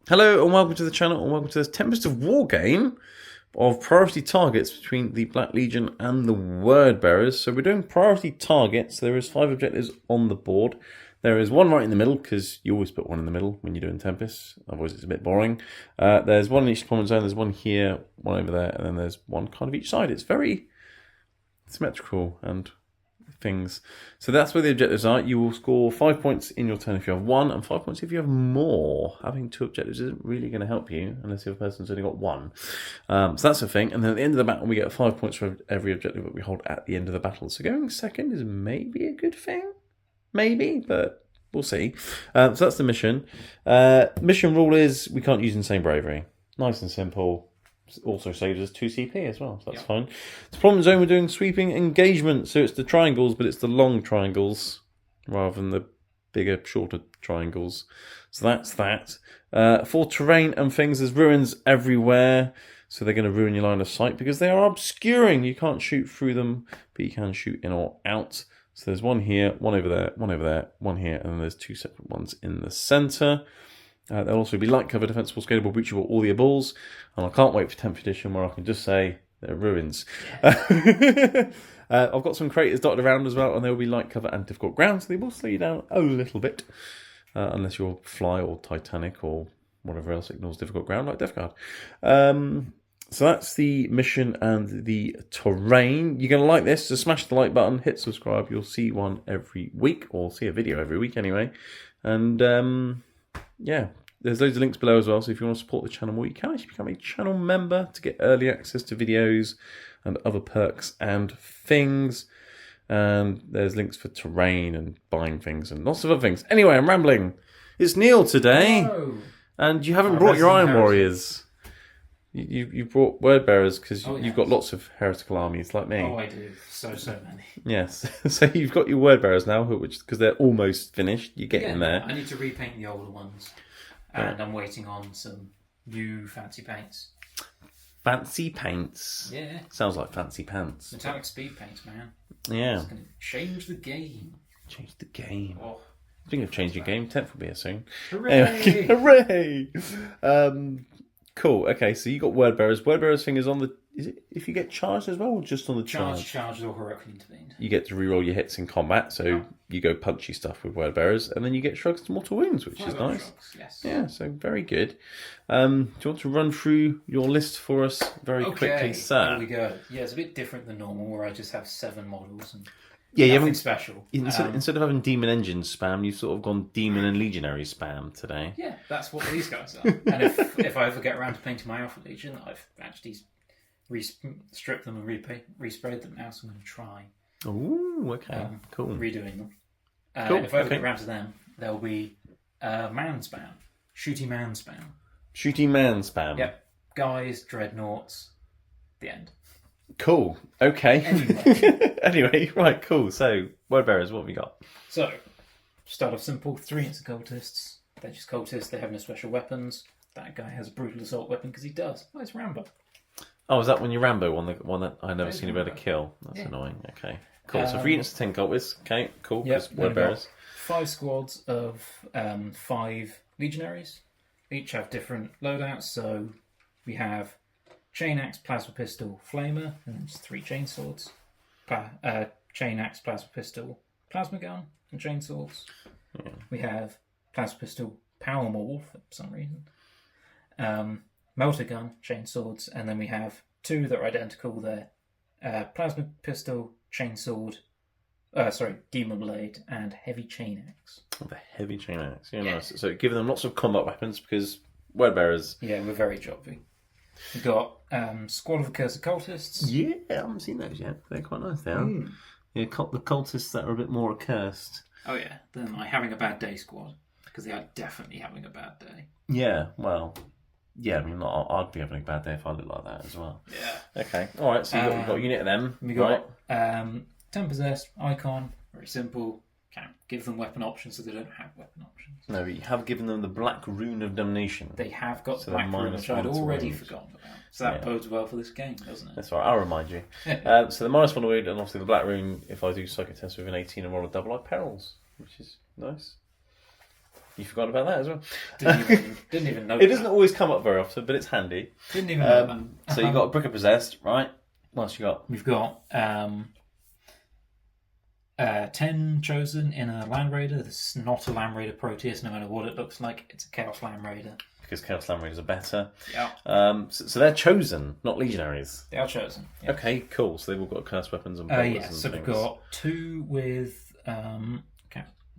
Hello and welcome to the channel and welcome to this Tempest of War game of priority targets between the Black Legion and the Word Bearers. So we're doing priority targets. There is 5 objectives on the board. There is one right in the middle because you always put one in the middle when you're doing Tempest, otherwise it's a bit boring. There's one in each command zone, there's one here, one over there, and then there's one kind of each side. It's very symmetrical and things. So that's where the objectives are. You will score 5 points in your turn if you have one, and 5 points if you have more. Having 2 objectives isn't really going to help you unless the other person's only got one. So that's the thing. And then at the end of the battle, we get 5 points for every objective that we hold at the end of the battle. So going second is maybe a good thing. Maybe, but we'll see. So that's the mission. Mission rule is we can't use insane bravery. Nice and simple. Also saves us 2 CP as well, so that's fine. Deployment zone, we're doing sweeping engagement, so it's the triangles, but it's the long triangles rather than the bigger, shorter triangles. So that's that. For terrain and things, there's ruins everywhere, so they're going to ruin your line of sight because they are obscuring. You can't shoot through them, but you can shoot in or out. So there's one here, one over there, one over there, one here, and then there's 2 separate ones in the centre. There'll also be light cover, defensible, scalable, breachable, all the ables. And I can't wait for 10th edition where I can just say they're ruins. I've got some craters dotted around as well, and there will be light cover and difficult ground, so they will slow you down a little bit. Unless you're Fly or Titanic or whatever else ignores difficult ground, like Death Guard. So that's the mission and the terrain. You're going to like this, so smash the like button, hit subscribe. You'll see one every week, or see a video every week anyway. And yeah, there's loads of links below as well, so if you want to support the channel more, you can actually become a channel member to get early access to videos and other perks and things. And there's links for terrain and buying things and lots of other things. Anyway, I'm rambling. It's Neil today. Hello. And you haven't brought your Iron Warriors. You brought Word Bearers because you've got lots of heretical armies like me. Oh, I do. So many. Yes. So you've got your Word Bearers now, which because they're almost finished. You're getting there. I need to repaint the older ones. And I'm waiting on some new fancy paints. Fancy paints. Yeah. Sounds like fancy pants. Metallic speed paints, man. Yeah. It's going to change the game. Change the game. Oh. Speaking of changing game, 10th will be here soon. Hooray! Hooray! Cool. Okay, so you got Word Bearers. Word Bearers thing is on the... Is it if you get charged as well, or just on the charge? Charged or heroically intervened. You get to reroll your hits in combat, so you go punchy stuff with Word Bearers, and then you get shrugs to mortal wounds, which is nice. Shrugs, yes. Yeah, so very good. Do you want to run through your list for us very quickly, sir? Here we go. Yeah, it's a bit different than normal, where I just have 7 models and you nothing haven't special. Instead of having Demon Engine spam, you've sort of gone Demon and Legionary spam today. Yeah, that's what these guys are. And if I ever get around to painting my Alpha Legion, I've actually stripped them and resprayed them now, so I'm going to try. Oh, okay, cool. Redoing them. Cool. If I ever get around to them, there'll be man spam. Shooty man spam. Shooty man spam. Yep. Guys, dreadnoughts, the end. Cool. Okay. Anyway, right, cool. So, Word Bearers, what have we got? So, start off simple. 3 hits of cultists. They're just cultists. They have no special weapons. That guy has a brutal assault weapon because he does. Oh, it's Rambo. Oh, is that when you Rambo one that I never seen you able to kill? That's annoying. Okay. Cool. So 3 units of 10 cultists. Okay, cool. Yep. Word Bearers. 5 squads of 5 legionaries. Each have different loadouts. So we have chain axe, plasma pistol, flamer, and then just 3 chain swords. Chain axe, plasma pistol, plasma gun, and chain swords. Yeah. We have plasma pistol, power maul for some reason. Melter gun, chain swords, and then we have 2 that are identical there. Plasma pistol, chain sword, demon blade, and heavy chain axe. Oh, the heavy chain axe. Yeah, nice. So giving them lots of combat weapons because Word Bearers. Yeah, we're very jobby. We've got Squad of Accursed Cultists. Yeah, I haven't seen those yet. They're quite nice, they are. Yeah, the cultists that are a bit more accursed. Oh yeah, then my Having a Bad Day squad, because they are definitely having a bad day. Yeah, well... Yeah, I mean, I'd be having a bad day if I looked like that as well. Yeah. Okay, alright, so you've got a unit of them. We got 10 Possessed, Icon, very simple. Can't give them weapon options so they don't have weapon options. No, but you have given them the Black Rune of Damnation. They have got the Black Rune, which I'd already forgotten about. So that bodes well for this game, doesn't it? That's right, I'll remind you. So the -1 wound, and obviously the Black Rune, if I do psychic test with an 18 and roll a double, I perils, which is nice. You forgot about that as well. Didn't even know. It doesn't always come up very often, but it's handy. Didn't even know that. So you got a Brick of Possessed, right? What else you got? We've got 10 chosen in a Land Raider. This is not a Land Raider Proteus, no matter what it looks like. It's a Chaos Land Raider. Because Chaos Land Raiders are better. Yeah. So they're chosen, not legionaries. They are chosen. Yeah. Okay, cool. So they've all got cursed weapons and bolters and so things. we've got 2 with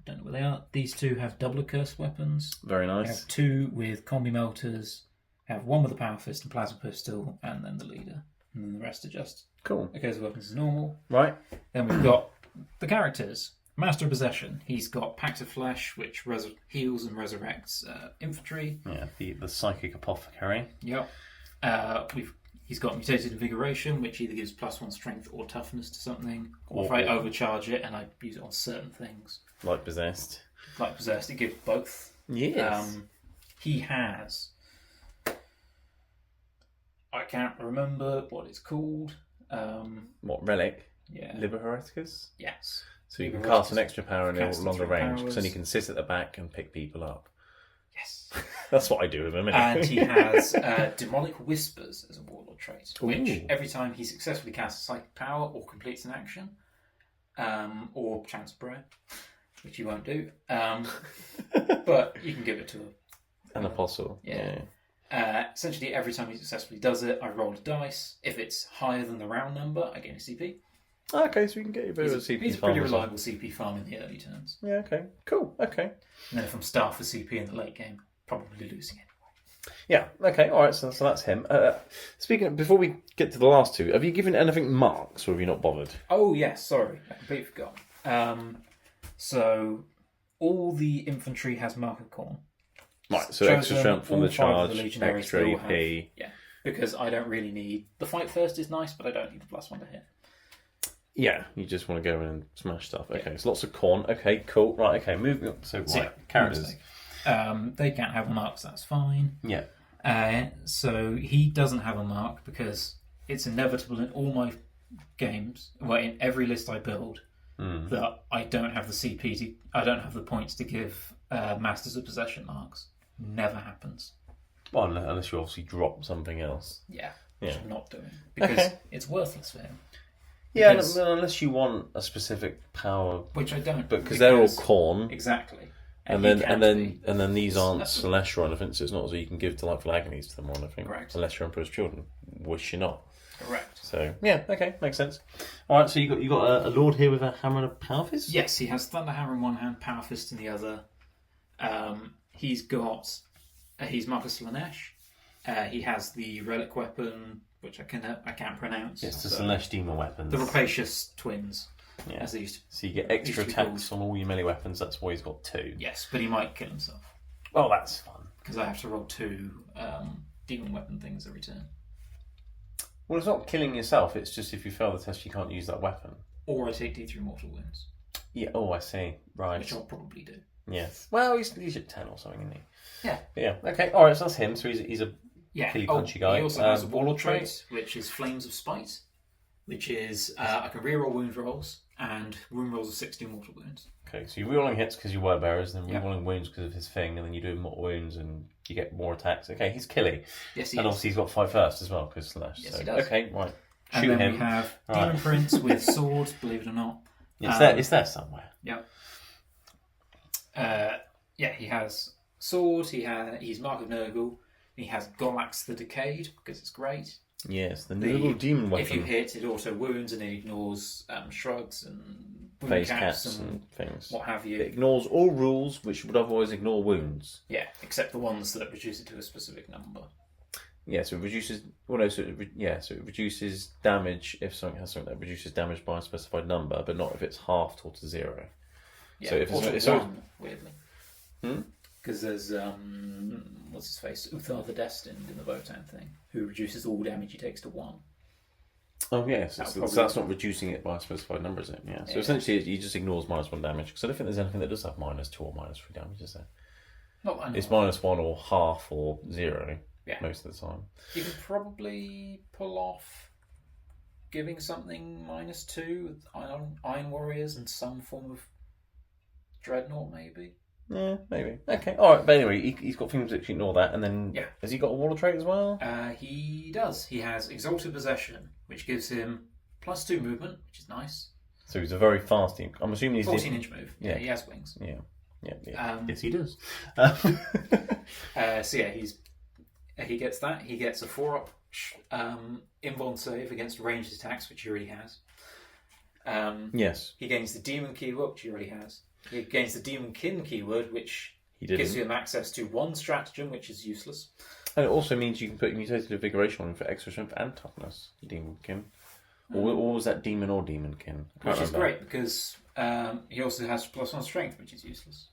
don't know where they are. These 2 have double cursed weapons. Very We nice. have 2 with combi melters. Have 1 with a power fist and plasma pistol, and then the leader. And then the rest are just Cool. cursed weapons as normal. Right. Then we've got the characters. Master of Possession. He's got Pact of Flesh, which heals and resurrects infantry. Yeah, the psychic apothecary. Yep. He's got Mutated Invigoration, which either gives +1 strength or toughness to something. Or if I overcharge it and I use it on certain things. Like Possessed. Like Possessed, it gives both. Yes. He has... I can't remember what it's called. What, Relic? Yeah. Liber Hereticus? Yes. So you can Liber cast Hereticus an extra power in a casts longer extra range, because then powers. you can sit at the back and pick people up. Yes. That's what I do with him, innit? And he has Demonic Whispers as a warlord trait, which Ooh. every time he successfully casts a psychic power or completes an action, or chance prayer, which you won't do, but you can give it to him. An apostle. Yeah. Essentially, every time he successfully does it, I roll a dice. If it's higher than the round number, I gain a CP. Okay, so you can get a bit of a CP He's a farm pretty as well. reliable CP farm in the early turns. Yeah, okay. Cool, okay. And then if I'm starved for CP in the late game, probably losing it. Yeah, okay, alright, so that's him. Speaking of, before we get to the last 2, have you given anything marks, or have you not bothered? Oh, yes, sorry. I completely forgot. So, all the infantry has Mark of Corn. Right, so Chosen, extra strength from all the 5 of charge, legionaries extra will EP. have- Yeah, because I don't really need... The Fight First is nice, but I don't need the +1 to hit. Yeah, you just want to go in and smash stuff. Okay, so lots of corn. Okay, cool. Right, okay, moving on. So, So, right, characters. They can't have a mark, so that's fine. Yeah. So he doesn't have a mark because it's inevitable in all my games, well, in every list I build, that I don't have the CP I don't have the points to give Masters of Possession marks. Never happens. Well, unless you obviously drop something else. Yeah, which Yeah. I'm not doing because it's worthless for him. Yeah, Because- unless you want a specific power, Which I don't. but because they're all corn, Exactly. and he then can't and then these aren't That's- celestial or anything, so it's not as you can give delightful agonies to them or anything. Correct. Unless you're Emperor's children, which you're not. Correct. So yeah, okay, makes sense. All right, so you got a lord here with a hammer and a power fist. Yes, he has Thunderhammer in one hand, Power Fist in the other. He's got... he's Marcus Lanesh. He has the relic weapon, which I can't pronounce. It's the so- Celestima weapons. The Rapacious twins, Yeah. as they used to. So you get extra Used to be attacks on all your melee weapons. That's why he's got 2. Yes, but he might kill himself Oh, that's fun. because I have to roll 2 demon weapon things every turn, Well, it's not killing yourself. It's just if you fail the test, you can't use that weapon. or I take D3 mortal wounds, Yeah. Oh, I see. Right. which I'll probably do. Yes. Well, he's at 10 or something, isn't he? Yeah. But yeah. Okay. All right. So that's him. So he's a Yeah. Killy punchy guy. He also has a warlord right. trait, which is Flames of Spite, which is I can reroll wound rolls and wound rolls of 60 mortal wounds. Okay. So you're rerolling hits because you're word bearers, and then Yeah. rerolling wounds because of his thing, and then you do more wounds and you get more attacks. Okay. He's Killy, Yes, he and is. obviously he's got fight first as well because slash. Yes, so, he does. Okay. Right. And Shoot then him. we have Right. Demon Prince with sword, believe it or not. It's there somewhere. Yeah. He has sword. He's Mark of Nurgle. He has Golax the Decayed because it's great. Yes, the noble demon weapon. If you hit, it auto wounds and it ignores shrugs and wound Face caps caps and and things. what have It you. ignores all rules which would otherwise ignore wounds. Yeah, except the ones that reduce it to a specific number. Yeah, so it reduces. Well, no, so it reduces damage if something has something that reduces damage by a specified number, but not if it's halved or to 0. Yeah, So if it's- auto so- one, weirdly. Because there's what's his face, Uthar the Destined in the Votan thing, who reduces all damage he takes to 1. Oh yes, That so would that's probably- not reducing it by a specified number, is it? Yeah. So Yeah. essentially, he just ignores -1 damage because I don't think there's anything that does have -2 or -3 damage, is there? Not that I know It's of. -1 or half or 0 Yeah. most of the time. You can probably pull off giving something -2 with Iron Warriors and some form of Dreadnought, maybe. Yeah, maybe. Okay, all right. But anyway, he's got things that ignore that, and then has he got a wall of trait as well? He does. He has Exalted Possession, which gives him +2 movement, which is nice. So he's a very fast team. I'm assuming he's 14-inch move. Yeah, he has wings. Yeah. Yes, he does. So yeah, he gets that. He gets a 4-up invuln save against ranged attacks, which he already has. Yes. He gains the Demon keyword, which he already has. He gains the Demon Kin keyword, which gives him access to 1 stratagem, which is useless. And it also means you can put mutated invigoration on him for extra strength and toughness, Demon Kin. Or was that Demon or Demon Kin? Which is great, because he also has +1 strength, which is useless.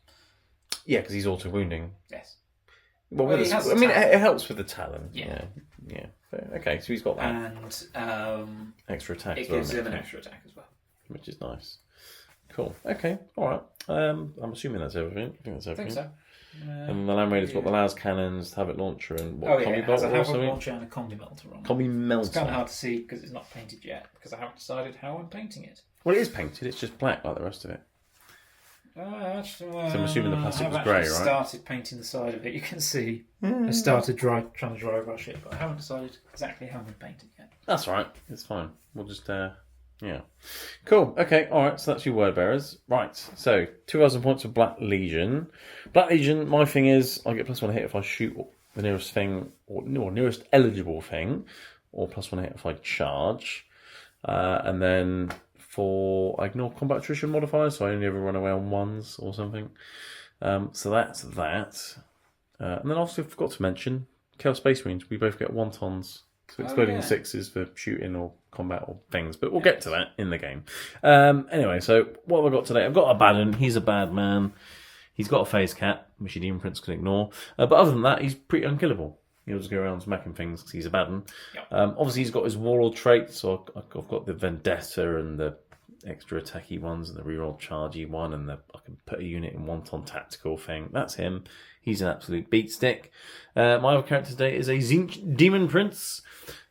Yeah, because he's auto wounding. Yes. Well, it helps with the talon. Yeah. Okay, so he's got that. And extra attack. It gives him an extra attack as well. Which is nice. Cool. Okay. All right. I'm assuming that's everything. I think that's everything. I think so. And the Land Raider's got the las cannons, the Havoc launcher, and Combi Bolt. It has a Havoc launcher and a Combi Melter on. Combi Melter. It's kind of hard to see because it's not painted yet, because I haven't decided how I'm painting it. Well, it is painted. It's just black like the rest of it. So I'm assuming the plastic was grey, right? I started painting the side of it. You can see I started trying to dry brush it, but I haven't decided exactly how I'm going to paint it yet. That's right. It's fine. We'll just cool. Okay. All right. So that's your word bearers. Right. So 2,000 points for Black Legion. Black Legion. My thing is I get +1 hit if I shoot the nearest thing or nearest eligible thing, or +1 hit if I charge, and then. I ignore combat attrition modifiers, so I only ever run away on 1s or something. So that's that. And then also I forgot to mention, Chaos Space Marines, we both get wontons. So exploding 6s for shooting or combat or things. But we'll get to that in the game. Anyway, so what have I got today? I've got Abaddon. He's a bad man. He's got a phase cap, which the Demon Prince can ignore. But other than that, he's pretty unkillable. He'll just go around smacking things because he's Abaddon. Yep. Obviously, he's got his Warlord trait, so I've got the Vendetta and the extra attacky ones and the reroll chargey one, and I can put a unit in wonton tactical thing. That's him. He's an absolute beat stick. My other character today is a Tzeentch Demon Prince.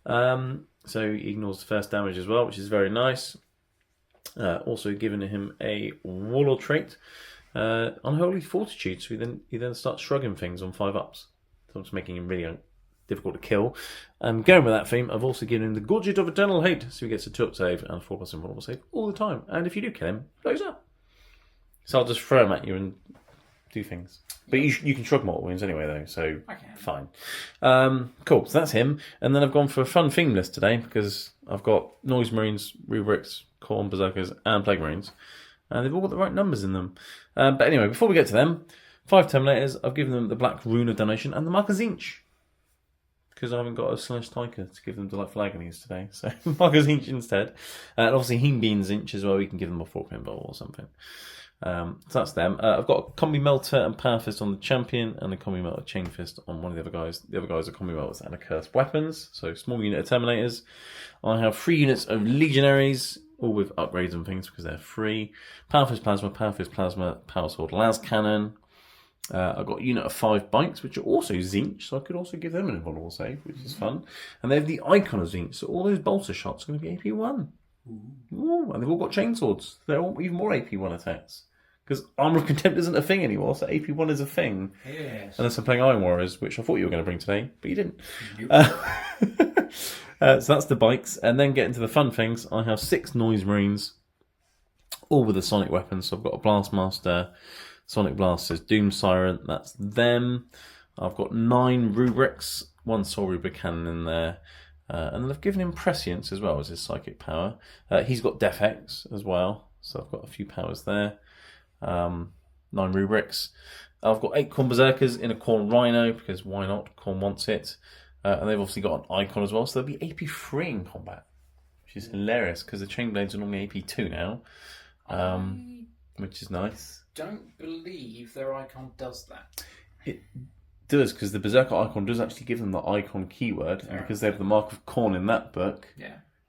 So he ignores the first damage as well, which is very nice. Also giving him a Warlord trait. Unholy Fortitude, so he then starts shrugging things on 5-ups. So it's making him really difficult to kill. And going with that theme, I've also given him the Gorget of Eternal Hate, so he gets a 2-up save and a 4+ invulnerable save all the time. And if you do kill him, he blows up. So I'll just throw him at you and do things. But you can shrug mortal wounds anyway, though, so fine. Cool, so that's him. And then I've gone for a fun theme list today, because I've got Noise Marines, Rubrics, Khorne Berserkers, and Plague Marines. And they've all got the right numbers in them. But anyway, before we get to them, 5 Terminators, I've given them the Black Rune of Damnation and the Mark of Tzeentch. Because I haven't got a Slash Tiger to give them Delightful Agonies today. So Mark of Tzeentch instead. And obviously Heenbean Tzeentch as well, we can give them a 4-pin bowl or something. So that's them. I've got a Combi Melter and Power Fist on the Champion, and a Combi Melter Chain Fist on one of the other guys. The other guys are Combi Melters and Accursed Weapons. So small unit of Terminators. I have 3 units of Legionaries, all with upgrades and things because they're free. Power Fist Plasma, Power Sword, Las Cannon. I've got a unit of 5 bikes, which are also Tzeentch, so I could also give them an invulnerable save, which is fun. And they have the Icon of Tzeentch, so all those bolter shots are going to be AP1. Ooh, and they've all got chainswords. They're all even more AP1 attacks. Because Armour of Contempt isn't a thing anymore, so AP1 is a thing. Yes. Unless I'm playing Iron Warriors, which I thought you were going to bring today, but you didn't. Nope. So that's the bikes. And then getting to the fun things, I have 6 Noise Marines, all with a sonic weapon. So I've got a Blastmaster, Sonic Blasters, Doom Siren, that's them. I've got 9 Rubrics, 1 Soul Rubric Cannon in there. And then I've given him Prescience as well as his psychic power. He's got Def X as well, so I've got a few powers there. 9 Rubrics. I've got 8 Khorne Berserkers in a Khorne Rhino, because why not? Khorne wants it. And they've obviously got an Icon as well, so they'll be AP3 in combat, which is hilarious, because the Chainblades are normally AP2 now, which is nice. Don't believe their icon does that. It does, because the Berserker icon does actually give them the icon keyword, and because they have the Mark of Khorne in that book,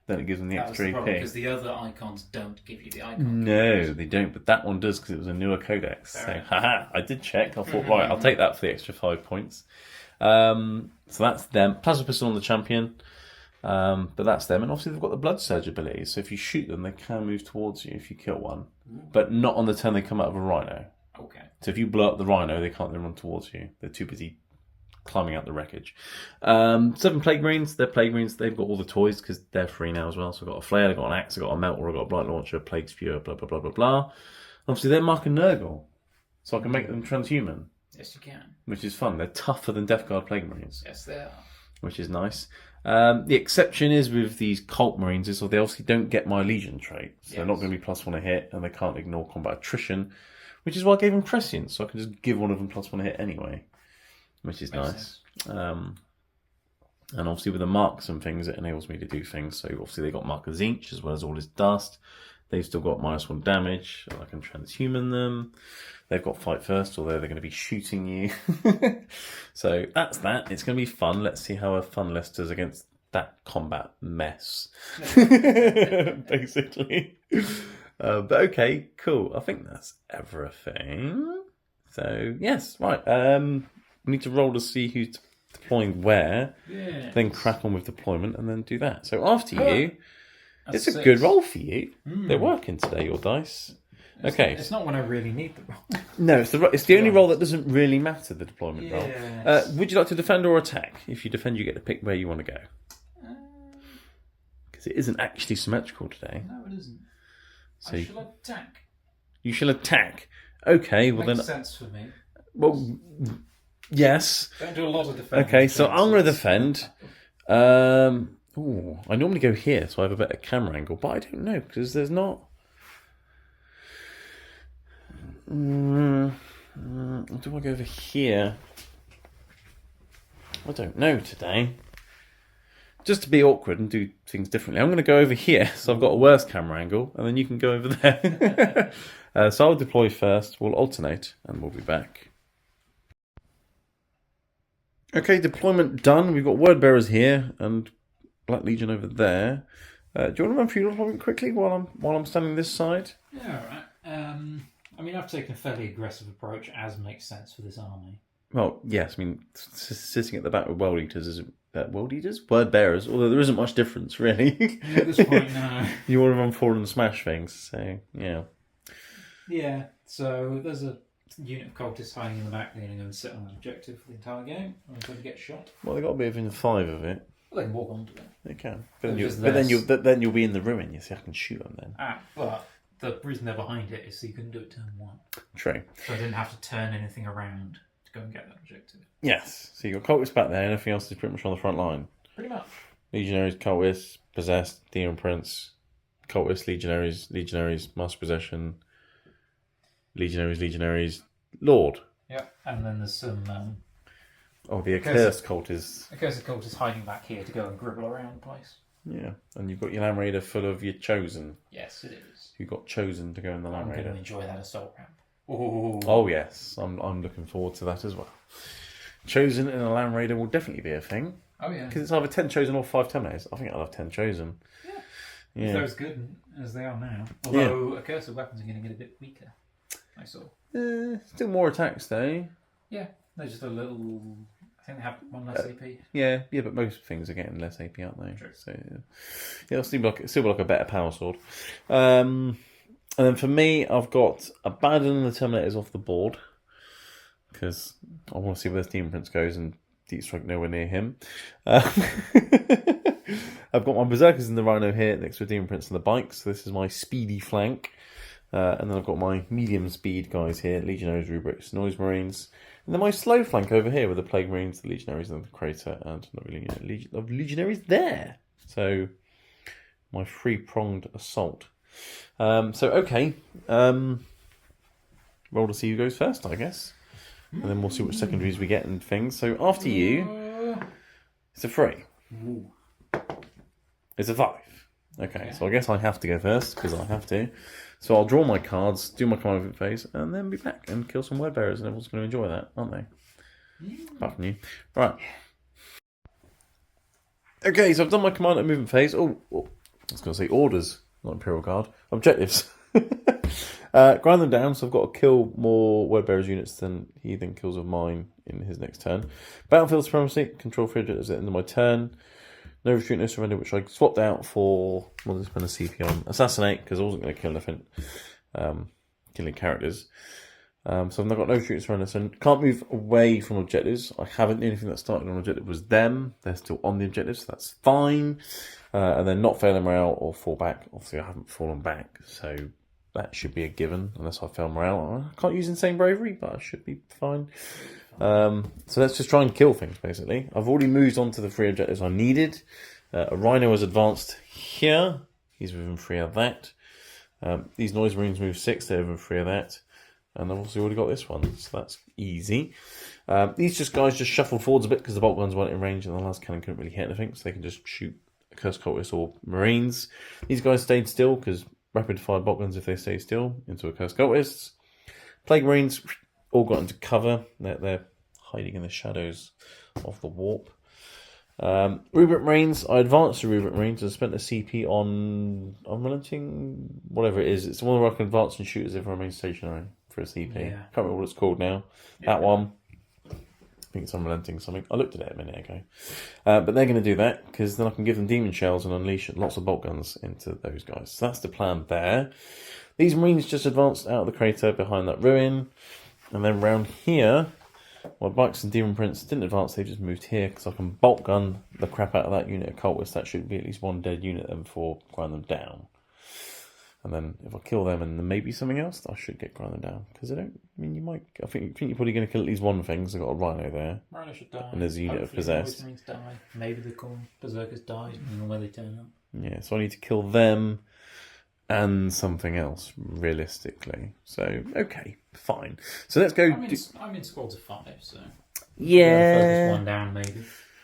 then it gives them the extra AP. Because the other icons don't give you the icon. No, they don't, but that one does, because it was a newer codex. So, haha, I did check. I thought, right, I'll take that for the extra 5 points. So that's them. Plasma Pistol on the Champion. But that's them, and obviously they've got the Blood Surge ability, so if you shoot them, they can move towards you if you kill one, but not on the turn they come out of a Rhino. Okay. So if you blow up the rhino, they can't then run towards you. They're too busy climbing out the wreckage. 7 Plague Marines. They're Plague Marines. They've got all the toys because they're free now as well. So I've got a flare, I've got an axe, I've got a melter, I've got a blight launcher, plague spewer, blah, blah, blah, blah, blah. Obviously, they're Mark and Nurgle. So I can make them transhuman. Yes, you can. Which is fun. They're tougher than Death Guard Plague Marines. Yes, they are. Which is nice. The exception is with these Cult Marines is they obviously don't get my Legion trait. So they're not going to be +1 a hit, and they can't ignore combat attrition, which is why I gave them Prescience, so I can just give one of them +1 a hit anyway, which is nice. And obviously with the marks and things, it enables me to do things. So obviously they got Mark of Zinch, as well as all his dust. They've still got -1 damage, so I can transhuman them. They've got Fight First, although they're going to be shooting you. So that's that. It's going to be fun. Let's see how a fun list does against that combat mess. Basically. But okay, cool. I think that's everything. So, yes, right. We need to roll to see who's deploying where. Yes. Then crack on with deployment and then do that. So after you, it's a good roll for you. They're working today, your dice. Okay. It's not when I really need the roll. No, it's the only roll that doesn't really matter, the deployment roll. Would you like to defend or attack? If you defend, you get to pick where you want to go. Because it isn't actually symmetrical today. No, it isn't. So I shall attack. You shall attack. Okay, well Makes then... sense for me. Well, yes. Don't do a lot of defending. Okay, so I'm going to defend. I normally go here, so I have a better camera angle, but I don't know, because there's not... do I go over here? I don't know today. Just to be awkward and do things differently, I'm going to go over here, so I've got a worse camera angle, and then you can go over there. So I'll deploy first, we'll alternate, and we'll be back. Okay, deployment done. We've got word bearers here, and Black Legion over there. Do you want to run through your deployment quickly while I'm standing this side? Yeah, all right. I mean, I've taken a fairly aggressive approach, as makes sense for this army. Well, yes. I mean, sitting at the back with world eaters is world eaters, word bearers. Although there isn't much difference, really. At this point, no. You want to run forward and smash things, so yeah. Yeah. So there's a unit of cultists hiding in the back, leaning and sit on an objective for the entire game until they get shot. Well, they've got to be within 5 of it. Well, they can walk onto it. They can, but then you'll be in the ruin. You see, I can shoot them then. But the reason they're behind it is so you couldn't do it turn 1. True. So I didn't have to turn anything around to go and get that objective. Yes. So you got cultists back there, and everything else is pretty much on the front line. Pretty much. Legionaries, cultists, possessed, demon prince, cultists, legionaries, master possession, legionaries, lord. Yep. And then there's some. The accursed cult is. Accursed cult is hiding back here to go and gribble around the place. Yeah, and you've got your Land Raider full of your chosen. Yes, it is. You got chosen to go in the Land Raider. I'm going to enjoy that assault ramp. Ooh. Oh yes, I'm looking forward to that as well. Chosen in a Land Raider will definitely be a thing. Oh yeah, because it's either 10 chosen or 5 terminators. I think I'll have 10 chosen. Yeah. If they're as good as they are now. Although accursed weapons are going to get a bit weaker. I saw. Still more attacks though. Yeah, they're just a little. I think they have 1 less AP. Yeah, but most things are getting less AP, aren't they? True. So it'll still be like a better power sword. And then for me, I've got abandon the Terminators off the board because I want to see where this Demon Prince goes and Deep Strike nowhere near him. I've got my Berserkers in the Rhino here next to a Demon Prince and the bike, so this is my speedy flank. And then I've got my medium speed guys here, Legionaries, Rubrics, Noise Marines. And then my slow flank over here with the Plague Marines, the Legionaries, and the Crater, and not really Legionaries there. So my 3-pronged assault. Okay. Roll to see who goes first, I guess. And then we'll see which secondaries we get and things. So after you, it's a 3. Ooh. It's a 5. Okay, so I guess I have to go first, because I have to. So I'll draw my cards, do my command phase, and then be back and kill some word bearers, and everyone's going to enjoy that, aren't they? Apart from you. Right. Okay, so I've done my command and movement phase. I was going to say orders, not Imperial Guard. Objectives. Grind them down, so I've got to kill more word bearers units than he then kills of mine in his next turn. Battlefield supremacy, control 3 objectives at the end of my turn. No retreat, no surrender, which I swapped out for, well, just spend a CP on assassinate, because I wasn't going to kill anything, killing characters. So I've got no shoots around this, and can't move away from objectives. I haven't. The only thing that started on objective was them. They're still on the objective, so that's fine. And then not failing morale or fall back. Obviously, I haven't fallen back, so that should be a given, unless I fail morale. I can't use insane bravery, but I should be fine. So let's just try and kill things, basically. I've already moved on to the 3 objectives I needed. A rhino has advanced here. He's within 3 of that. These noise marines move 6, they're within 3 of that. And I've also already got this one, so that's easy. These guys just shuffle forwards a bit because the bolt guns weren't in range and the last cannon couldn't really hit anything, so they can just shoot Curse Cultists or Marines. These guys stayed still because rapid fire bolt guns, if they stay still, into a Curse Cultists. Plague Marines all got into cover. They're hiding in the shadows of the warp. Rubric Marines, I advanced the Rubric Marines and spent a CP on unrelenting, whatever it is. It's the one where I can advance and shoot as if I remain stationary for a CP. Yeah. Can't remember what it's called now. That one. I think it's unrelenting something. I looked at it a minute ago. But they're going to do that because then I can give them demon shells and unleash lots of bolt guns into those guys. So that's the plan there. These Marines just advanced out of the crater behind that ruin. And then round here, my bikes and demon prints didn't advance, they just moved here because I can bolt gun the crap out of that unit of cultists. That should be at least one dead unit then before grind them down. And then if I kill them and then maybe something else, I should get grind them down. Because I don't, I mean, you might, I think you're probably going to kill at least one thing because I've got a rhino there. Rhino should die. And there's a unit of possessed. Marines die. Maybe the berserkers die, depending on where they turn up. Yeah, so I need to kill them and something else, realistically. So, okay, fine. So let's go. I'm in squads of 5, so. Yeah. Focus one down, maybe.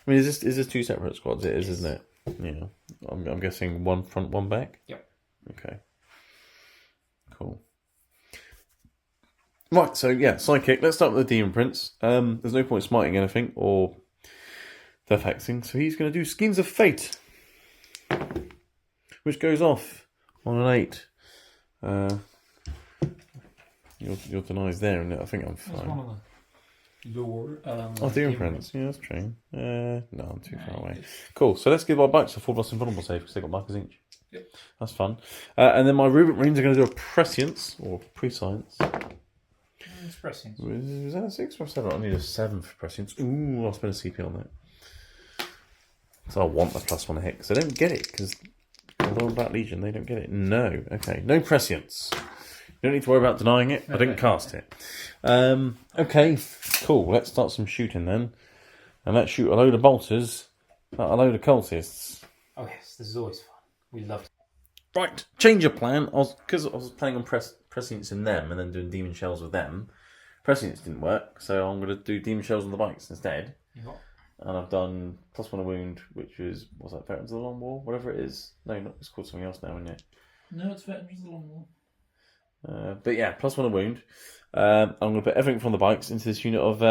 I mean, is this 2 separate squads? It is, isn't it? Yeah. I'm guessing 1 front, 1 back? Yep. Okay. Cool. Right, so yeah, sidekick. Let's start with the Demon Prince. There's no point smiting anything or defecting, so he's going to do Schemes of Fate, which goes off on an 8. Your denies there, and I think I'm fine. That's one of the Oh, Demon Prince. Yeah, that's true. No, I'm too far away. Cool. So let's give our bikes a full plus invulnerable save because they got markers each. Yep. That's fun. And then my Rubric Marines are going to do a prescience or prescience. It's prescience. Was that a 6 or 7? I need a 7 for prescience. Ooh, I'll spend a CP on that. So I want the +1 hit because I don't get it because although I'm about Legion, they don't get it. No. Okay. No prescience. You don't need to worry about denying it. I didn't cast it. Okay. Cool. Let's start some shooting then. And let's shoot a load of bolters at a load of cultists. Oh yes, this is always fun. We love it. Right, change of plan. Because I was playing on prescience in them and then doing demon shells with them. Prescience didn't work, so I'm going to do demon shells on the bikes instead. Yep. And I've done +1 a wound, which was, what's that, Veterans of the Long War? Whatever it is. No, it's called something else now, isn't it? No, it's Veterans of the Long War. But yeah, +1 a wound. I'm going to put everything from the bikes into this unit of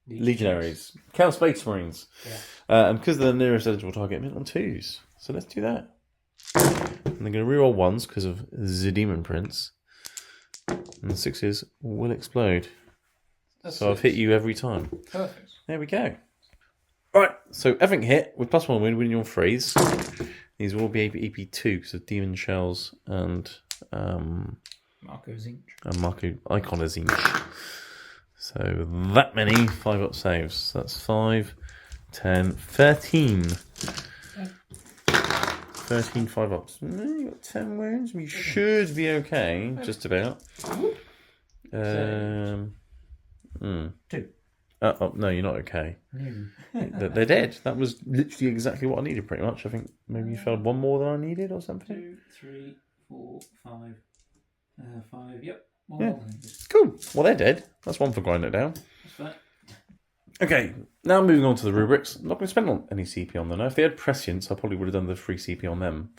Legionaries. Chaos Space Marines. Yeah. And because they're the nearest eligible target, I'm on 2s. So let's do that. And they're going to reroll 1s because of the Demon Prince. And the 6s will explode. So I've hit you every time. Perfect. There we go. Right, so everything hit with +1 wound, winning on 3s. These will all be AP2 because of Demon Shells and Marco Zinch. And Marco Icon Zinch. So that many 5-up saves. That's 5, 10, 13. 13 5-ups. You got 10 wounds. We should be okay, just about. 2. Oh, no, you're not okay. They're dead. That was literally exactly what I needed, pretty much. I think maybe you failed 1 more than I needed or something. 2, 3, 4, 5. 5, yep. Yeah. Cool. Well, they're dead. That's 1 for grinding it down. That's fair. Okay, now moving on to the rubrics. I'm not going to spend any CP on them. Now, if they had prescience, I probably would have done the free CP on them.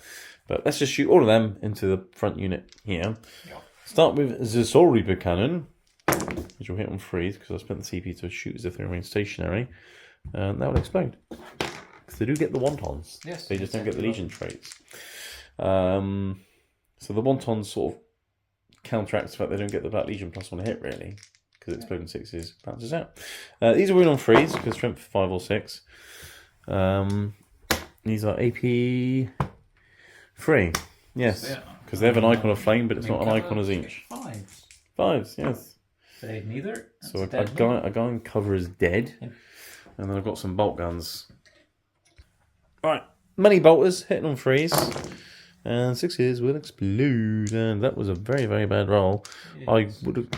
But let's just shoot all of them into the front unit here. Yeah. Start with Zisori Cannon, which will hit on 3s because I spent the CP to shoot as if they remain stationary. And that will explode. Because they do get the wontons. Yes. They just don't get the Legion traits. So the wontons sort of counteracts the fact they don't get the Black Legion +1 hit, really. Because exploding 6s bounces out. These are wound on 3s because strength 5 or 6. These are AP 3. Yes, Because they have an icon of flame, but it's not an cover, icon as each. 5s. 5s, yes. They neither. So a guy in cover is dead. Yeah. And then I've got some bolt guns. Right, many bolters hitting on 3s. And 6s will explode. And that was a very, very bad roll. Yes. I would have,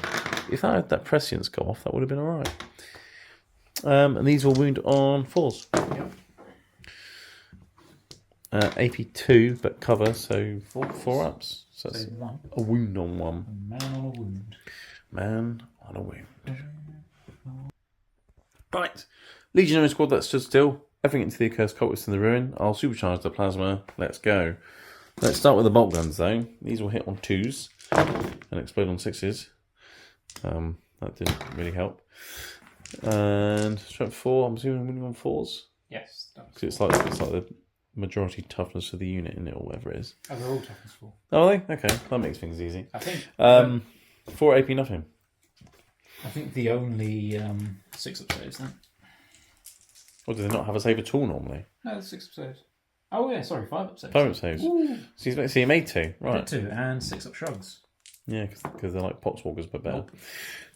if I had that prescience go off, that would have been alright. And these will wound on 4s. Yep. AP 2, but cover, so 4 ups. So that's one. a wound on 1. Man on a wound. Man on a wound. Right. Legionary squad that stood still. Everything into the accursed cultists in the ruin. I'll supercharge the plasma. Let's go. Let's start with the bolt guns though. These will hit on 2s and explode on 6s. That didn't really help. And strength 4, I'm assuming winning on 4s. Yes. Because it's like the majority toughness of the unit in it, or whatever it is. Oh, they're all toughness 4. Oh, are they? Okay, that makes things easy. I think. 4 AP nothing. I think the only 6 up saves then. Or do they not have a save at all normally? No, there's 6 up saves. Oh yeah, sorry, 5 up saves. 5 up saves. So you made 2, I right? did 2 and 6 up shrugs. Yeah, because they're like poxwalkers, but better. Nope.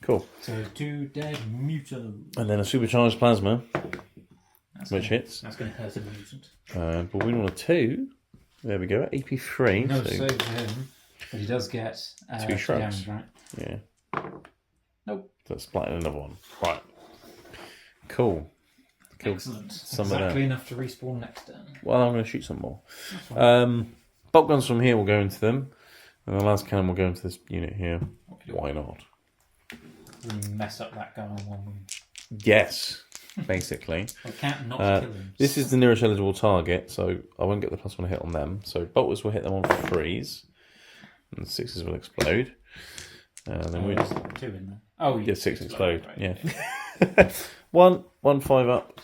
Cool. So 2 dead muto. And then a supercharged plasma, which hits. That's going to hurt a mutant. But we want a 2. There we go. AP 3. No so save for him, but he does get 2 shrugs. damage, right? Yeah. Nope. That's splatting another one. Right. Cool. Kill Excellent. some exactly of that. enough to respawn next turn. Well, I'm going to shoot some more. Bolt guns from here will go into them. And the last cannon will go into this unit here. Why not? We mess up that guy on 1 wound. Yes, basically. I can't not kill him. This is the nearest eligible target, so I won't get the +1 hit on them. So bolters will hit them on 3s. And 6s will explode. And then we there's 2 in there. Oh, yeah, 6 explode. Right. Yeah. 1 5 up.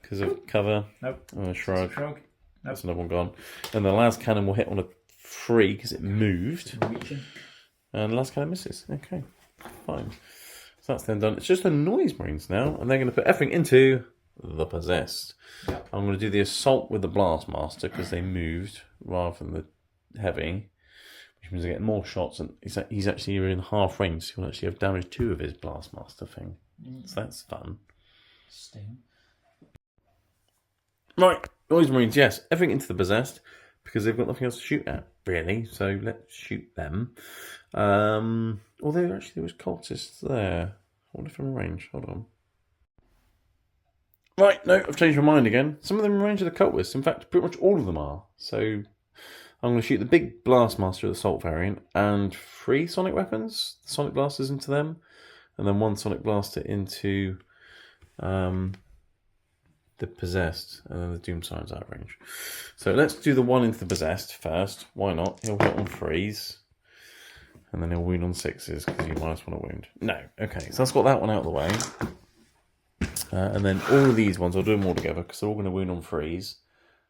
Because of cover. Nope. And a shrug. Shrug. That's another one gone. And the last cannon will hit on a 3 because it moved. Reaching. And the last cannon misses. Okay, fine. So that's then done. It's just the noise marines now, and they're going to put everything into the possessed. Yep. I'm going to do the assault with the blast master because they moved rather than the heavy, which means I get more shots, and he's actually in half range, so he'll actually have damage 2 of his blast master thing. So that's fun. Sting. Right, noise marines. Yes, everything into the possessed because they've got nothing else to shoot at, really. So let's shoot them. Although actually there was cultists there. I wonder if I'm in range. Hold on. Right, no, I've changed my mind again. Some of them are in range of the cultists. In fact, pretty much all of them are. So I'm going to shoot the big blast master of the assault variant and 3 sonic weapons, sonic blasters into them, and then 1 sonic blaster into the possessed, and then the doom signs out of range. So let's do the 1 into the possessed first. Why not? He'll hit on 3s. And then he'll wound on 6s because you minus 1 a wound. No. Okay, so that's got that one out of the way. And then all of these ones, I'll do them all together because they're all going to wound on 3s.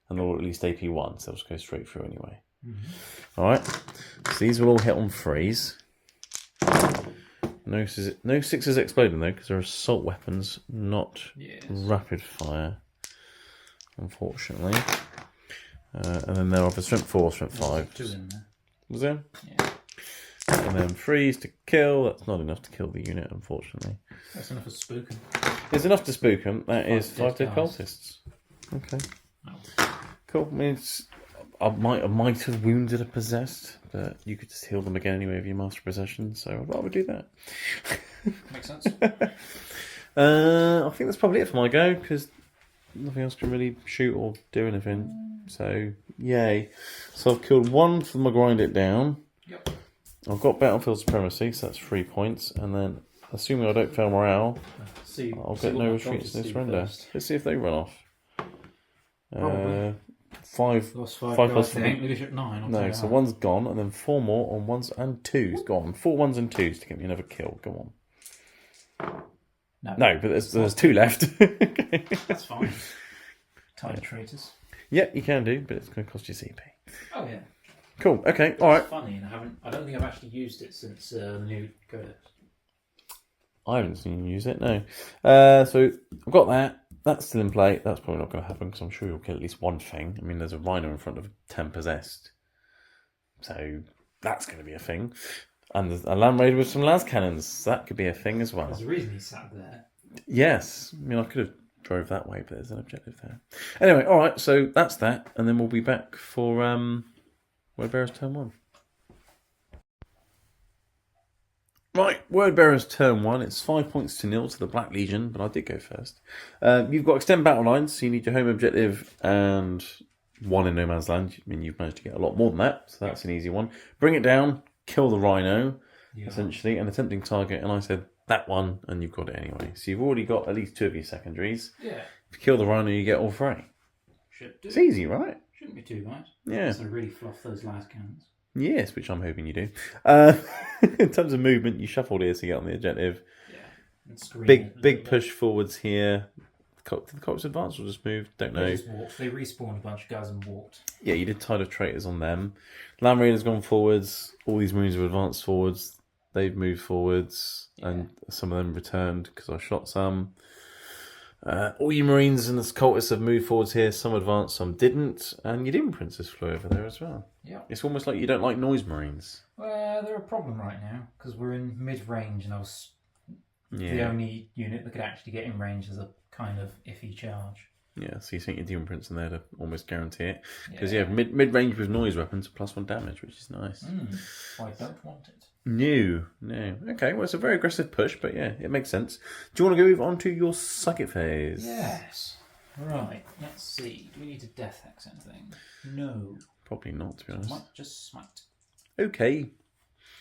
And they're all at least AP 1, so they'll just go straight through anyway. Mm-hmm. Alright, so these will all hit on 3s. No 6s exploding though because they're assault weapons, not rapid fire. Unfortunately. And then they're off a strength 4, strength 5. 2 in there. Was there? Yeah. And then 3s to kill. That's not enough to kill the unit, unfortunately. That's enough for spooking. There's enough to spook them. That is 5 dead guys. cultists. Okay. Oh. Cool. I mean, I might have wounded a possessed, but you could just heal them again anyway with your master possession, so I'd rather do that. Makes sense. I think that's probably it for my go, because nothing else can really shoot or do anything. So, yay. So I've killed 1 for my grind it down. Yep. I've got battlefield supremacy, so that's 3 points, and then assuming I don't fail morale, I'll get no retreats, no surrender. Let's see if they run off. Probably. 5 Lost 5 5 plus they ain't leadership 9. No, so 1's gone, and then 4 more on 1s and 2s gone. 4 1s and 2s to get me another kill. Go on. No, but there's 2 left. Okay. That's fine. Tide traitors. Yeah, you can do, but it's going to cost you CP. Oh yeah. Cool. Okay. All right. It's funny, and I don't think I've actually used it since the new Codex. I haven't seen you use it. No. So I've got that. That's still in play. That's probably not going to happen because I'm sure you'll kill at least one thing. I mean, there's a rhino in front of 10 possessed. So that's going to be a thing. And there's a Land Raider with some las cannons. That could be a thing as well. There's a reason he sat there. Yes. I mean, I could have drove that way, but there's an objective there. Anyway, all right. So that's that. And then we'll be back for Wordbearer's turn 1. Right, Wordbearer's turn 1. It's 5 points to 0 to the Black Legion, but I did go first. You've got extend battle lines, so you need your home objective and 1 in no man's land. I mean, you've managed to get a lot more than that, so that's an easy one. Bring it down, kill the rhino, essentially, an attempting target, and I said that one, and you've got it anyway. So you've already got at least 2 of your secondaries. Yeah. If you kill the rhino, you get all 3. Should do. It's easy, right? Shouldn't be too bad. Yeah. So really fluff those last cannons. Yes, which I'm hoping you do. In terms of movement, you shuffled here to get on the objective. Yeah. And screen Big push forwards here. Did the cops advance or just move? Don't know. They just walked. They respawned a bunch of guys and walked. Yeah, you did Tide of Traitors on them. Land Raider's gone forwards. All these Marines have advanced forwards. They've moved forwards. Yeah. And some of them returned because I shot some. All your Marines and the cultists have moved forwards here. Some advanced, some didn't. And your Demon Princess flew over there as well. Yeah. It's almost like you don't like noise Marines. Well, they're a problem right now because we're in mid-range and I was the Yeah. only unit that could actually get in range as a kind of iffy charge. Yeah, so you think your Demon Prince in there to almost guarantee it. Because, yeah, mid-range with noise weapons, +1 damage, which is nice. I don't want it. No. Okay, well, it's a very aggressive push, but yeah, it makes sense. Do you want to move on to your psychic phase? Yes. Right, let's see. Do we need to death hex anything? No. Probably not, to be honest. Might just smite. Okay.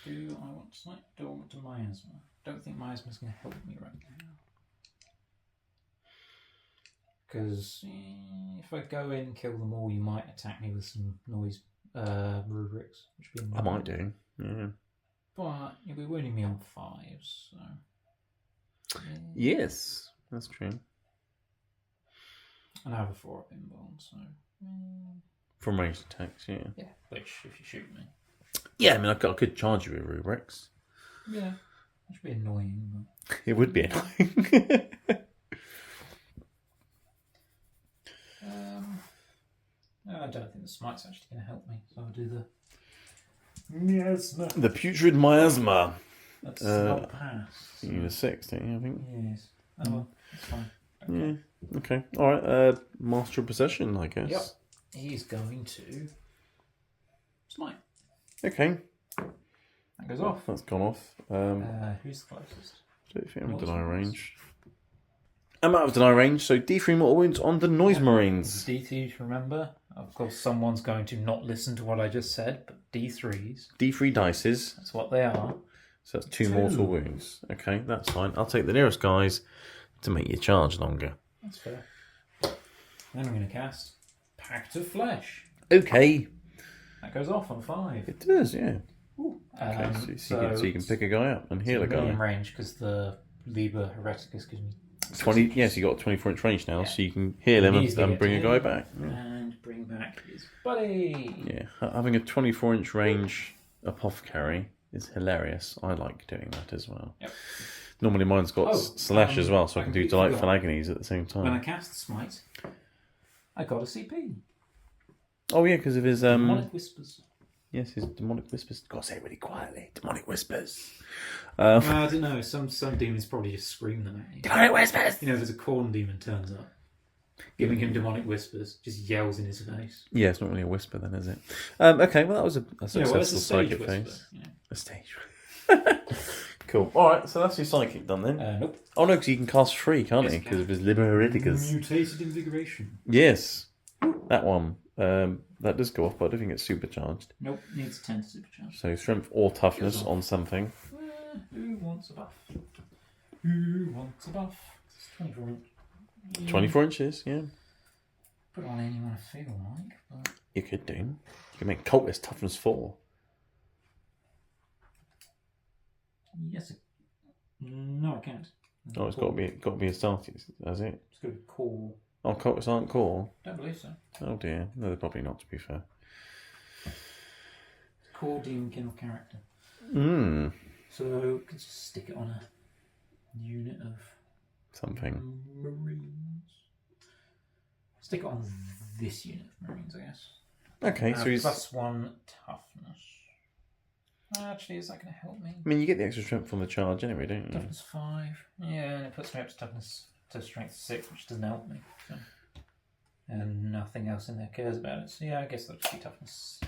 Do I want to smite? Do I want to miasma? Don't think miasma's going to help me right now. Because if I go in, kill them all, you might attack me with some noise rubrics. Which would be I might do, yeah. But you'll be winning me on 5s, so... Yeah. Yes, that's true. And I have a 4-up inbound, so... From ranged attacks, yeah. Yeah, which, if you shoot me... Yeah, I mean, I could charge you with rubrics. Yeah, which would be annoying, but... It would be annoying. I don't think the smite's actually going to help me, so I'll do the... Miasma. The Putrid Miasma. That's not pass. You need a 6, don't you, I think? Yes. Oh, well, that's fine. Okay. Yeah, okay. Alright, Master of Possession, I guess. Yep. He's going to... smite. Okay. That goes off. That's gone off. Who's the closest? I don't think I'm deny range. I'm out of deny range, so D3 mortal wounds on the Noise Marines. D3s, remember? Of course, someone's going to not listen to what I just said, but D3s. D3 dices. That's what they are. So that's 2 mortal wounds. Okay, that's fine. I'll take the nearest guys to make your charge longer. That's fair. Then I'm going to cast Pact of Flesh. Okay. That goes off on 5. It does, yeah. Ooh. Okay, so you can pick a guy up and heal a guy. In range because the Liber Hereticus gives me 20. Yes, you got a 24-inch range now, so you can heal him and bring a guy back. Yeah. And bring back his buddy. Yeah, having a 24-inch range apothecary is hilarious. I like doing that as well. Yep. Normally mine's got slash as well, so I can do delightful agonies at the same time. When I cast Smite, I got a CP. Oh yeah, because of his Demonic Whispers. Yes, his demonic whispers. Gotta say it really quietly. Demonic whispers. I don't know. Some demons probably just scream them at you. Demonic whispers. You know, there's a corn demon turns up, giving him demonic whispers, just yells in his face. Yeah, it's not really a whisper then, is it? Okay, well that was a successful psychic whisper. phase. Yeah. A stage. Cool. All right, so that's your psychic done then. Nope. Oh no, because he can cast free, can't Yes, he? Because of his Liber Hereticus. Mutated Invigoration. Yes, that one. That does go off, but I don't think it's supercharged. Nope, needs 10 to supercharge. So strength or toughness on something. Who wants a buff? Who wants a buff? It's 24 inch. 24 inches, yeah. Put on anyone I feel like, but... You could do. You can make cultist toughness 4. Yes. No, I can't. Oh, it's got to be a starter, has it? It's got to be core. Oh, cultists aren't core. Don't believe so. Oh dear. No, they're probably not, to be fair. Core demon kennel character. So we can just stick it on a unit of something. Marines. Stick it on this unit of Marines, I guess. Okay, so he's... +1 toughness. Actually, is that going to help me? I mean, you get the extra strength from the charge anyway, don't you? Toughness 5. Yeah, and it puts me up to toughness to strength 6, which doesn't help me. So. And nothing else in there cares about it. So yeah, I guess that'll just be toughness.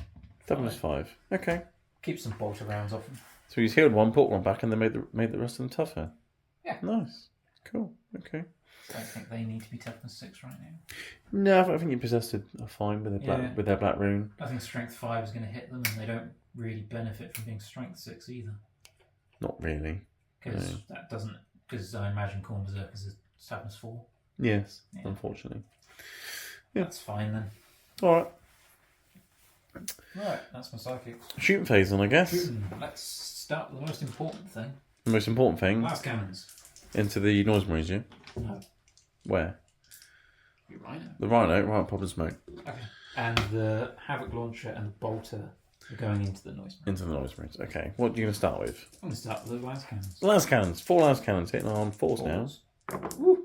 Toughness 5. Okay. Keep some bolter rounds off him. So he's healed one, put one back, and then made the rest of them tougher. Yeah. Nice. Cool. Okay. I don't think they need to be toughness 6 right now. No, I think your possessed are fine with their black rune. I think strength 5 is going to hit them, and they don't really benefit from being strength 6 either. Not really. Because that doesn't. Because I imagine Corn Berserkers is toughness 4. Yes, unfortunately. Yeah. That's fine then. Alright. Right, that's my psychics. Shooting phase then, I guess. Let's start with the most important thing. The most important thing. Blast cannons. Into the noise marines, yeah? No. Where? The Rhino. The Rhino, right, pop and smoke. Okay. And the Havoc Launcher and the Bolter are going into the noise marines. Into the noise marines. Okay. What are you going to start with? I'm going to start with the las cannons. Las cannons. 4 las cannons hitting on 4s now. Woo.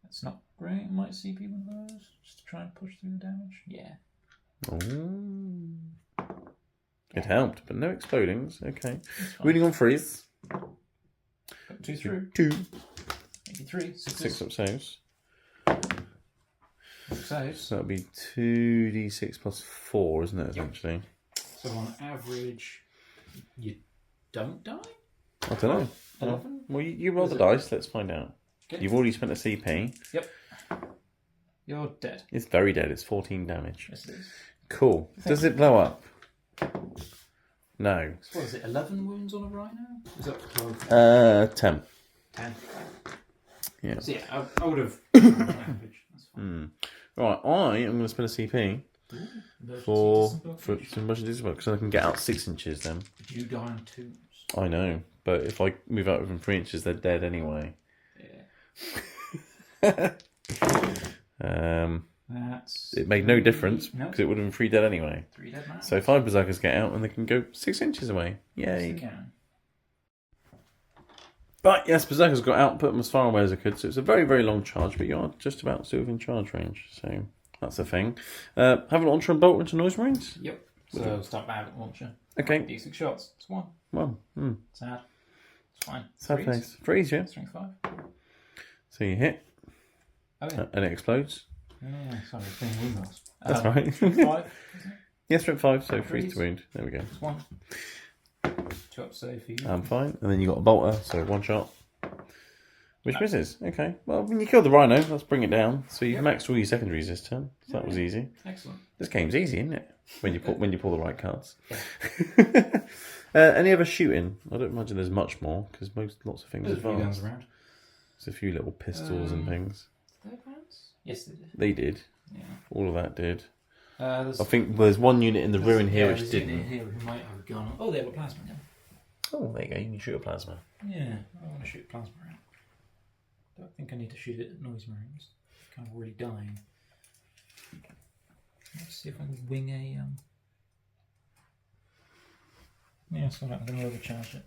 That's not great. Might CP one of those just to try and push through the damage. Yeah. Oh. It helped, but no explodings. Okay. Reading on 3s. 2 through. 2. 83. 6 up saves. Saves. So that'll be 2d6 plus 4, isn't it, essentially? So on average, you don't die? I don't know. 11? Well, you roll the dice. Let's find out. Okay. You've already spent a CP. Yep. You're dead. It's very dead. It's 14 damage. Yes, it is. Cool. Does it blow up? No. So what is it, 11 wounds on a Rhino? Is that 12? 10. 10. Yeah. So yeah, I would have average. That's fine. Right, I am going to spend a CP for some emergency disability because I can get out 6 inches then. Did you die on 2s? I know, but if I move out within 3 inches, they're dead anyway. Yeah. It made no difference because it would have been 3 dead anyway. 3 dead now. So 5 berserkers get out and they can go 6 inches away. Yay. Yes, they can. But yes, berserkers got out, put them as far away as I could. So it's a very, very long charge, but you are just about still within charge range. So that's the thing. Have a launcher and bolt into noise marines? Yep. So start by having launcher. Okay. D6 shots. It's 1. Well, Sad. It's fine. sad face. Freeze, yeah. Strength 5. So you hit. Oh yeah. And it explodes. Yeah, sorry, it's being wound loss. That's right. Strength 5. Yes, strength 5, so Freeze. freeze to wound. There we go. It's 1. 2 up save for you. I'm fine. And then you got a bolter, so 1 shot. Which misses. Okay. Well, when you kill the rhino, let's bring it down. So you've maxed all your secondaries this turn. So that was easy. Excellent. This game's easy, isn't it? When you pull the right cards. Any other shooting? I don't imagine there's much more because lots of things There's a few guns advanced. around. There's a few little pistols and things. Third rounds? Yes, they did. They did. Yeah. All of that did. There's, I think there's one unit in the ruin here which there's a unit didn't. here who might have a gun. Oh, they have a plasma gun. Oh, there you go. You can shoot a plasma. Yeah, I want to shoot plasma out. Don't think I need to shoot it at noise marines. Kind of already dying. Let's see if I can wing a Yeah, so I'm going to overcharge it.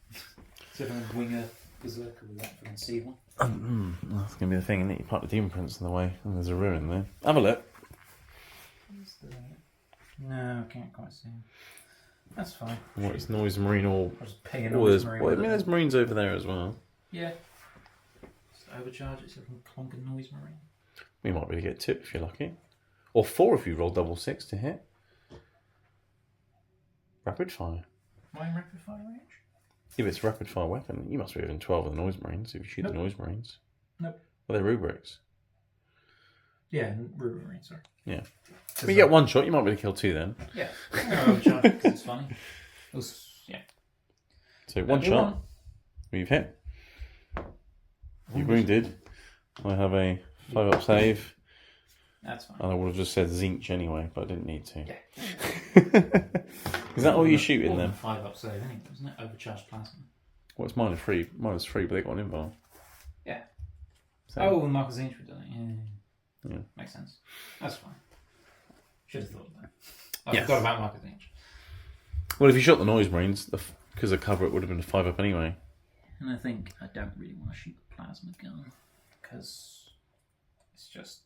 See if I can wing a berserker with that if I can see one. That's going to be the thing, isn't it? You park the demon prince in the way, and there's a ruin there. Have a look. No, I can't quite see him. That's fine. What, it's noise marine or... I'll just ping a Oh, noise marine. there's marines over there as well. Yeah. Just overcharge it so I can clonk a noise marine. We might be able to get 2 if you're lucky. Or 4 if you roll double 6 to hit. Rapid fire. Am I in rapid fire range? If it's rapid fire weapon, you must be within 12 of the noise marines if you shoot the noise marines. Nope. Well, they're rubrics. Yeah, ruby marine, sorry. Yeah. If you get 1 shot, you might be able to kill 2 then. Yeah. I'm going to overcharge it because it's funny. Yeah. So 1 shot. We've hit. You've wounded. I have a 5 up save. That's fine. And I would have just said Zinch anyway, but I didn't need to. Yeah. Is that all you're shooting then? 5 up save anyway, isn't it? Overcharged plasma. Well, it's -3, -3, but they got an invul. Yeah. So, Oh, Marcus Inch would do it. Yeah. Yeah. Makes sense. That's fine. Should have thought of that. I Yes. forgot about Marcus Inch. Well, if you shot the noise marines, because of cover, it would have been a 5 up anyway. And I think I don't really want to shoot the plasma gun because it's just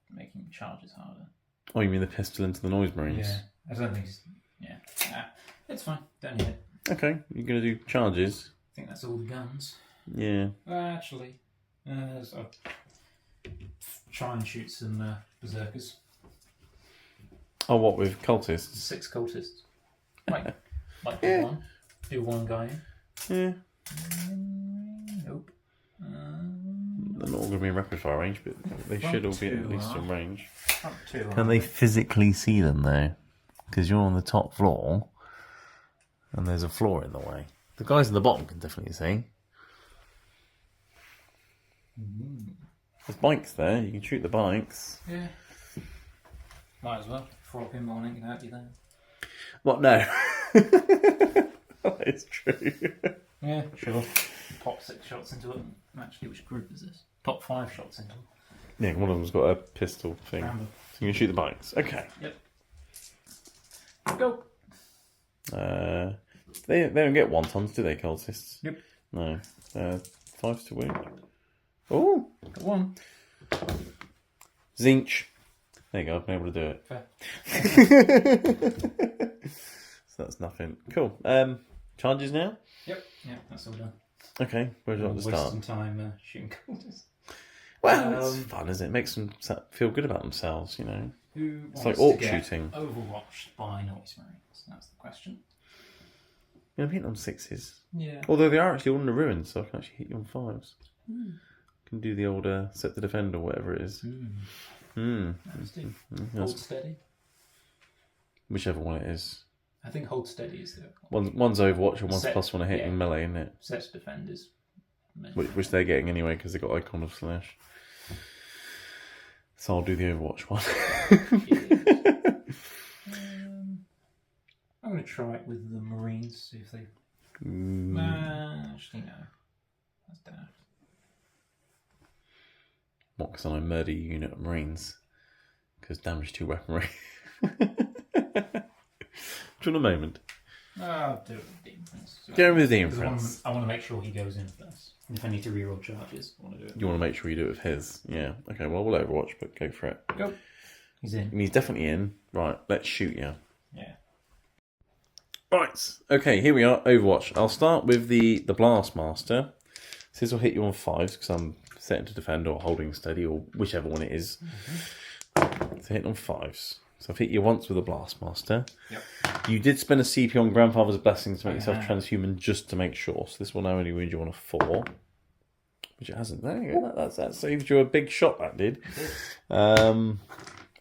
making charges harder. Oh, you mean the pistol into the noise marines? Yeah, I don't think it's... Yeah, it's fine. Don't need it. Okay, you're going to do charges. I think that's all the guns. Yeah. Actually, I'll try and shoot some berserkers. Oh, what, with cultists? 6 cultists. Might do one guy in. Yeah. Nope. They're not all going to be in rapid fire range, but they should all be at least in range. Can they physically see them though? Because you're on the top floor and there's a floor in the way. The guys at the bottom can definitely see. There's bikes there, you can shoot the bikes. Yeah. Might as well. 4 pinball and it can help you there. What, no? It's true. Yeah, sure. Pop 6 shots into it. Actually, which group is this? Pop 5 shots into it. Yeah, one of them's got a pistol thing. Rambo. So you can shoot the bikes. Okay. Yep. Go. They don't get wontons, do they, cultists? Yep. No. 5's to wound. Oh! Got one. Zinch. There you go, I've been able to do it. Fair. So that's nothing. Cool. Charges now? Yep. Yeah, that's all done. Okay, where do you want to Waste start? some time shooting cultists. Well, it's fun, isn't it? It makes them feel good about themselves, you know. Who It's wants like orc to get shooting. overwatched by noise marines? That's the question. Yeah, I'm hitting on 6s. Yeah. Although they are actually all in the ruins, so I can actually hit you on 5s. Can do the old set to defend or whatever it is. Nasty. Hold That's steady. whichever one it is. I think hold steady is the One's Overwatch and one's Set- plus 1 a hit yeah. in melee, isn't it? set to defend is. Which they're getting anyway because they've got Icon of Slash. So I'll do the Overwatch one. I'm going to try it with the Marines, see if they. Actually, no. That's daft. What, because I murder your unit of Marines? Because damage to weaponry. Do you want a moment? I'll do it with Demon Prince. Go with the Demon Because Prince. I want to make sure he goes in first. And if I need to reroll charges, I want to do it. You want to make sure you do it with his. Yeah. Okay, well, we'll Overwatch, but go for it. Go. He's in. I mean, he's definitely in. Right, let's shoot you. Yeah. Right. Okay, here we are. Overwatch. I'll start with the Blast Master. So this will hit you on 5s because I'm setting to defend or holding steady or whichever one it is. So hitting on 5s. So I've hit you once with a Blast Master. Yep. You did spend a CP on Grandfather's Blessing to make yourself have. transhuman just to make sure. So this will now only wound you on a 4. Which it hasn't. There you go. That saved you a big shot, that did. Oh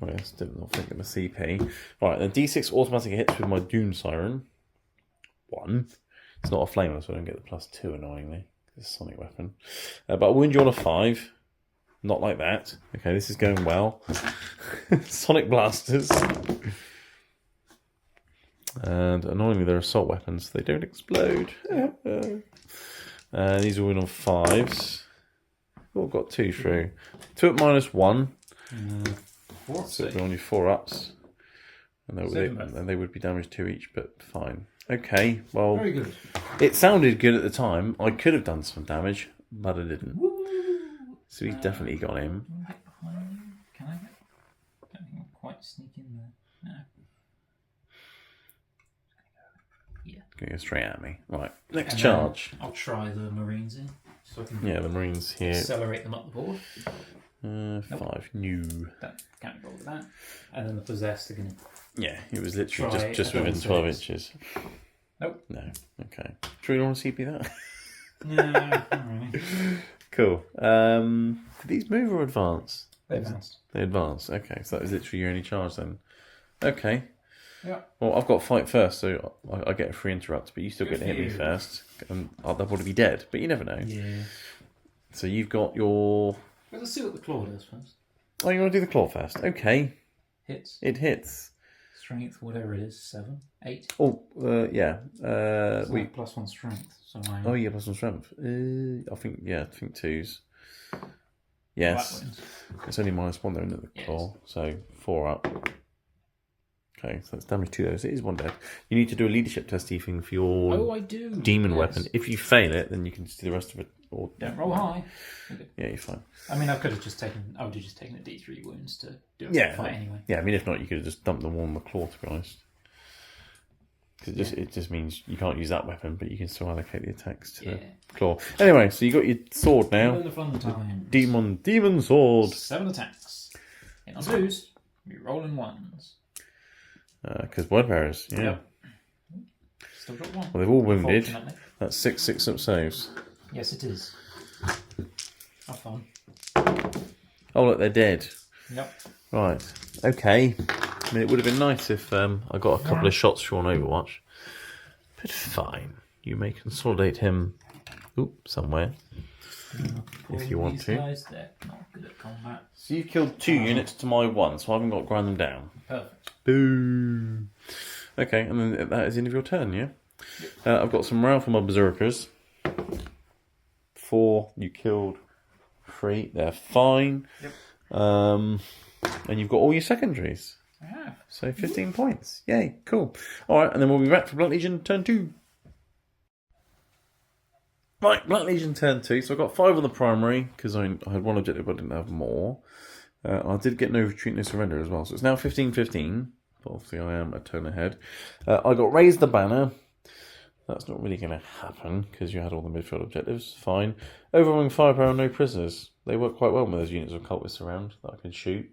yes, did not think of a CP. Right, then D6 automatic hits with my Doom Siren. 1. It's not a flamer, so I don't get the +2 annoyingly. It's a sonic weapon. But I'll wound you on a 5. Not like that. Okay, this is going well. Sonic blasters. And annoyingly, they're assault weapons. They don't explode. These will win on 5s. Oh, got 2 through. 2 at -1. 4. So they're only 4 ups. And Seven they would be damaged 2 each, but fine. Okay, well, Very good. it sounded good at the time. I could have done some damage, but I didn't. Woo! So he's definitely got him. Can I get behind you? Can I get? Don't think I'll quite sneak in there. No. Yeah. Going to go straight at me. Right, next And charge. then I'll try the Marines in, so I can Yeah, the Marines here. accelerate them up the board. 5. New. That can't roll with that. And then the possessed are going to. Yeah, it was literally Try just a within double 12 six. inches. Nope. No. Okay. Do you want to CP that? No, not really. Cool. Do these move or advance? They advanced. They advance. Okay, so that was literally your only charge then. Okay. Yeah. Well, I've got fight first, so I get a free interrupt, but you still Good get to hit for me you. first. And they'll probably be dead, but you never know. Yeah. So you've got your... Well, let's see what the claw does first. Oh, you want to do the claw first? Okay. Hits. It hits. Strength, whatever it is, 7, 8. Oh, yeah. It's We... like +1 strength. So I'm. Oh, yeah, plus 1 strength. I think 2s. Yes. That wins. It's only -1 there, isn't it, the Yes. claw? So 4 up. Okay, so that's damage 2 those. It is 1 dead. You need to do a leadership test, Ethan, for your Oh, I do. demon Yes. weapon. If you fail it, then you can just do the rest of it. Or Don't roll high. yeah, you're fine. I mean, I would have just taken a D3 wounds to do a Yeah, fight anyway. yeah. I mean, if not, you could have just dumped them all on the claw. To be honest, because it just means you can't use that weapon, but you can still allocate the attacks to the claw. Anyway, so you got your sword now. The fun times. Demon sword. 7 attacks. In on 2s, you're rolling 1s. Because word bearers, yeah. Yep. Still got 1. Well, they've all wounded. Unfortunately. That's 6 up saves. Yes, it is. Have fun. Oh, look, they're dead. Yep. Right. Okay. I mean, it would have been nice if I got a couple of shots for on Overwatch. But fine. You may consolidate him somewhere. If you want to. Guys, they're not good at combat. So you've killed 2 units to my 1, so I haven't got to grind them down. Perfect. Boom. Okay, and then that is the end of your turn, yeah? I've got some morale for my berserkers. 4, you killed 3, they're fine. Yep. And you've got all your secondaries. I have. So 15 points. Yay, cool. Alright, and then we'll be back for Black Legion turn 2. Right, Black Legion turn 2. So I got 5 on the primary, because I had 1 objective, but I didn't have more. I did get no retreat, no surrender as well. So it's now 15-15. But obviously I am a turn ahead. I got Raise the Banner. That's not really going to happen, because you had all the midfield objectives. Fine. Overwhelming Firepower, no prisoners. They work quite well when there's units of cultists around that I can shoot.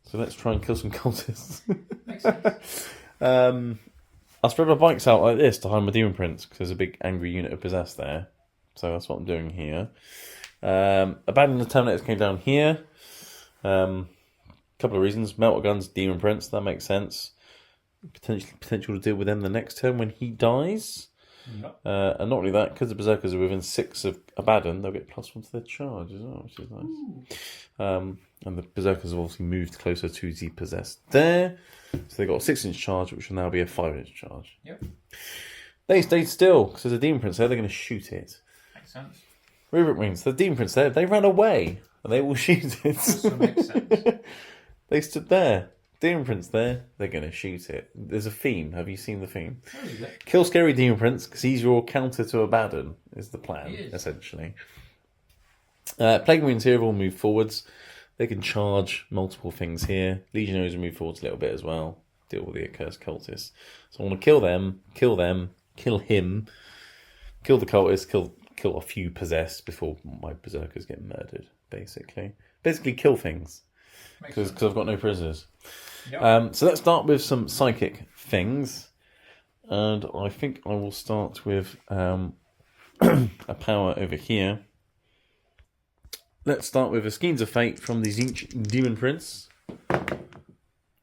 So let's try and kill some cultists. Makes sense. I'll spread my bikes out like this to hide my demon prints, because there's a big angry unit of possessed there. So that's what I'm doing here. Abandon the Terminators came down here. Couple of reasons. Melter guns, demon prints, that makes sense. Potential to deal with them the next turn when he dies. Yep. And not only that, because the berserkers are within 6 of Abaddon, they'll get +1 to their charge as well, which is nice. And the berserkers have obviously moved closer to the possessed there. So they got a 6-inch charge, which will now be a 5-inch charge. Yep. They stayed still, because there's a demon prince there, they're going to shoot it. Makes sense. Rubric wings, the demon prince there, they ran away, and they will shoot it. Also makes sense. They stood there. Demon Prince there, they're going to shoot it. There's a theme. Have you seen the theme? Oh, is it? Kill Scary Demon Prince, because he's your counter to Abaddon, is the plan, He is. essentially. Plague Marines here have all moved forwards. They can charge multiple things here. Legionaries will move forwards a little bit as well. Deal with the accursed cultists. So I want to kill them, kill him, kill the cultists, kill a few possessed before my berserkers get murdered, basically. Basically kill things, because I've got no prisoners. Yep. So let's start with some psychic things. And I think I will start with a power over here. Let's start with a Skeins of Fate from the Tzeentch Demon Prince,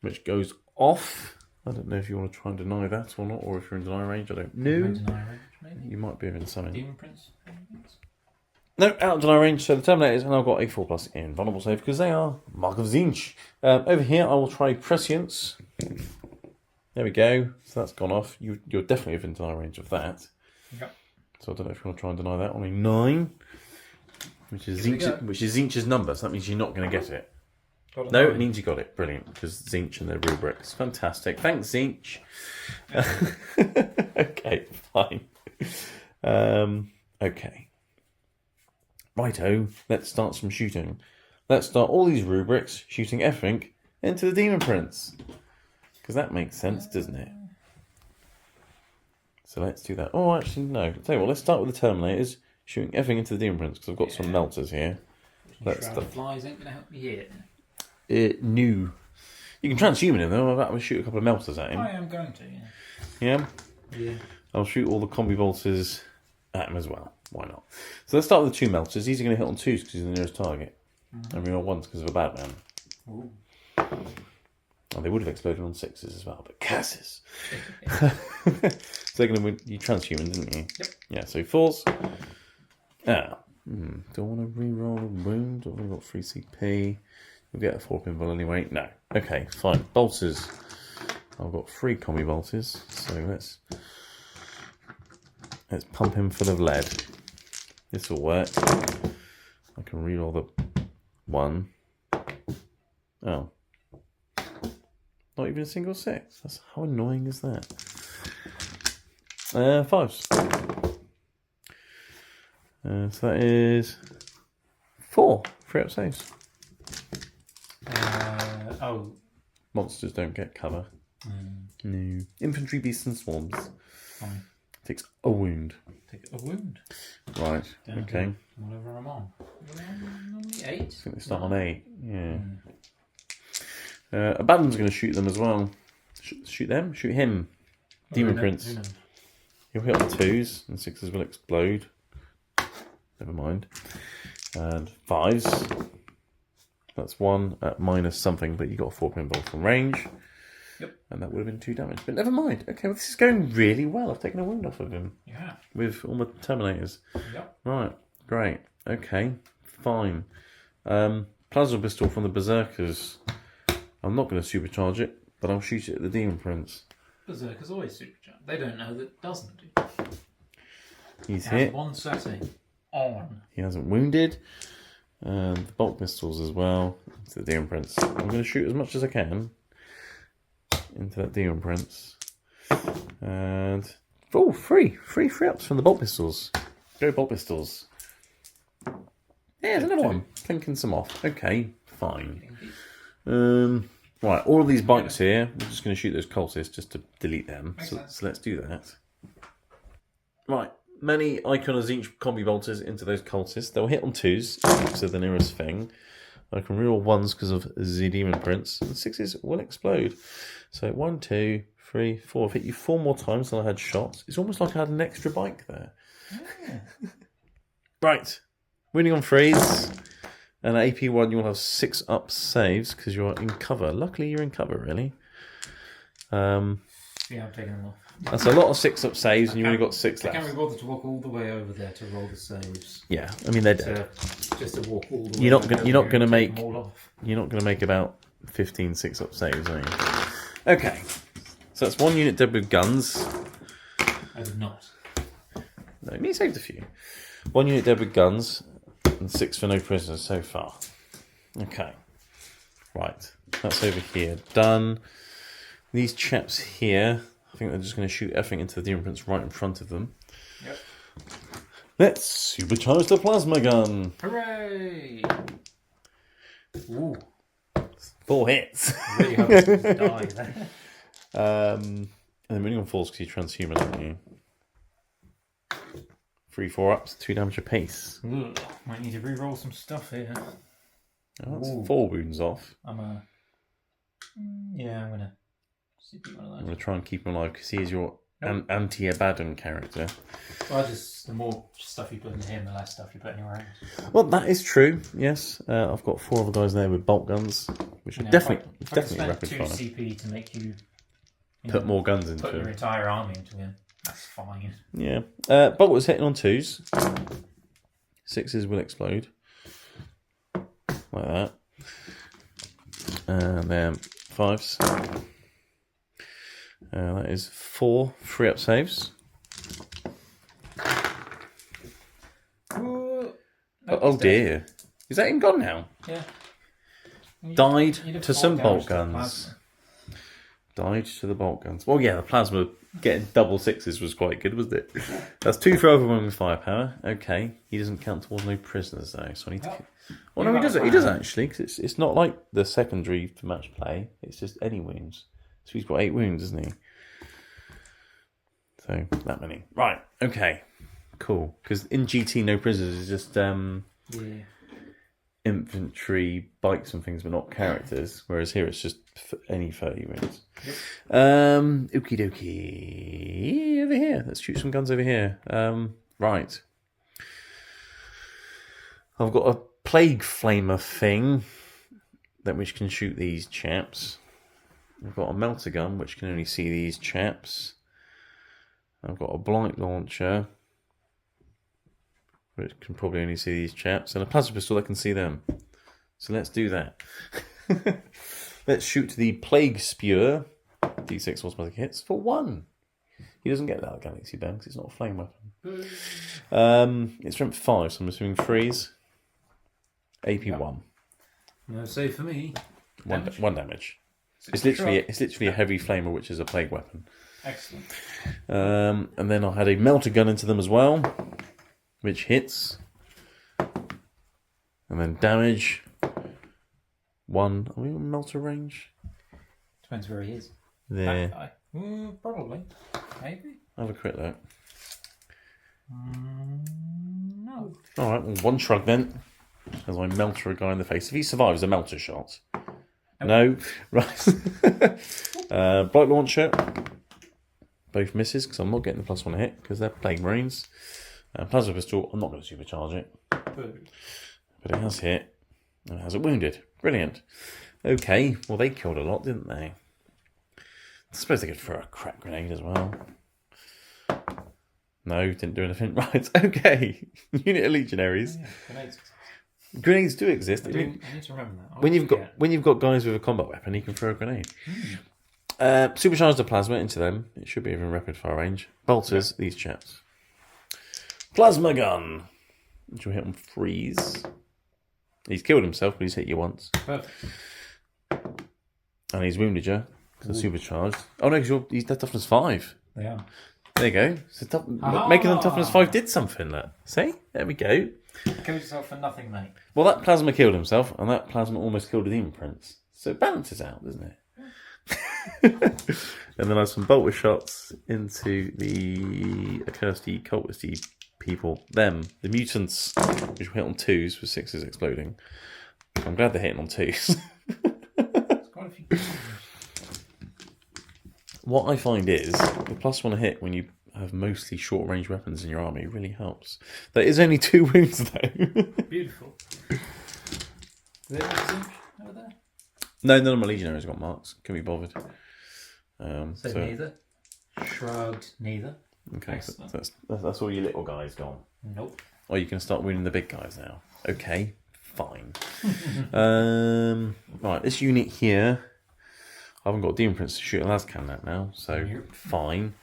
which goes off. I don't know if you want to try and deny that or not, or if you're in deny range. I don't know. Deny range, maybe? You might be in something. Demon Prince? No, out of deny range, so the Terminators, and I've got a 4+ in vulnerable save because they are Mark of Tzeentch. Over here, I will try Prescience. There we go. So that's gone off. You're definitely within deny range of that. Yep. So I don't know if you want to try and deny that. Only 9, which is Tzeentch's number, so that means you're not going to get it. No, it means you got it. Brilliant, because Tzeentch and their rubrics. Fantastic. Thanks, Tzeentch. Okay, fine. Okay. Righto, let's start some shooting. Let's start all these rubrics shooting everything into the Demon Prince. Because that makes sense, doesn't it? So let's do that. Oh, actually, no. Tell you what, let's start with the Terminators shooting everything into the Demon Prince, because I've got some melters here. Let's the flies ain't going to help me here. New. You can transhuman him, though. I'm about to shoot a couple of melters at him. I am going to, Yeah? Yeah. I'll shoot all the combi bolters at him as well. Why not? So let's start with the 2 melters. These are going to hit on 2s because he's the nearest target. And reroll 1s because of a bad man. Ooh. Oh, they would have exploded on 6s as well, but curses. So they're going to win. You transhuman, didn't you? Yep. Yeah, so 4s. Do I want to reroll a wound? I've only got 3 CP. We'll get a 4 pinball anyway. No. Okay, fine. Bolters. I've got 3 combi bolters. So let's pump him full of lead. This will work. I can reroll the 1. Oh. Not even a single 6. That's how annoying is that? 5s. So that is 4 free-up saves. Monsters don't get cover. No. Infantry, beasts, and swarms. Fine. Takes a wound. Take a wound. Right. Okay. Whatever I'm on. Only 8. I think they start on 8. Yeah. Abaddon's going to shoot them as well. Shoot them? Shoot him. Demon Prince. He'll hit on 2s, and 6s will explode. Never mind. And 5s. That's 1 at minus something, but you got a 4-pin bolt from range. Yep. And that would have been 2 damage. But never mind. Okay, well, this is going really well. I've taken a wound off of him. Yeah. With all my Terminators. Yep. Right. Great. Okay. Fine. Plasma pistol from the Berserkers. I'm not going to supercharge it, but I'll shoot it at the Demon Prince. Berserkers always supercharged. They don't know that it doesn't do. He's It hit. has one setting. On. He hasn't wounded. And the bolt pistols as well. To the Demon Prince. I'm going to shoot as much as I can into that Demon Prince. And free ups from the bolt pistols. Go bolt pistols. Yeah, there's another one. Clinking some off. Okay, fine. Right, all of these bikes here, we're just going to shoot those cultists just to delete them. So let's do that. Right, many Icon of Zinch combi bolters into those cultists. They'll hit on 2s, so the nearest thing. I can reroll 1s because of the Demon Prince. And 6s will explode. So 1, 2, 3, 4. I've hit you 4 more times than I had shots. It's almost like I had an extra bike there. Right, winning on 3s. And at AP1, you'll have 6 up saves because you're in cover. Luckily, you're in cover, really. Yeah, I'm taking them off. That's a lot of 6 up saves, and you've only got 6 left. I can't be bothered to walk all the way over there to roll the saves. Yeah, I mean they're dead. Just to walk all the way. You're not going to make. them all off. You're not going to make about 15 6 up saves, are you? Okay, so that's 1 unit dead with guns. I did not. No, me saved a few. 1 unit dead with guns. And 6 for no prisoners so far. Okay. Right. That's over here. Done. These chaps here, I think they're just going to shoot everything into the Demon Prince right in front of them. Yep. Let's supercharge the plasma gun. Hooray! Ooh. 4 hits. I really hope it doesn't die there. And then winning on 4s because you're transhuman, aren't you? 3 4-ups, 2 damage apiece. Ugh, might need to re-roll some stuff here. Oh, that's 4 wounds off. I'm gonna CP one of I'm those. going to try and keep him alive because he is your anti-Abaddon character. Well, just the more stuff you put into him, the less stuff you put anywhere else. Well, that is true. Yes, I've got 4 other guys there with bolt guns, which are definitely rapid two fire. CP to make you Put more guns into put your him. entire army into him. That's fine. Yeah, bolt was hitting on 2s. 6s will explode like that, and then 5s. That is 4 free-up saves. Oh dear, is that him gone now? Yeah. Died You'd have to 4 some damage bolt to the guns. plasma. Died to the bolt guns. Well, yeah, the plasma getting double 6s was quite good, wasn't it? That's 2 for overwhelming firepower. Okay, he doesn't count towards no prisoners though, so I need to. Well, no, he does. He does actually, because it's not like the secondary for match play. It's just any wounds. So he's got 8 wounds, isn't he? So that many. Right. Okay. Cool. Because in GT, no prisoners is just infantry, bikes, and things, but not characters. Whereas here, it's just any 30 wounds. Yep. Okie dokie. Over here. Let's shoot some guns over here. Right. I've got a plague flamer thing which can shoot these chaps. I've got a melter gun which can only see these chaps. I've got a blight launcher which can probably only see these chaps, and a plasma pistol that can see them. So let's do that. Let's shoot the plague spewer. D6 automatic hits for 1. He doesn't get that at Galaxy Bang because it's not a flame weapon. It's strength 5, so I'm assuming 3s. AP 1. No save for me. 1 damage. It's literally a heavy flamer, which is a plague weapon. Excellent. And then I had a melter gun into them as well, which hits. And then damage. 1. Are we on melter range? Depends where he is. There. That guy. Probably. Maybe. Have a crit though. No. Alright, well, 1 shrug then. As I melter a guy in the face. If he survives a melter shot. No. Right. Blight Launcher. Both misses because I'm not getting the +1 hit because they're Plague Marines. Plasma Pistol, I'm not going to supercharge it. But it has hit. And it has it wounded. Brilliant. Okay, well they killed a lot, didn't they? I suppose they could throw a crack grenade as well. No, didn't do anything. Right, okay. Unit of Legionaries. Yeah, grenades. Grenades do exist. I need to remember that. When you've got guys with a combat weapon, you can throw a grenade. Supercharge the plasma into them. It should be within rapid fire range. Bolters, these chaps. Plasma gun. Which will hit on freeze. He's killed himself, but he's hit you once. Perfect. And he's wounded you because supercharged. Oh no, because he's toughness 5. They are. There you go. So making them toughness 5 did something. Look. See? There we go. Kill yourself for nothing, mate. Well, that plasma killed himself, and that plasma almost killed the Demon Prince. So it balances out, doesn't it? And then I have some bolter shots into the accursed cultisty people. Them, the mutants, which will hit on 2s with 6s exploding. I'm glad they're hitting on 2s. There's quite a few. What I find is the +1 hit when you have mostly short range weapons in your army really helps. There is only 2 wounds though. Beautiful. Is there a zinc over there? No, none of my legionaries got marks. Can be bothered. So neither. Shrugged, neither. Okay, so that's all your little guys gone. Nope. Oh, you can start winning the big guys now. Okay, fine. Right, this unit here, I haven't got Demon Prince to shoot a Lascan at now, so fine.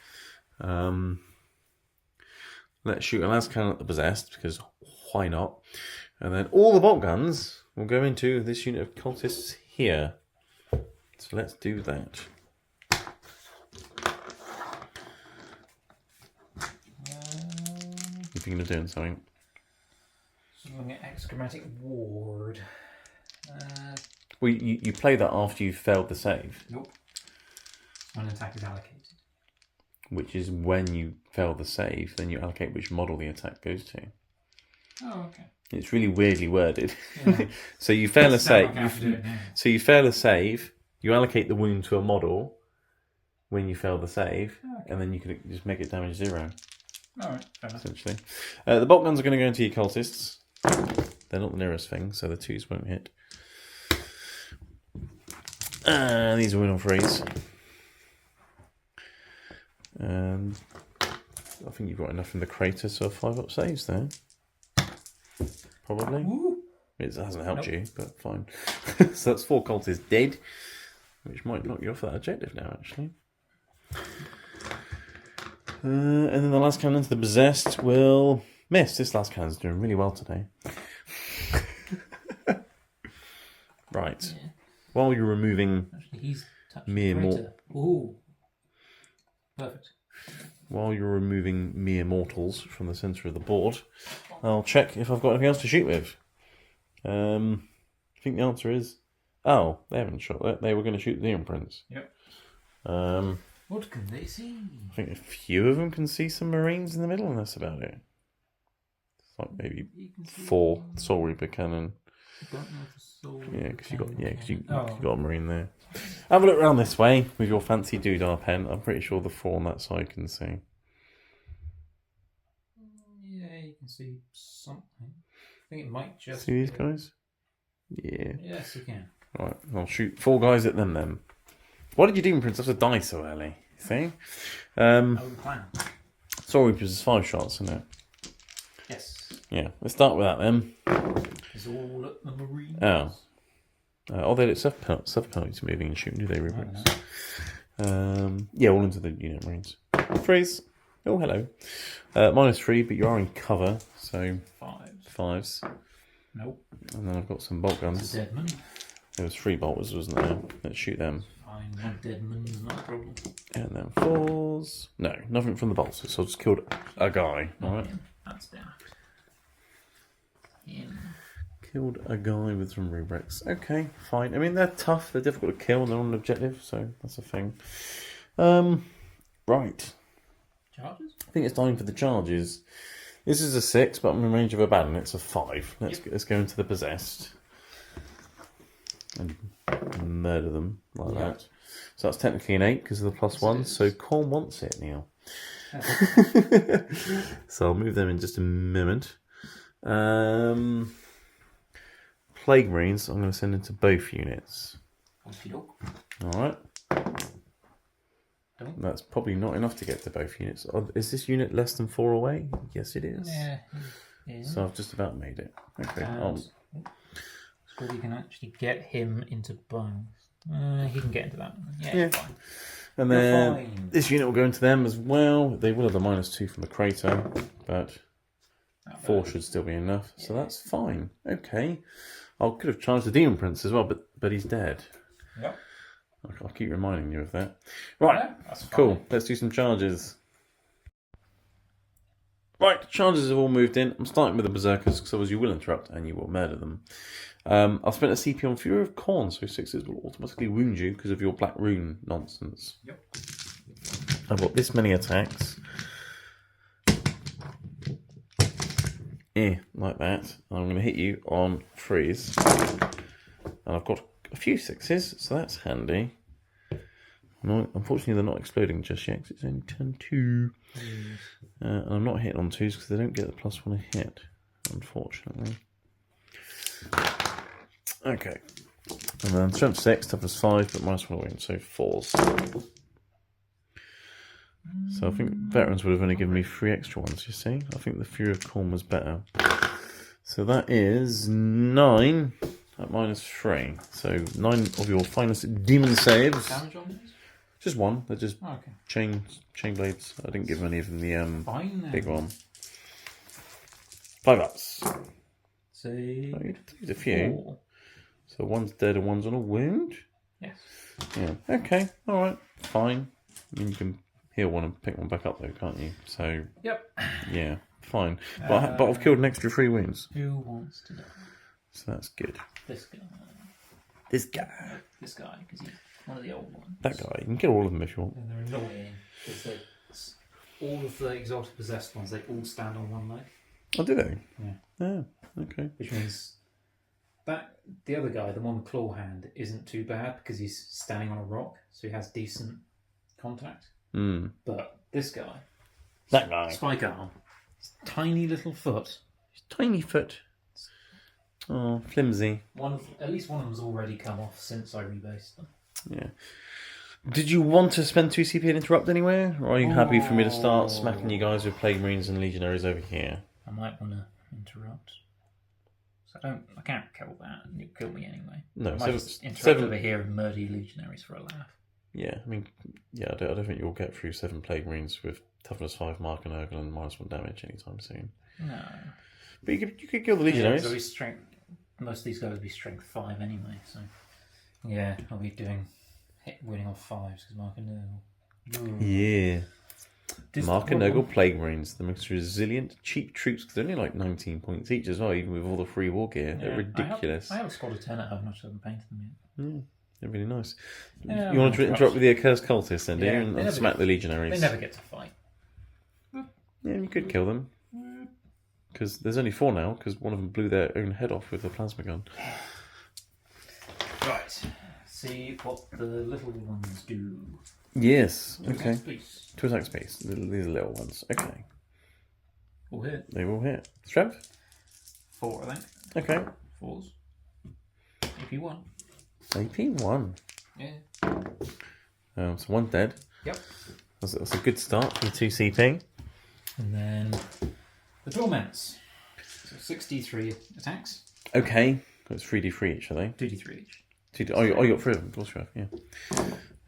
Let's shoot a Lascan at the Possessed, because why not? And then all the bolt guns will go into this unit of cultists here. So let's do that. You thinking of doing something? Something at Excrematic Ward. Well, you play that after you've failed the save. Nope. When an attack is allocated. Which is when you fail the save, then you allocate which model the attack goes to. Oh, okay. It's really weirdly worded. Yeah. So you fail a save. Like I have to do it now. So you fail a save. You allocate the wound to a model when you fail the save, and then you can just make it damage 0. Alright, fair enough. Essentially, the bolt guns are going to go into your cultists. They're not the nearest thing, so the 2s won't hit. These are win on freeze. And I think you've got enough in the crater, so 5-up saves there. Probably. Ooh. It hasn't helped you, but fine. So that's 4 cultists dead, which might knock you off that objective now, actually. And then the last cannon to the Possessed will miss. This last cannon's doing really well today. Right. Yeah. While you're removing Actually, he's touched mere the crater. Ooh. Perfect. while you're removing mere mortals from the centre of the board, I'll check if I've got anything else to shoot with. I think the answer is, oh, they haven't shot that. They were going to shoot the Demon Prince. Yep. What can they see? I think a few of them can see some Marines in the middle, and that's about it. It's like maybe 4 Soul Reaper cannon. Yeah, because you got a Marine there. Have a look around this way with your fancy doodah pen. I'm pretty sure the 4 on that side can see. Yeah, you can see something. I think it might just See these guys? Yeah. Yes, you can. Right, I'll shoot 4 guys at them then. Why did your Demon Prince have to die so early? See? Plan. Soul Reapers is 5 shots, isn't it? Yes. Yeah, let's start with that then. It's all at the Marines. Oh, they don't suffer penalties moving and shooting, do they, rubrics? Yeah, all into the unit Marines. Freeze. Oh, hello. -3, but you are in cover, so 5s. Nope. And then I've got some bolt guns. It's a dead man. There was 3 bolters, wasn't there? Let's shoot them. Fine, one deadman's not a problem. And then 4s. No, nothing from the bolsters, so I just killed a guy. Alright. That's daft. In. Killed a guy with some rubrics. Okay, fine. I mean, they're tough, they're difficult to kill, and they're on an objective, so that's a thing. Right. Charges? I think it's time for the charges. This is a 6, but I'm in range of a bad, and it's a 5. Let's go into the possessed. And murder them like that. So that's technically an 8 because of the +1. So Corn wants it, Neil. So I'll move them in just a moment. Plague Marines, I'm going to send into both units. Alright. That's probably not enough to get to both units. Is this unit less than 4 away? Yes, it is. Yeah. So I've just about made it. Okay. So you can actually get him into bones. He can get into that. Yeah. Fine. And then this unit will go into them as well. They will have the -2 from the crater, but 4 should still be enough. So that's fine. Okay. I could have charged the Demon Prince as well, but he's dead. Yep. I'll keep reminding you of that. Right. Yeah, that's fine. Cool. Let's do some charges. Right, charges have all moved in. I'm starting with the Berserkers because otherwise you will interrupt and you will murder them. I've spent a CP on Fury of Corn, so 6s will automatically wound you because of your Black Rune nonsense. Yep. I've got this many attacks. Like that. And I'm going to hit you on 3s. And I've got a few 6s, so that's handy. No, unfortunately, they're not exploding just yet because it's only turn 2. And I'm not hitting on 2s because they don't get the +1 a hit, unfortunately. Okay. And then strength 6, toughness 5, but -1 wound, so 4s. So I think veterans would have only given me 3 extra ones, you see. I think the Fury of Corn was better. So that is 9 at -3. So 9 of your finest demon saves. Damage on these? Just 1. They're just Okay. chain blades. I didn't give any of them the Fine then. big one. 5 ups. So Oh, you did a few. 4. So one's dead and one's on a wound? Yes. Yeah. Okay. Alright. Fine. I mean, you can heal one and pick one back up though, can't you? So Yep. yeah, fine. But I've killed an extra 3 wounds. Who wants to die? So that's good. This guy. This guy. This guy, because he's one of the old ones. That guy. You can kill all of them if you want. And they're annoying. Because all of the exalted possessed ones, they all stand on one leg. Oh, do they? Yeah. Oh, okay. Which means that the other guy, the one with claw hand, isn't too bad because he's standing on a rock, so he has decent contact. But this guy, that guy, spike arm, his tiny little foot, his tiny foot. Oh, flimsy. At least one of them's already come off since I rebased them. Yeah. Did you want to spend 2 CP and interrupt anywhere, or are you happy for me to start smacking you guys with Plague Marines and Legionaries over here? I might want to interrupt. So I can't kill that. You'll kill me anyway. No, I might just interrupt over here and murder your Legionaries for a laugh. Yeah, I mean, yeah, I don't think you'll get through 7 Plague Marines with toughness 5, Mark and Urgle, and -1 damage anytime soon. No. But you could kill the Legionaries. Yeah, most of these guys will be strength 5 anyway, so yeah, I'll be winning off 5s because Mark and Urgle. Yeah. Mark and Urgle Plague Marines, the most resilient, cheap troops, because they're only like 19 points each as well, even with all the free war gear. They're ridiculous. I have a squad of 10 at home, I just haven't painted them yet. They're really nice. Yeah, you want to interrupt with the accursed cultists then, do you? Yeah, And smack the Legionaries. They never get to fight. Yeah, you could kill them. Because there's only 4 now, because one of them blew their own head off with a plasma gun. Right. See what the little ones do. Yes. Okay. Please. 2 attack space. These are little ones. Okay. All hit. They will hit. Strength? 4, I think. Okay. 4s. AP1. AP1. Yeah. So 1 dead. Yep. That's a good start for your 2 CP. And then the torments. So 63 attacks. Okay. That's 3d3 each, are they? 2d3 each. Oh, you got 3 of them. Of course you have, yeah.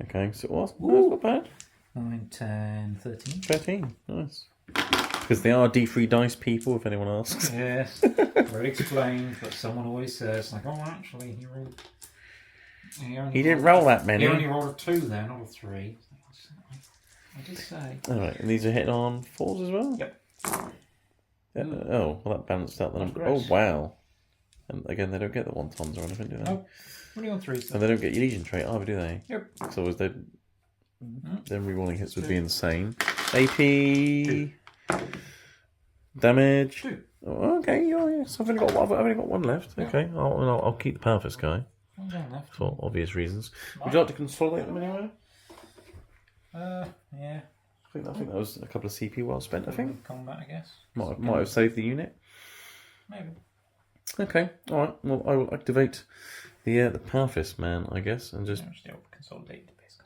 Okay, so what's not bad. 9, 10, 13. 13. Nice. Because they are D3 dice people, if anyone asks. Yes. Very explained, but someone always says, like, oh, actually, you're all... He didn't roll that many. He only rolled a 2 there, not a 3. I did say. Alright, and these are hitting on 4s as well? Yep. Yeah, oh, well that balanced out the number. Oh, wow. And again, they don't get the wontons or anything, do they? No. Only on 3. And they don't get your Legion trait either, do they? Yep. So was then rerolling hits would be insane. AP damage. 2. Oh, okay, yes. I've only got 1 left. Okay, I'll keep the Power Fist guy One down left. for obvious reasons. Would you like to consolidate them anywhere? Yeah. I think that was a couple of CP well spent. I think Combat, I guess. might have saved the unit. Maybe. Okay, all right. Well, I will activate the Power Fist man, I guess, and just Still consolidate the base.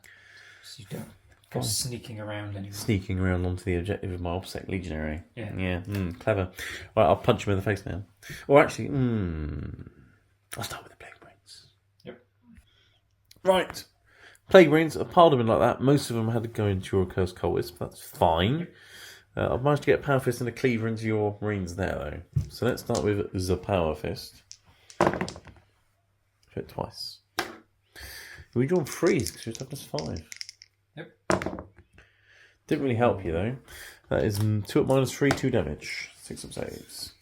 So you don't go sneaking around anywhere. sneaking around onto the objective of my OBSEC legionary. Yeah. Yeah, clever. Right, I'll punch him in the face now. Or actually, I'll start with the Plague Brains. Yep. Right. Plague Brains, a pile of them like that. Most of them had to go into your Cursed Cultist, but that's fine. I've managed to get a Power Fist and a Cleaver into your Marines there, though. So let's start with the Power Fist. Hit twice. We drawn freeze because you're toughness 5. Yep. Didn't really help you, though. That is 2 at -3, 2 damage. 6 up saves.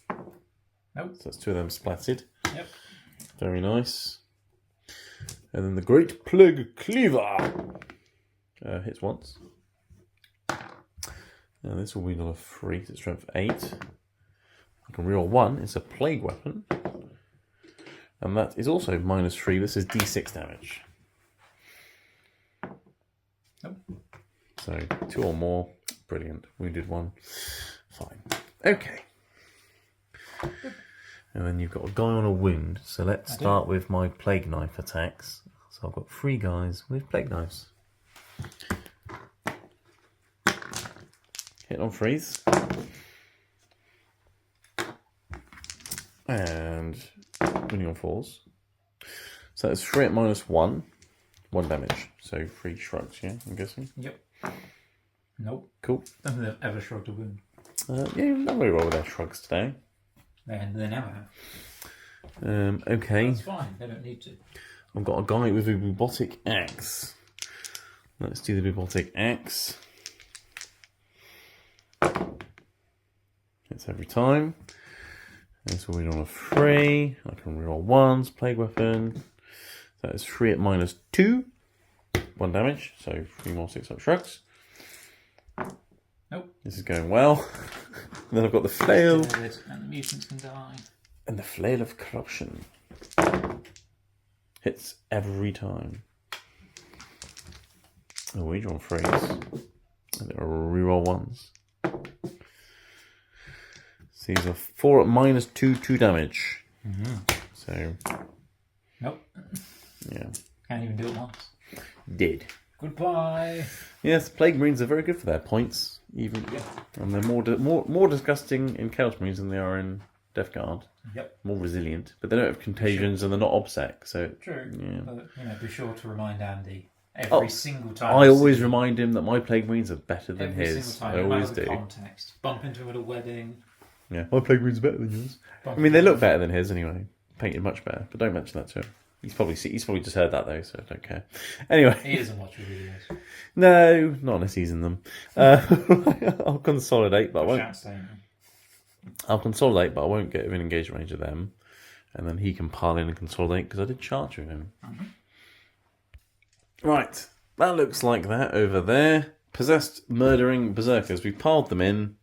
Nope. So that's 2 of them splatted. Yep. Very nice. And then the Great Plague Cleaver hits once. Now this will be another 3, it's strength 8. I can reroll 1, it's a plague weapon. And that is also -3, this is D6 damage. Nope. So 2 or more, brilliant. Wounded 1, fine. Okay. And then you've got a guy on a wound, so let's start with my plague knife attacks. So I've got 3 guys with plague knives. Hit on freeze. And winning on 4s. So that's 3 at -1. 1 damage. So 3 shrugs, yeah, I'm guessing. Yep. Nope. Cool. Don't think they've ever shrugged a wound. Yeah, you've done very well with their shrugs today. They never have. Okay. That's fine. They don't need to. I've got a guy with a bubotic axe. Let's do the bubotic axe. Hits every time. This will be on a 3. I can reroll 1s, plague weapon. That is 3 at -2. 1 damage, so 3 more 6 up shrugs. Nope. This is going well. Then I've got the flail. Dead, and the mutants can die. And the flail of corruption. Hits every time. Oh, we draw freeze. And there are reroll 1s. So these are 4 at -2, 2 damage. So, Nope. yeah. Can't even do it once. Did. Goodbye. Yes, Plague Marines are very good for their points. Even, and they're more disgusting in Chaos Marines than they are in Death Guard. Yep. More resilient. But they don't have contagions and they're not OBSEC. So, True. yeah. But, be sure to remind Andy every single time. I always remind him that my Plague Marines are better than every his. single time. I no always matter the do. context. Bump into him at a wedding. Yeah, my Plague Marines are better than yours. I mean, they look better than his anyway. Painted much better. But don't mention that to him. He's probably just heard that though, so I don't care. Anyway. He doesn't watch your videos. No, not unless he's in them. I'll consolidate, but I won't. I'll consolidate, but I won't get within engagement range of them. And then he can pile in and consolidate because I did charge with him. Right, that looks like that over there. Possessed, murdering berserkers. We've piled them in.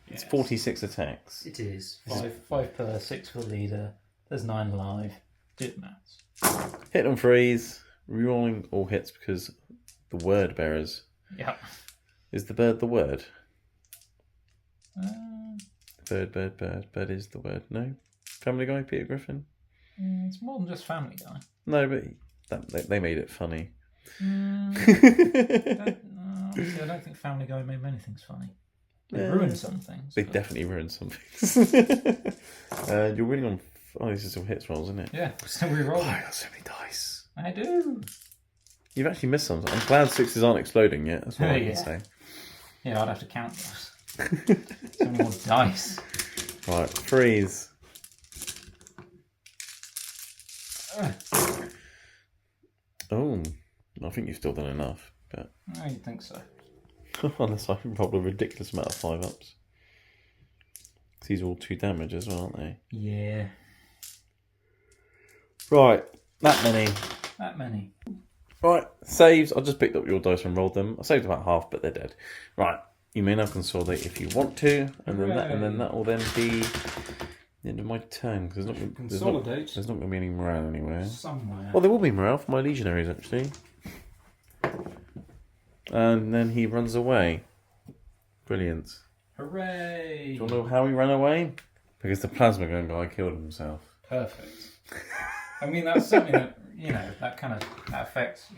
It's 46 attacks. It is. 5 per, 6 for the leader. There's 9 alive. Do the maths. Hit on freeze. Rerolling all hits because the word bearers. Yeah. Is the bird the word? Uh, Bird is the word. No? Family Guy, Peter Griffin? it's more than just Family Guy. No, but they made it funny. I don't think Family Guy made many things funny. They ruined some things. They definitely ruined some things. You're winning on... Oh, this is still hits rolls, isn't it? Yeah, still re-rolling. Oh, I got so many dice. I do. You've actually missed some. I'm glad 6s aren't exploding yet. That's what I can say. Yeah, I'd have to count those. So many more dice. Right, freeze. Oh, I think you've still done enough, but I think so. unless I can roll a ridiculous amount of 5-ups. These are all 2 damage as well, aren't they? Yeah. Right, that many. That many. Right, saves. I just picked up your dice and rolled them. I saved about half, but they're dead. Right, you may now consolidate if you want to, and then that will then be the end of my turn because Consolidate. There's not going to be any morale anywhere. Somewhere. Well, there will be morale for my legionaries actually. And then he runs away. Brilliant. Hooray! Do you want to know how he ran away? Because the plasma gun guy killed himself. Perfect. I mean, that's something that, that affects you.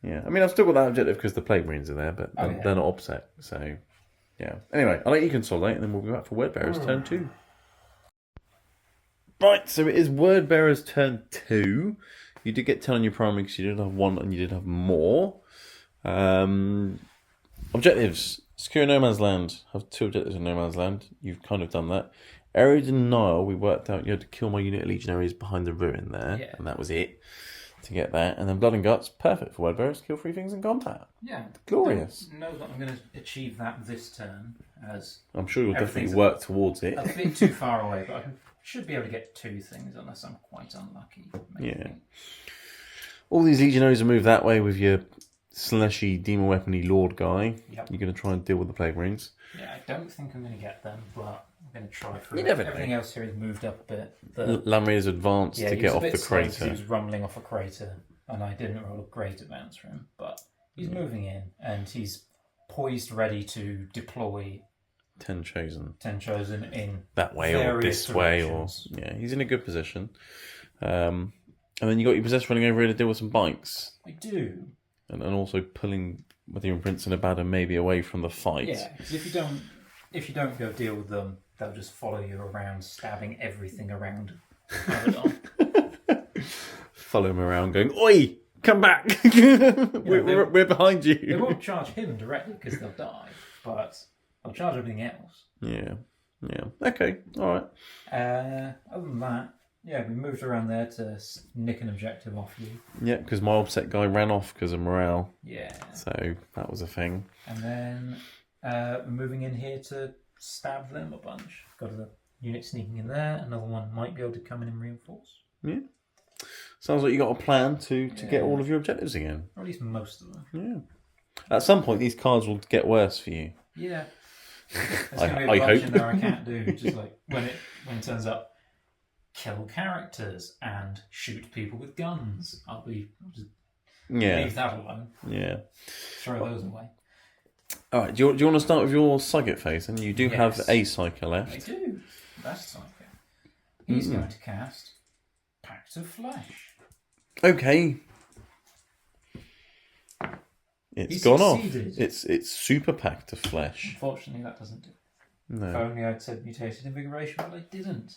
Yeah, I mean, I've still got that objective because the Plague Marines are there, but they're not upset, so yeah. Anyway, I'll let you consolidate and then we'll be back for Wordbearer's turn 2. Right, so it is Wordbearer's turn 2. You did get 10 on your primary because you did have 1 and you did have more. Objectives. Secure No Man's Land. Have 2 objectives in No Man's Land. You've kind of done that. Area Denial, we worked out you had to kill my unit of legionaries behind the ruin there, and that was it to get that. And then Blood and Guts, perfect for Wordbearers, kill 3 things in combat. Yeah. Glorious. Know that I'm going to achieve that this turn, as I'm sure you'll definitely work towards it. a bit too far away, but I should be able to get 2 things unless I'm quite unlucky. Maybe. Yeah. All these legionaries are moved that way with your slashy demon weapony lord guy. Yep. You're going to try and deal with the Plague Marines. Yeah, I don't think I'm going to get them, but I'm going to try for You it. never know. Everything else here is moved up a bit. Lamria's advanced to get off the crater. He was rumbling off a crater, and I didn't roll a great advance for him, but he's moving in, and he's poised, ready to deploy 10 chosen. 10 chosen in that way or this way, or he's in a good position. And then you got your possessed running over here to deal with some bikes. I do. And also pulling with your Prince and Abaddon maybe away from the fight. Yeah, because if you don't go deal with them, they'll just follow you around, stabbing everything around Abaddon. Follow him around, going, "Oi, come back! we're behind you." They won't charge him directly because they'll die, but they'll charge everything else. Yeah. Okay, all right. Other than that, we moved around there to nick an objective off you. Yeah, because my upset guy ran off because of morale. Yeah. So that was a thing. And then we're moving in here to stab them a bunch. Got a unit sneaking in there. Another one might be able to come in and reinforce. Yeah. Sounds like you got a plan to get all of your objectives again. Or at least most of them. Yeah. At some point, these cards will get worse for you. Yeah. I hope. In there I can't do. Just like when it turns up, kill characters and shoot people with guns. I'll just leave that alone. Yeah. Throw those away. All right. Do you want to start with your Psychic phase? And you do have a Psyker left. I do. That's Psychic. He's going to cast Pact of Flesh. Okay. It's gone off. It's super Pact of Flesh. Unfortunately, that doesn't do. No. If only I'd said Mutated Invigoration, but I didn't.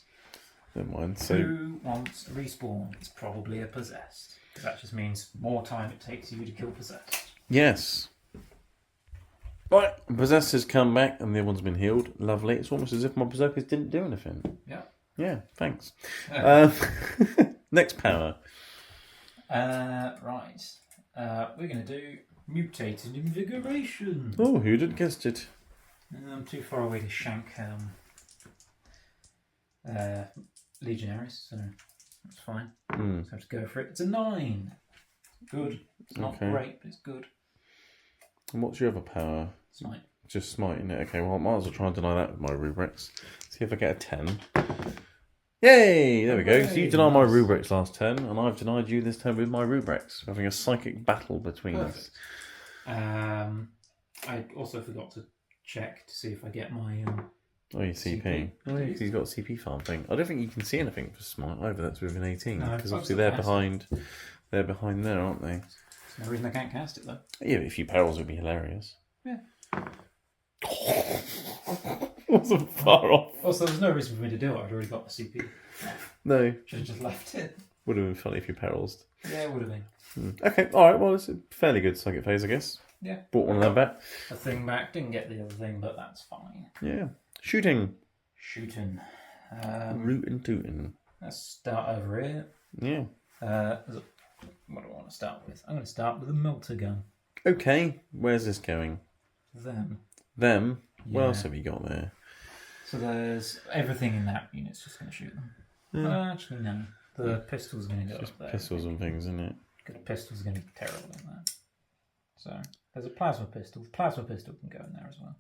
Never mind. So who wants to respawn? It's probably a possessed. That just means more time it takes you to kill possessed. yes. Right. Possessed has come back and the other one's been healed. Lovely. It's almost as if my Berserkers didn't do anything. Yeah. Yeah. Thanks. Next power. Right. We're going to do Mutated Invigoration. Oh, who'd have guessed it? I'm too far away to shank Legionaries, so that's fine. So I have to go for it. It's a 9. Good. It's not great, but it's good. And what's your other power? Smite. Just smite, isn't it? Okay, well, I might as well try and deny that with my rubrics. See if I get a 10. Yay! There we go. So you denied my rubrics last turn, and I've denied you this turn with my rubrics. We're having a psychic battle between us. I also forgot to check to see if I get my your CP. Oh, yeah, because you've got a CP farm thing. I don't think you can see anything for smite either. That's within 18. Because obviously they're behind there, aren't they? There's no reason I can't cast it though. Yeah, if you perils would be hilarious. Yeah. Wasn't far off. Also, there was no reason for me to do it. I'd already got the CP. No. Should have just left it. Would have been funny if you perils. Yeah, it would have been. Okay, alright, well, it's a fairly good psychic phase, I guess. Yeah. Bought one of them back. A thing back. Didn't get the other thing, but that's fine. Yeah. Shooting. Rootin' Rootin' tootin'. Let's start over here. Yeah. What do I want want to start with? I'm going to start with a melter gun. Okay, where's this going? Them. Them? What Yeah. else have you got there? So there's everything in that unit's just going to shoot them. Actually, no. The pistol's going to go up there. Pistols and things, isn't it? Because the pistol's going to be terrible in that. So there's a plasma pistol. The plasma pistol can go in there as well.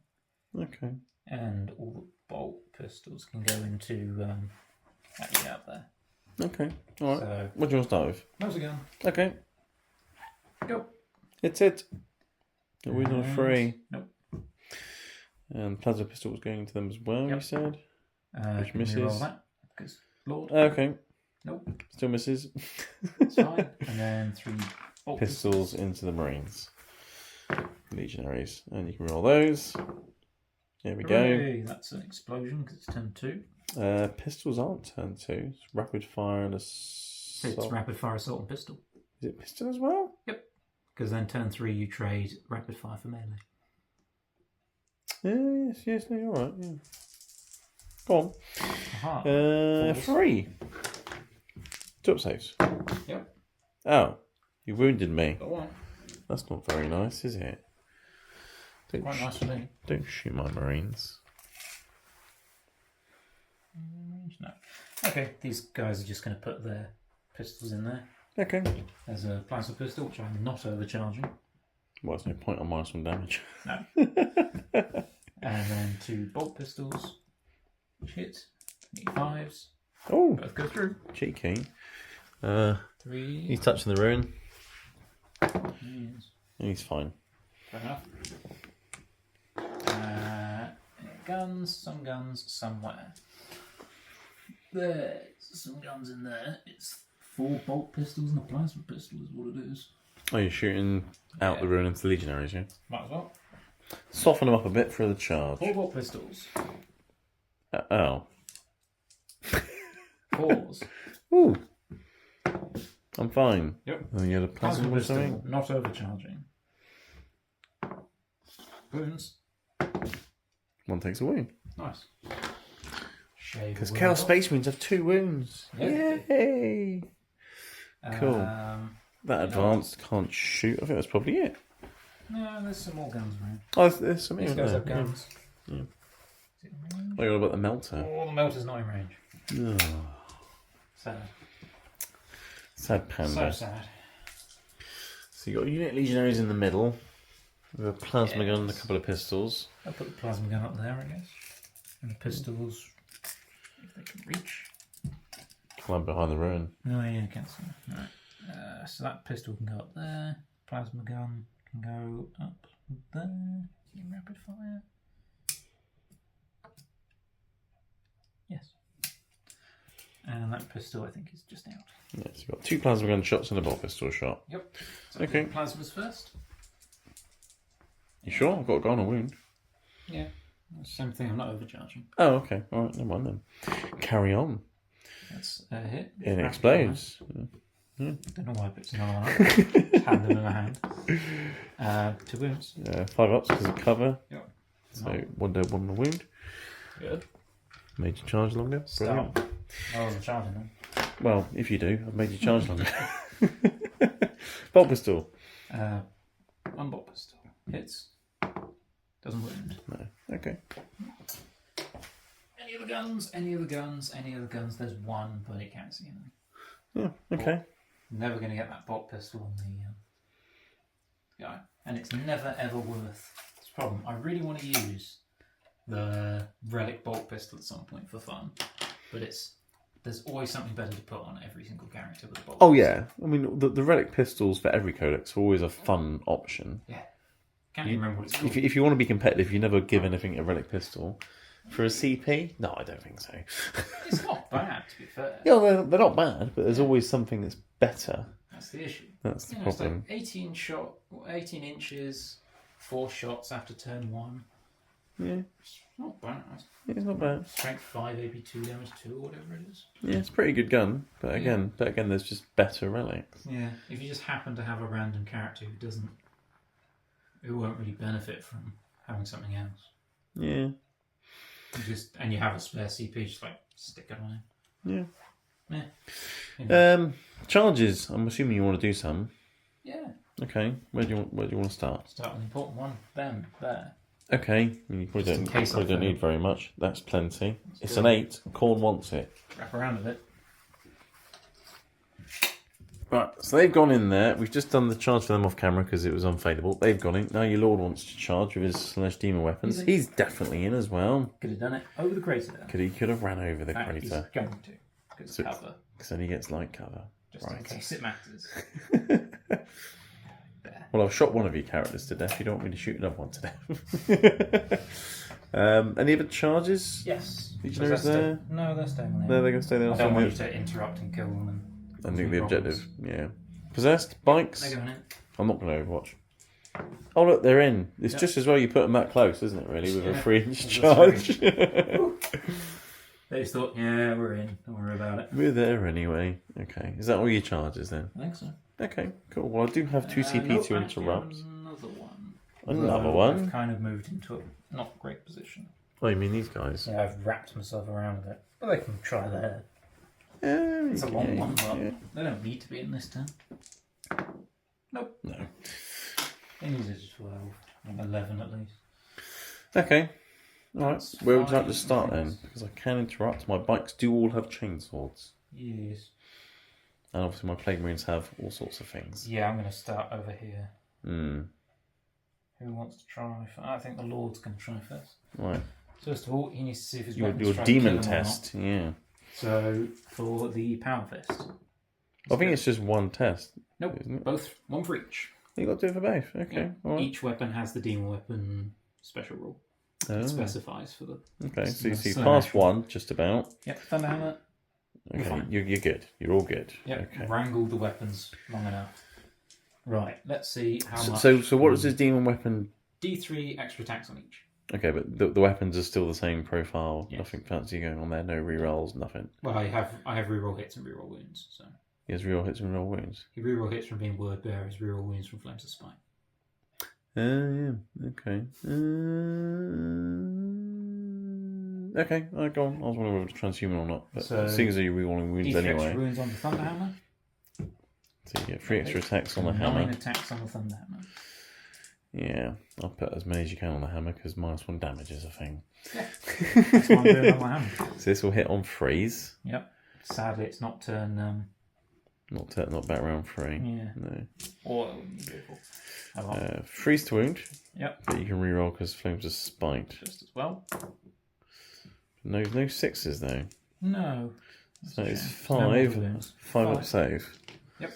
Okay. And all the bolt pistols can go into that unit up there. Okay. All right. So, What do you want to start with? melter gun. Okay. Go. It's it. Are we not free? Nope. And plasma pistol was going to them as well, you said? Which Can we roll misses. that? Because Lord. Okay. Nope. Still misses. It's fine. And then 3 bolt Pistols into the Marines. Legionaries. And you can roll those. There we go. Hooray, that's an explosion because it's turn 2. Pistols aren't turn 2. It's rapid fire and It's assault. rapid fire assault and pistol. Is it pistol as well? Yep. Because then turn 3 you trade rapid fire for melee. Yes, no, you're right. Yeah. Go on. Aha. 3. 2 up saves. Yep. Oh, you wounded me. Go on. That's not very nice, is it? Don't, Quite nice for me. don't shoot my Marines. No. Okay, these guys are just going to put their pistols in there. Okay. There's a plasma pistol, which I'm not overcharging. Well, there's no point on -1 damage. No. And then 2 bolt pistols, which hit. Need 5s. Oh, Both go through. cheeky. 3. He's touching the ruin. Yes. He's fine. Fair enough. Guns, somewhere. There's some guns in there. It's 4 bolt pistols and a plasma pistol is what it is. Oh, you're shooting out the ruin into the Legionaries, yeah? Might as well. Soften them up a bit for the charge. 4 bolt pistols. Oh. 4s. Ooh. I'm fine. Yep. And then you had a plasma Plasma or pistol, something? not overcharging. Wounds. 1 takes a wound. Nice. Shave Because a wound Chaos off. Space Marines have 2 wounds. Yeah. Yay! Cool. Um, That advanced can't shoot. I think that's probably it. no, there's some more guns around. Oh, there's some These in guys there. have guns. Yeah. Is it in range? Oh, you're about the melter. Oh, the melter's not in range. Oh, Sad. sad panda. So sad. So you got unit legionaries in the middle with a plasma gun and a Yes. couple of pistols. I'll put the plasma gun up there, I guess. And the pistols, if they can reach. Climb behind the ruin. Oh yeah, I can't see. Right. So that pistol can go up there. Plasma gun can go up there. Rapid fire. Yes. And that pistol, I think, is just out. Yeah, so you've got 2 plasma gun shots and a bolt pistol shot. Yep. So Okay. Plasmas first. You sure? I've got a guy on a wound. Yeah. Same thing. I'm not overcharging. Oh, okay. All right, never mind then. Carry on. That's a hit. It Rapid explodes. fire. Don't know why I picked another one up. Hand in a hand. 2 wounds. 5 ups because of cover. Yep. So 1 dead, 1 on a wound. Good. Made you charge longer. Brilliant. Start. I wasn't charging them. Well, if you do, I've made you charge longer. Bolt pistol. 1 bolt pistol. Hits. Doesn't wound. No. Okay. Any other guns? Any other guns? Any other guns? There's 1, but it can't see them. Yeah. Okay. Never going to get that bolt pistol on the guy. And it's never ever worth. It's a problem. I really want to use the relic bolt pistol at some point for fun, but there's always something better to put on every single character with a bolt Oh pistol. yeah. I mean, the relic pistols for every codex are always a fun option. Yeah. Can't even remember what it's called. If you want to be competitive, you never give anything a relic pistol. For a CP? No, I don't think so. It's not bad, to be fair. Yeah, they're not bad, but there's always something that's better. That's the issue. That's the It's problem. like 18 inches, 4 shots after turn 1. Yeah, It's not bad. it's not bad. Strength 5, AP 2, damage 2, or whatever it is. Yeah, it's a pretty good gun, but again, there's just better relics. Yeah, if you just happen to have a random character who won't really benefit from having something else. Yeah, And you have a spare CP, just like stick it on him. yeah. Yeah. You know. Charges. I'm assuming you want to do some. Yeah. Okay, where do you want to start? Start with the important one. Them there. Okay, you probably Just in don't, case I probably don't fail. need very much. That's plenty. It's do an it. 8. Corn wants it. Wrap around with it. Right, so they've gone in there. We've just done the charge for them off camera because it was unfavourable. They've gone in. Now your Lord wants to charge with his Slash Demon weapons. He's definitely in as well. Could have done it over the crater there. He could have ran over the In fact, he's crater. going to. Because So- cover. Because then he gets light cover. Just in Right. case it matters. Well, I've shot one of your characters to death. You don't want me to shoot another one to death. Any other charges? Yes. Legionaries there? No, they're staying there. No, they're going to stay there. I don't want you to interrupt and kill them. I think the objective. Yeah. Possessed? Bikes? They're going in. I'm not going to Overwatch. Oh, look, they're in. It's Yep. just as well you put them that close, isn't it, really, with a Yeah. 3-inch That's charge. They just thought, yeah, we're in. Don't worry about it. We're there anyway. Okay. Is that all your charges then? I think so. Okay, cool. Well, I do have 2 CP No, to actually, interrupt. Another one. Another Although one? I've kind of moved into a not great position. Oh, you mean these guys? Yeah, I've wrapped myself around with it. But they can try there. Yeah, It's a long one, but yeah. they don't need to be in this turn. Nope. No. They need it 12. 11 at least. Okay. Alright. That's Where would you like to fine. start then? Because I can interrupt. My bikes do all have chainswords. Yes. And obviously my Plague Marines have all sorts of things. Yeah, I'm going to start over here. Hmm. Who wants to try? I think the Lord's going to try first. Right. First of all, he needs to see if his Your weapons try to demon kill him or not. test. Yeah. So, for the Power Fist. I think it's just one test. Nope, isn't it? both. One for each. You got to do it for both. Okay. Yeah. Alright. Each weapon has the demon weapon special rule. Oh. It specifies for the... Okay. So you see Slash. past one, just about. Yep, Thunderhammer. You're Okay. fine. You're good. You're all good. Yep, Okay. wrangled the weapons long enough. Right, let's see how much... So what does his demon weapon? D3 extra attacks on each. Okay, but the weapons are still the same profile. Yes. Nothing fancy going on there. No rerolls. Nothing. Well, I have reroll hits and reroll wounds, so... He has reroll hits and reroll wounds. He reroll hits from being word bearers, reroll wounds from flames of spine. Yeah. Okay. Okay. Go on. I was wondering whether to transhuman or not. But So, seeing as though you're rerolling wounds D3 extra anyway, wounds on the Thunderhammer. so you get 3 extra attacks on the 9 hammer. attacks on the Thunderhammer. Yeah, I'll put as many as you can on the hammer because -1 damage is a thing. Yeah. That's what I'm doing on my hammer. So this will hit on freeze. Yep. Sadly, it's not turn... Not back round 3. yeah. No. Or it wouldn't be beautiful. Oh, well. Freeze to wound, Yep. but you can reroll because flames are spiked. Just as well. No 6s though. No. So it's No more 5. wounds. 5 up Five. save. Yep.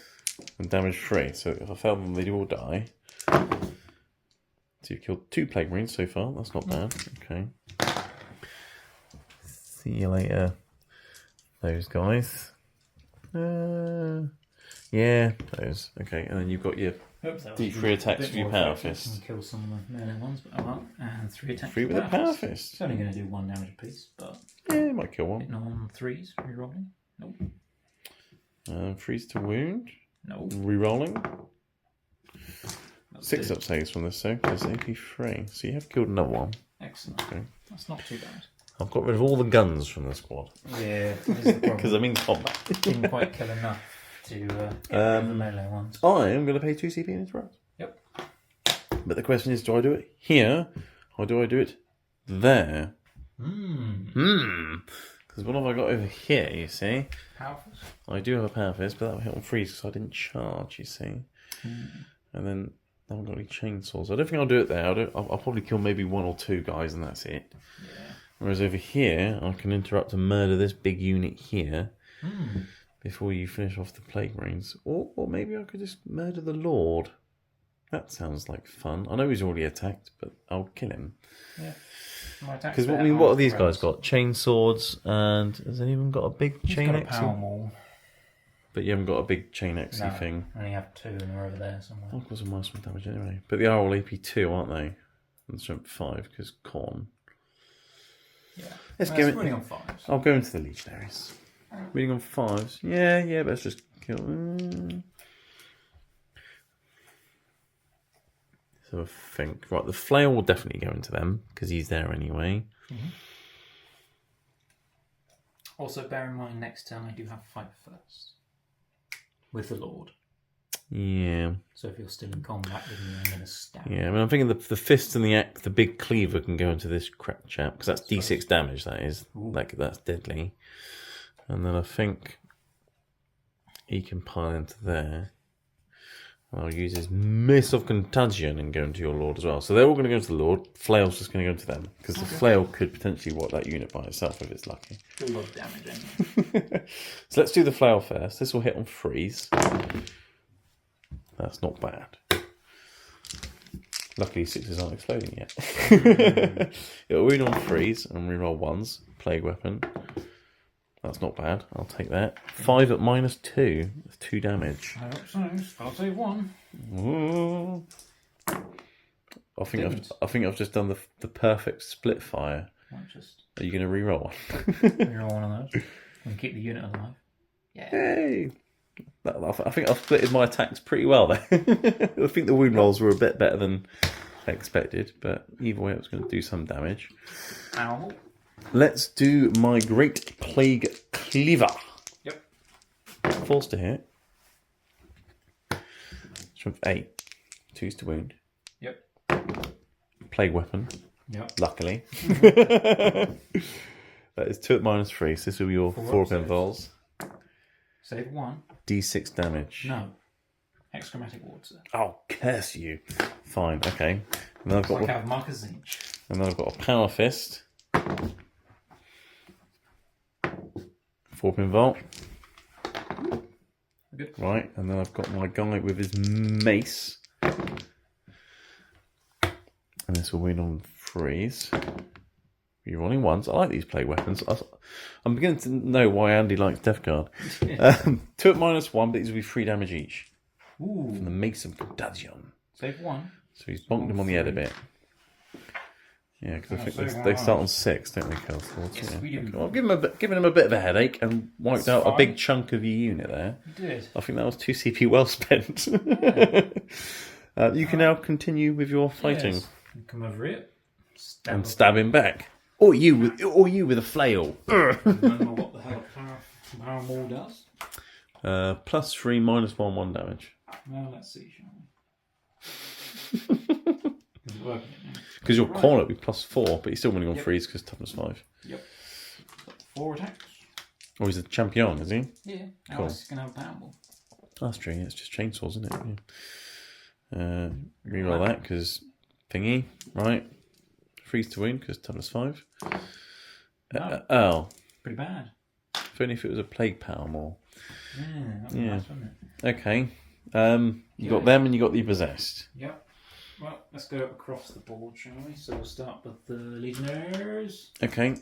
And damage 3. So if I fail them, they do all die. So you've killed 2 Plague Marines so far. That's not bad. Okay. See you later, those guys. Yeah, those. Okay, and then you've got your Oops, that was D3 a attacks bit with your more Power effective Fist. and kill some of the melee ones, but oh well. And 3 attacks 3 with a Power Fist. It's only going to do 1 damage apiece, but Yeah, you might kill one. hitting on 3s, rerolling. Nope. Freeze to wound. Nope. Rerolling. That's 6 good. up saves from this, so there's AP3. So you have killed another one. Excellent. Okay. That's not too bad. I've got rid of all the guns from the squad Yeah, this is the because problem. I'm in combat. Didn't quite kill enough to get rid of the melee ones. I am going to pay 2 CP and interrupt. Yep. But the question is, do I do it here or do I do it there? Because what have I got over here, you see? Powerful. I do have a Power Fist, but that will hit on freeze because I didn't charge, you see. And then I haven't got any chainsaws. I don't think I'll do it there. I'll probably kill maybe 1 or 2 guys and that's it. Yeah. Whereas over here, I can interrupt and murder this big unit here before you finish off the Plague Marines. Or maybe I could just murder the Lord. That sounds like fun. I know he's already attacked, but I'll kill him. Yeah. My attacks Because there what are have these guys threats. got? Chain swords, and has anyone got a big He's chain got a axe? power maul. But you haven't got a big chain axe No, thing. I only have 2 and they're over there somewhere. Oh, cause -1 damage anyway. But they are all AP2, aren't they? And strength 5 because con. Yeah. Let's No, go. it's running on 5s. I'll go into the legionaries. Reading on 5s. Yeah. But let's just kill. So I think right. The flail will definitely go into them because he's there anyway. Also, bear in mind, next turn I do have fight first. With the Lord. Yeah. So if you're still in combat with me, I'm going to stab. Yeah, I mean, I'm thinking the fist and the axe, the big cleaver can go into this crap chap, because that's D6 damage, that is. Like, that's deadly. And then I think he can pile into there. And I'll use his Mace of Contagion and go into your Lord as well. So they're all going to go into the Lord. Flail's just going to go into them, because the flail could potentially wipe that unit by itself if it's lucky. A lot of damage anyway. So let's do the flail first. This will hit on freeze. That's not bad. Luckily, 6s aren't exploding yet. It'll wound on freeze and reroll 1s. Plague weapon. That's not bad. I'll take that. 5 at -2. That's 2 damage. I hope so. I'll save 1. Ooh. I think I've just done the perfect split fire. Might just Are you going to reroll one? reroll one of those and keep the unit alive. Yeah. Hey! I think I've splitted my attacks pretty well there. I think the wound rolls were a bit better than expected, but either way, it was going to do some damage. Ow. Let's do my Great Plague Cleaver. Yep. Force to hit. Strength 8. 2s to wound. Yep. Plague weapon. Yep. Luckily. That is 2 at -3, so this will be your 4 pinfalls. Save 1. D6 damage. No. Excrematic water. Oh, curse you. Fine, okay. And then I've got Like I have Marcus Zinch. And then I've got a Power Fist. 4-pin vault. Good. Right, and then I've got my guy with his mace. And this will win on freeze. You're rolling once. I like these plague weapons. I'm beginning to know why Andy likes Death Guard. 2 at -1, but these will be 3 damage each. Ooh. From the Mace of Contagion. Save 1. So he's bonked him on the head a bit. Yeah, because I think they start on 6, don't they, Curl Swords? Yes, Yeah. we do. Okay. Well, I've given him a bit of a headache and wiped out a big chunk of your unit there. You did. I think that was 2 CP well spent. You can now continue with your fighting. Yes. You come over here. And stab him back. Or you with a flail. Remember what the hell Power Maul does? +3, -1 damage. Well, let's see, shall we? Is it working now? Because your corner will be +4, but he's still winning on freeze because toughness 5. Yep. Got 4 attacks. Oh, he's a champion, is he? Yeah. Cool. Alice is going to have a Power Maul. That's true, yeah, it's just chainsaws, isn't it? Yeah. Reroll that because thingy, right? Freeze to wound because toughness 5. No. Oh, Pretty bad. if only if it was a plague power more. Yeah, that was Yeah. nice, wasn't it? Okay. You got them and you got the possessed. Yep. Well, let's go across the board, shall we? So we'll start with the Legionnaires. Okay.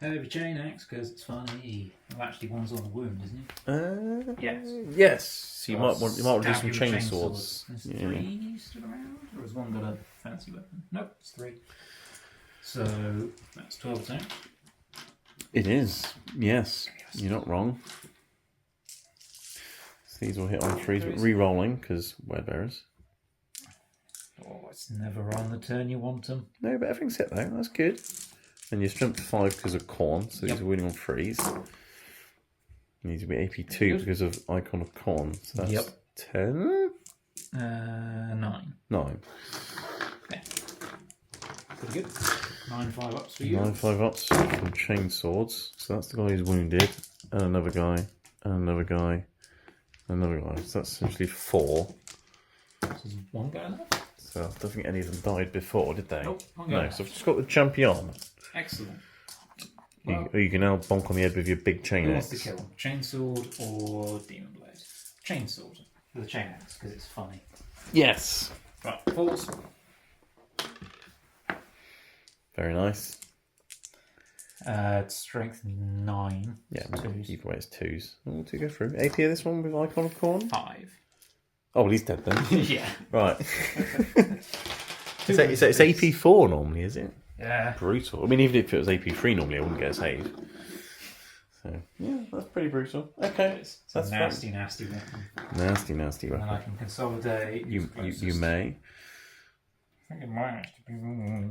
Heavy chain axe, because it's funny. Well, actually, one's on the wound, isn't he? Yes. Yes. So you So might want to do stab some you with chain chainsaws. swords. There's Yeah. 3 stood around? Or has one got a fancy weapon? Nope, it's 3. So that's 12 attacks. It is. Yes. You're not wrong. So these will hit on freeze, but re-rolling because word bearers. Oh, it's never on the turn you want them. No, but everything's hit though. That's good. And you're strength 5 because of corn, so these are winning on freeze. These will be AP2 because of icon of corn. So that's 10? 9. 9. Yeah. Pretty good. 9 5-ups for you. 9 5-ups from chain swords. So that's the guy who's wounded. And another guy. And another guy. And another guy. So that's essentially 4. So there's one guy left. So I don't think any of them died before, did they? Nope, one guy No, left. so I've just got the champion. Excellent. Well, You can now bonk on the head with your big chain who wants to axe. kill? Chainsword or Demon Blade? Chainsword with a chain axe because it's funny. Yes. Right, falls. Very nice. It's strength 9. Yeah, Twos. either way it's 2s. Oh, to go through. AP of this one with icon of corn? 5. Oh, well, he's dead then. Yeah. Right. It's AP4 normally, is it? Yeah. Brutal. I mean, even if it was AP3 normally, I wouldn't get a save. So, yeah, that's pretty brutal. Okay. It's That's a nasty, nasty weapon. Nasty, nasty And weapon. I can consolidate. You may. I think it might actually be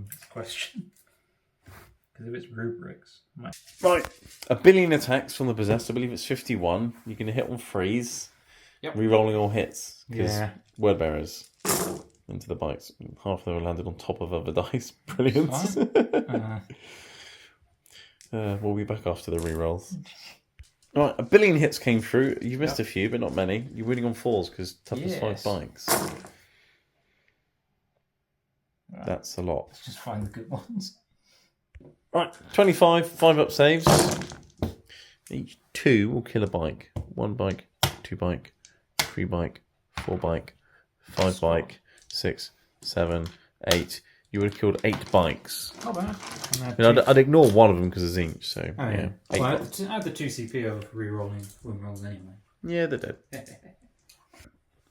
this question. Because if it's rubrics. It might... Right. 1 billion attacks from the possessed. I believe it's 51. You can hit on freeze. Yep. Re-rolling all hits. Because Yeah. word bearers into the bikes. Half of them have landed on top of other dice. Brilliant. We'll be back after the re-rolls. Alright, 1 billion hits came through. You've missed a few, but not many. You're winning on 4s because toughest 5 bikes. Right. That's a lot. Let's just find the good ones. Right, 25, 5 up saves. Each 2 will kill a bike. 1 bike, 2 bike, 3 bike, 4 bike, 5 bike, 6, 7, 8. You would have killed 8 bikes. Not bad. I'd ignore one of them because it's each, so yeah. Well, I had the 2 CP of re-rolling win rolls anyway. Yeah, they're dead.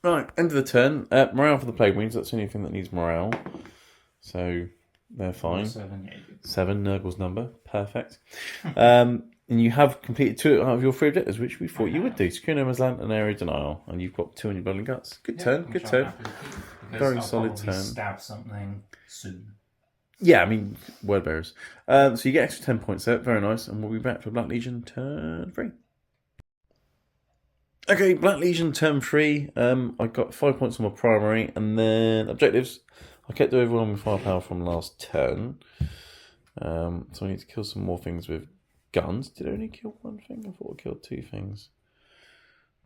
Right, end of the turn. Morale for the Plague Wings, that's the only thing that needs morale. So they're fine. 7, Nurgle's number. Perfect. And you have completed 2 out of your 3 objectives, which we thought you would do. Secure No Man's Land and Area Denial. And you've got 2 on your Blood and Guts. Good turn, good turn. Very solid turn. Stab something soon. Yeah, I mean, word bearers. So you get extra 10 points there. Very nice. And we'll be back for Black Legion turn 3. Okay, Black Legion turn 3. I got 5 points on my primary. And then objectives. I kept everyone with firepower from last turn. So I need to kill some more things with guns. Did I only kill 1 thing? I thought I killed 2 things.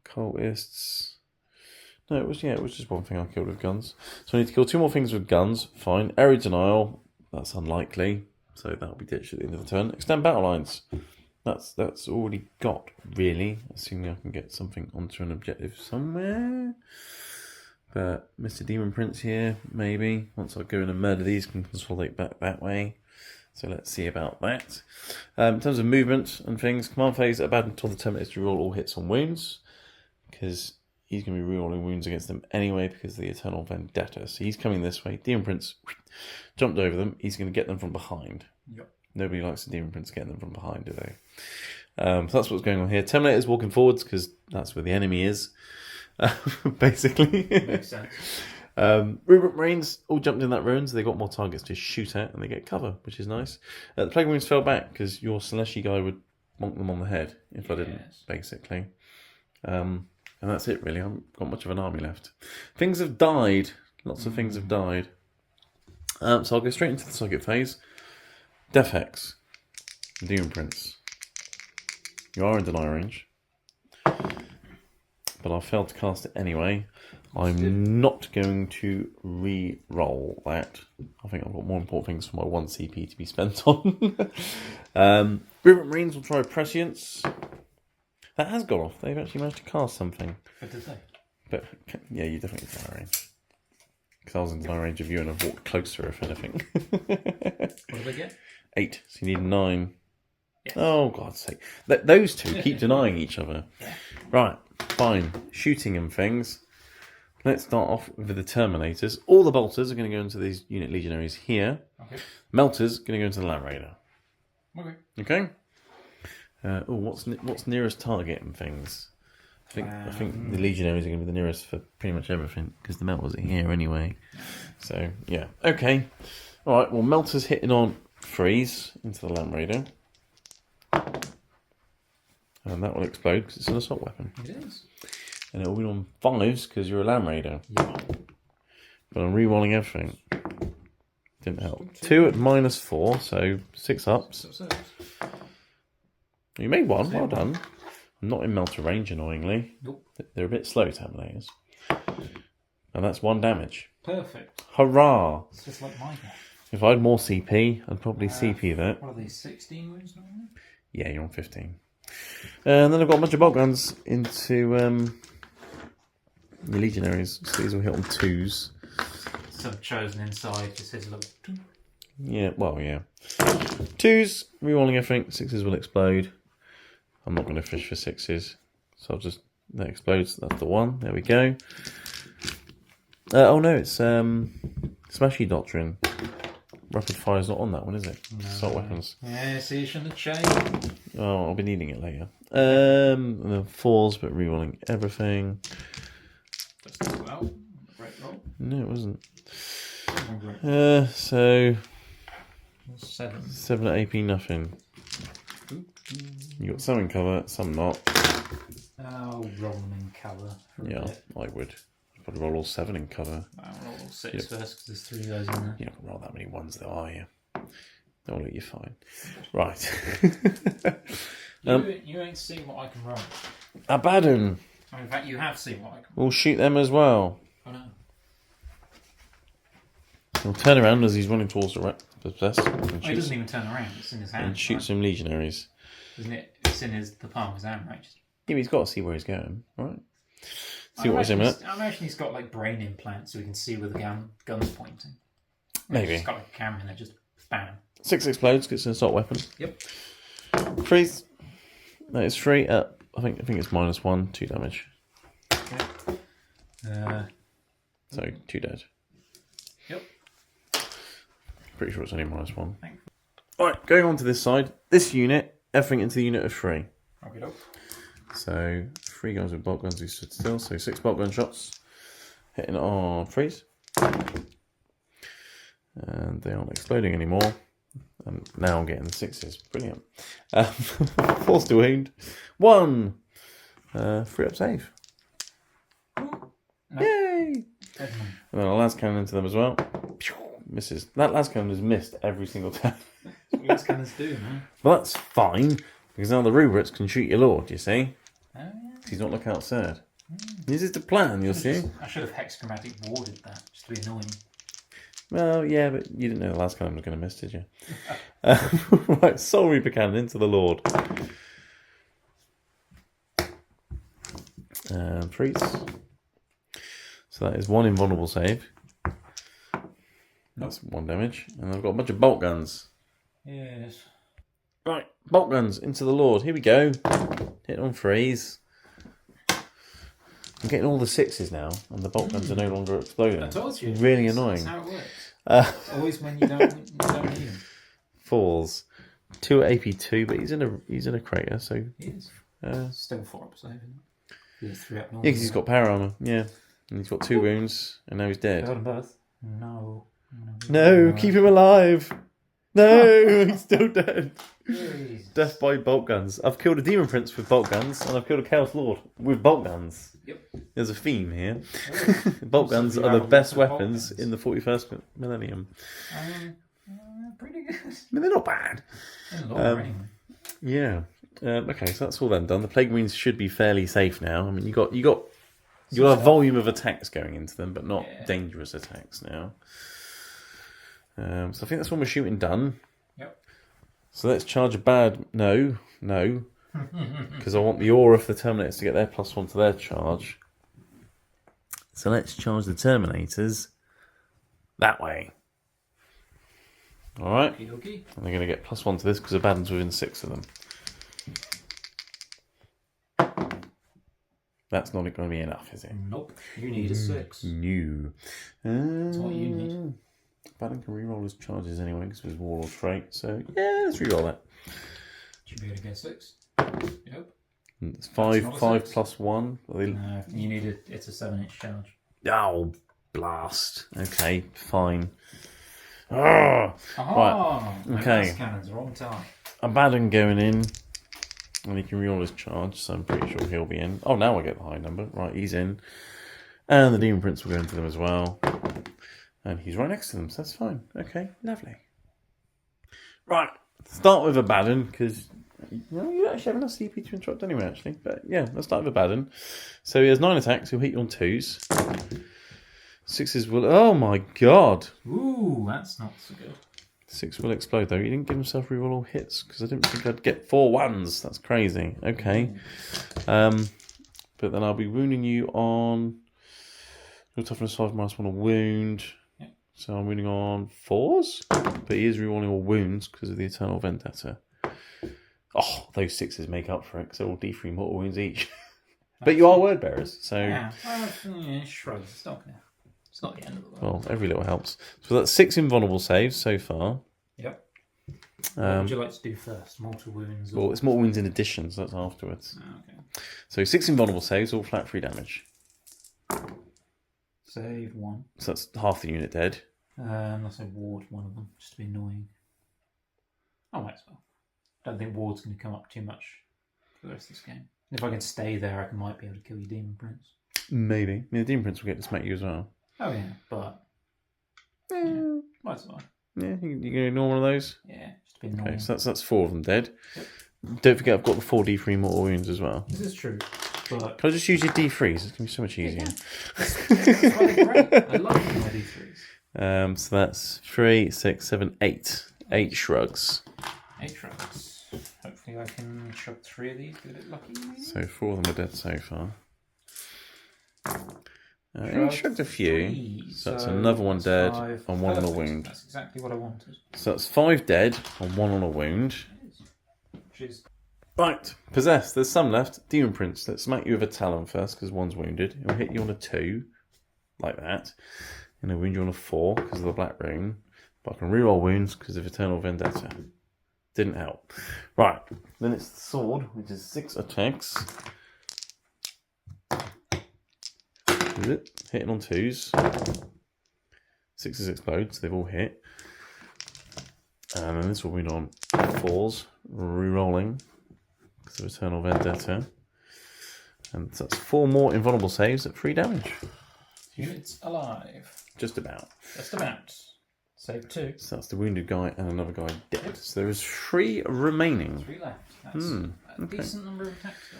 Cultists. No, it was just 1 thing I killed with guns. So I need to kill 2 more things with guns. Fine. Area Denial. That's unlikely. So that'll be ditched at the end of the turn. Extend battle lines. That's already got, really. Assuming I can get something onto an objective somewhere. But Mr. Demon Prince here, maybe. Once I go in and murder these, can consolidate back that way. So let's see about that. In terms of movement and things, command phase, abandon until the Terminator to roll all hits on wounds. Because he's going to be re-rolling wounds against them anyway because of the Eternal Vendetta. So he's coming this way. Demon Prince jumped over them. He's going to get them from behind. Yep. Nobody likes the Demon Prince getting them from behind, do they? So that's what's going on here. Terminator's walking forwards because that's where the enemy is. Basically. Makes sense. Rupert Marines all jumped in that ruin, so they got more targets to shoot at, and they get cover, which is nice. The Plague Marines fell back because your Celesti guy would bonk them on the head if I didn't, basically. And that's it, really. I haven't got much of an army left. Things have died. Lots of things have died. So I'll go straight into the target phase. Death Hex. Demon Prince. You are in deny range. But I failed to cast it anyway. I'm not going to re-roll that. I think I've got more important things for my 1 CP to be spent on. Rupert Marines will try Prescience. That has gone off. They've actually managed to cast something. What did they? But yeah, you definitely deny range. Because I was in deny range of you and I've walked closer, if anything. What did they get? 8. So you need 9. Yes. Oh, God's sake. Those two keep denying each other. Right, fine. Shooting and things. Let's start off with the Terminators. All the Bolters are going to go into these unit Legionaries here. Okay. Melters going to go into the Land Raider. Okay. What's nearest target and things? I think the Legionaries are going to be the nearest for pretty much everything because the Melters are here anyway. So yeah, okay. All right. Well, Melters hitting on 3s into the Land Raider, and that will explode because it's an assault weapon. It is. And it'll be on 5s because you're a Land Raider. Yeah. But I'm re-rolling everything. Didn't help. 2 at -4, so 6 ups. You made 1, well done. I'm not in Melter range, annoyingly. Nope. They're a bit slow, Terminators. And that's 1 damage. Perfect. Hurrah! It's just like my guy. If I had more CP, I'd probably CP that. What are these, 16 wounds normally? Yeah, you're on 15. And then I've got a bunch of Boltguns into the Legionaries. So these will hit on 2s. Some chosen inside just says look. Yeah, well, yeah. 2s, re-rolling everything. 6s will explode. I'm not going to fish for 6s. So I'll just, that explodes. That's the 1. There we go. Oh no, it's Smashy Doctrine. Rapid fire's not on that one, is it? No. Assault weapons. Yeah, see, you shouldn't have changed. Oh, I'll be needing it later. And then 4s, but re-rolling everything. That's as well. Right roll. No, it wasn't. Oh, So 7. 7 at AP, nothing. Ooh. You got some in cover, some not. I'll roll them in cover. For a Yeah, bit. I would. I'd probably roll all 7 in cover. I'll roll all 6 first because there's 3 of those in there. You're not going to roll that many ones though, are you? No, look, you're fine. Right. You ain't seen what I can roll. Abaddon. Oh, in fact, you have seen what I can We'll shoot them as well. roll. Oh no. He'll turn around as he's running towards the possessed and Oh, he doesn't even turn around. It's in his hand. and shoot right? some legionaries. Isn't it? It's in the palm of his hand, right? Just, Yeah, but he's got to see where he's going, right? See what was in it. I imagine he's got like brain implants so he can see where the gun's pointing. Maybe. He's got like a camera in there, just bam. 6 explodes, gets an assault weapon. Yep. Freeze. That is 3. I think it's -1, 2 damage. Okay. So 2 dead. Yep. Pretty sure it's only -1. Thanks. Alright, going on to this side. This unit, everything into the unit of 3. Okay, dope. So 3 guys with bolt guns who stood still. So 6 bolt gun shots. Hitting on freeze. And they aren't exploding anymore. And now I'm getting the 6s. Brilliant. 4 to wound. 1. 3 up save. No. Yay! Dead man. And then a las cannon into them as well. Misses. That las cannon has missed every single time. That's what these cannons do, man. Well, that's fine. Because now the Rubrits can shoot your lord, you see? Oh, yeah. He's not looking outside. This is the plan, you'll see. I should have hexchromatic warded that, just to be annoying. Well, yeah, but you didn't know the last cannon was going to miss, did you? Right, Soul Reaper cannon into the Lord. Freeze. So that is 1 invulnerable save. That's 1 damage. And I've got a bunch of bolt guns. Yes. Right, bolt guns into the Lord. Here we go. Hit on freeze. I'm getting all the 6s now, and the bolt guns are no longer exploding. I told you. It's really That's annoying. how it works. It's always when you don't need them. 4s. 2 at AP2, but he's in a crater, so He is. Still 4 up save, isn't it? He's 3 up yeah, normal. because he's got power armor. Yeah, and he's got 2 wounds, and now he's dead. Killed them both. No. No, keep him alive. No, he's still dead. Jeez. Death by bolt guns. I've killed a demon prince with bolt guns, and I've killed a chaos lord with bolt guns. Yep. There's a theme here. Oh. Bolt So guns you are have the a best lot of bolt weapons guns. in the 41st millennium. Pretty good. I mean, they're not bad. In lore, anyway. Yeah. Okay, so that's all then done. The plague marines should be fairly safe now. I mean, you got a volume of attacks going into them, but not dangerous attacks now. So I think that's one we're shooting done. Yep. So let's charge a bad... No. Because I want the aura for the Terminators to get their +1 to their charge. So let's charge the Terminators that way. Alright. Okie dokie. And they're going to get +1 to this because Abaddon's within 6 of them. That's not going to be enough, is it? Nope. You need a 6. No. That's what you need. Abaddon can reroll his charges anyway because of his Warlord trait. So yeah, let's reroll that. Should be able to get 6. Yep. It's That's not a 5 6. plus 1. Are they... No, you need it. It's a 7-inch charge. Oh, blast. Okay, fine. Right. Okay. Cannons, wrong time. Abaddon going in. And he can reroll his charge, so I'm pretty sure he'll be in. Oh, now I get the high number. Right, he's in. And the Demon Prince will go into them as well. And he's right next to them, so that's fine. Okay, lovely. Right, start with Abaddon, because you actually have enough CP to interrupt anyway, actually. But yeah, let's start with Abaddon. So he has 9 attacks, he'll hit you on 2s. 6s will... Oh my god! Ooh, that's not so good. 6 will explode though. He didn't give himself reroll all hits because I didn't think I'd get 4 1s. That's crazy. Okay. But then I'll be wounding you on your toughness 5 -1 a wound. Yep. So I'm wounding on 4s. But he is rerolling all wounds because of the Eternal Vendetta. Oh, those 6s make up for it because they're all D3 mortal wounds each. But you are word bearers, so Yeah. Shrug. It's not the end of the world. well, every little helps. So that's 6 invulnerable saves so far. Yep. What would you like to do first? Mortal wounds? Or... Well, it's mortal wounds in addition, so that's afterwards. Oh, okay. So 6 invulnerable saves, all flat 3 damage. Save 1. So that's half the unit dead. Unless I ward one of them, just to be annoying. Oh, might as well. don't think Ward's going to come up too much for the rest of this game. If I can stay there, I might be able to kill your Demon Prince. Maybe. I mean, the Demon Prince will get to smack you as well. Oh yeah, but yeah, might as well. Yeah, you can ignore one of those? Yeah, just a bit annoying. Okay, so that's 4 of them dead. Yep. Don't forget I've got the 4d3 mortal wounds as well. This is true, but Can I just use your d3s? It's going to be so much easier. that's really great. I love using my D3s. So that's 3, 6, 7, 8. 8 shrugs. 8 shrugs. Hopefully I can shrug 3 of these, get a bit lucky maybe. So 4 of them are dead so far. He Shrug shrugged a few. 3, So that's another one dead 5. and 1 on a Perfect. wound. That's exactly what I wanted. So that's 5 dead and 1 on a wound. Which is Right, possessed. There's some left. Demon Prince. Let's smack you with a talon first because one's wounded. It'll hit you on a 2, like that. And it'll wound you on a 4 because of the black rune. But I can reroll wounds because of Eternal Vendetta. Didn't help. Right, then it's the sword, which is 6 attacks. Is it? Hitting on 2s. 6s explode, so they've all hit. And then this will wound on 4s, re-rolling because of Eternal Vendetta. And so that's 4 more invulnerable saves at 3 damage. units alive. Just about. Just about. Save 2. So that's the wounded guy and another guy dead. So there is 3 remaining. 3 left. That's a decent number of attacks still.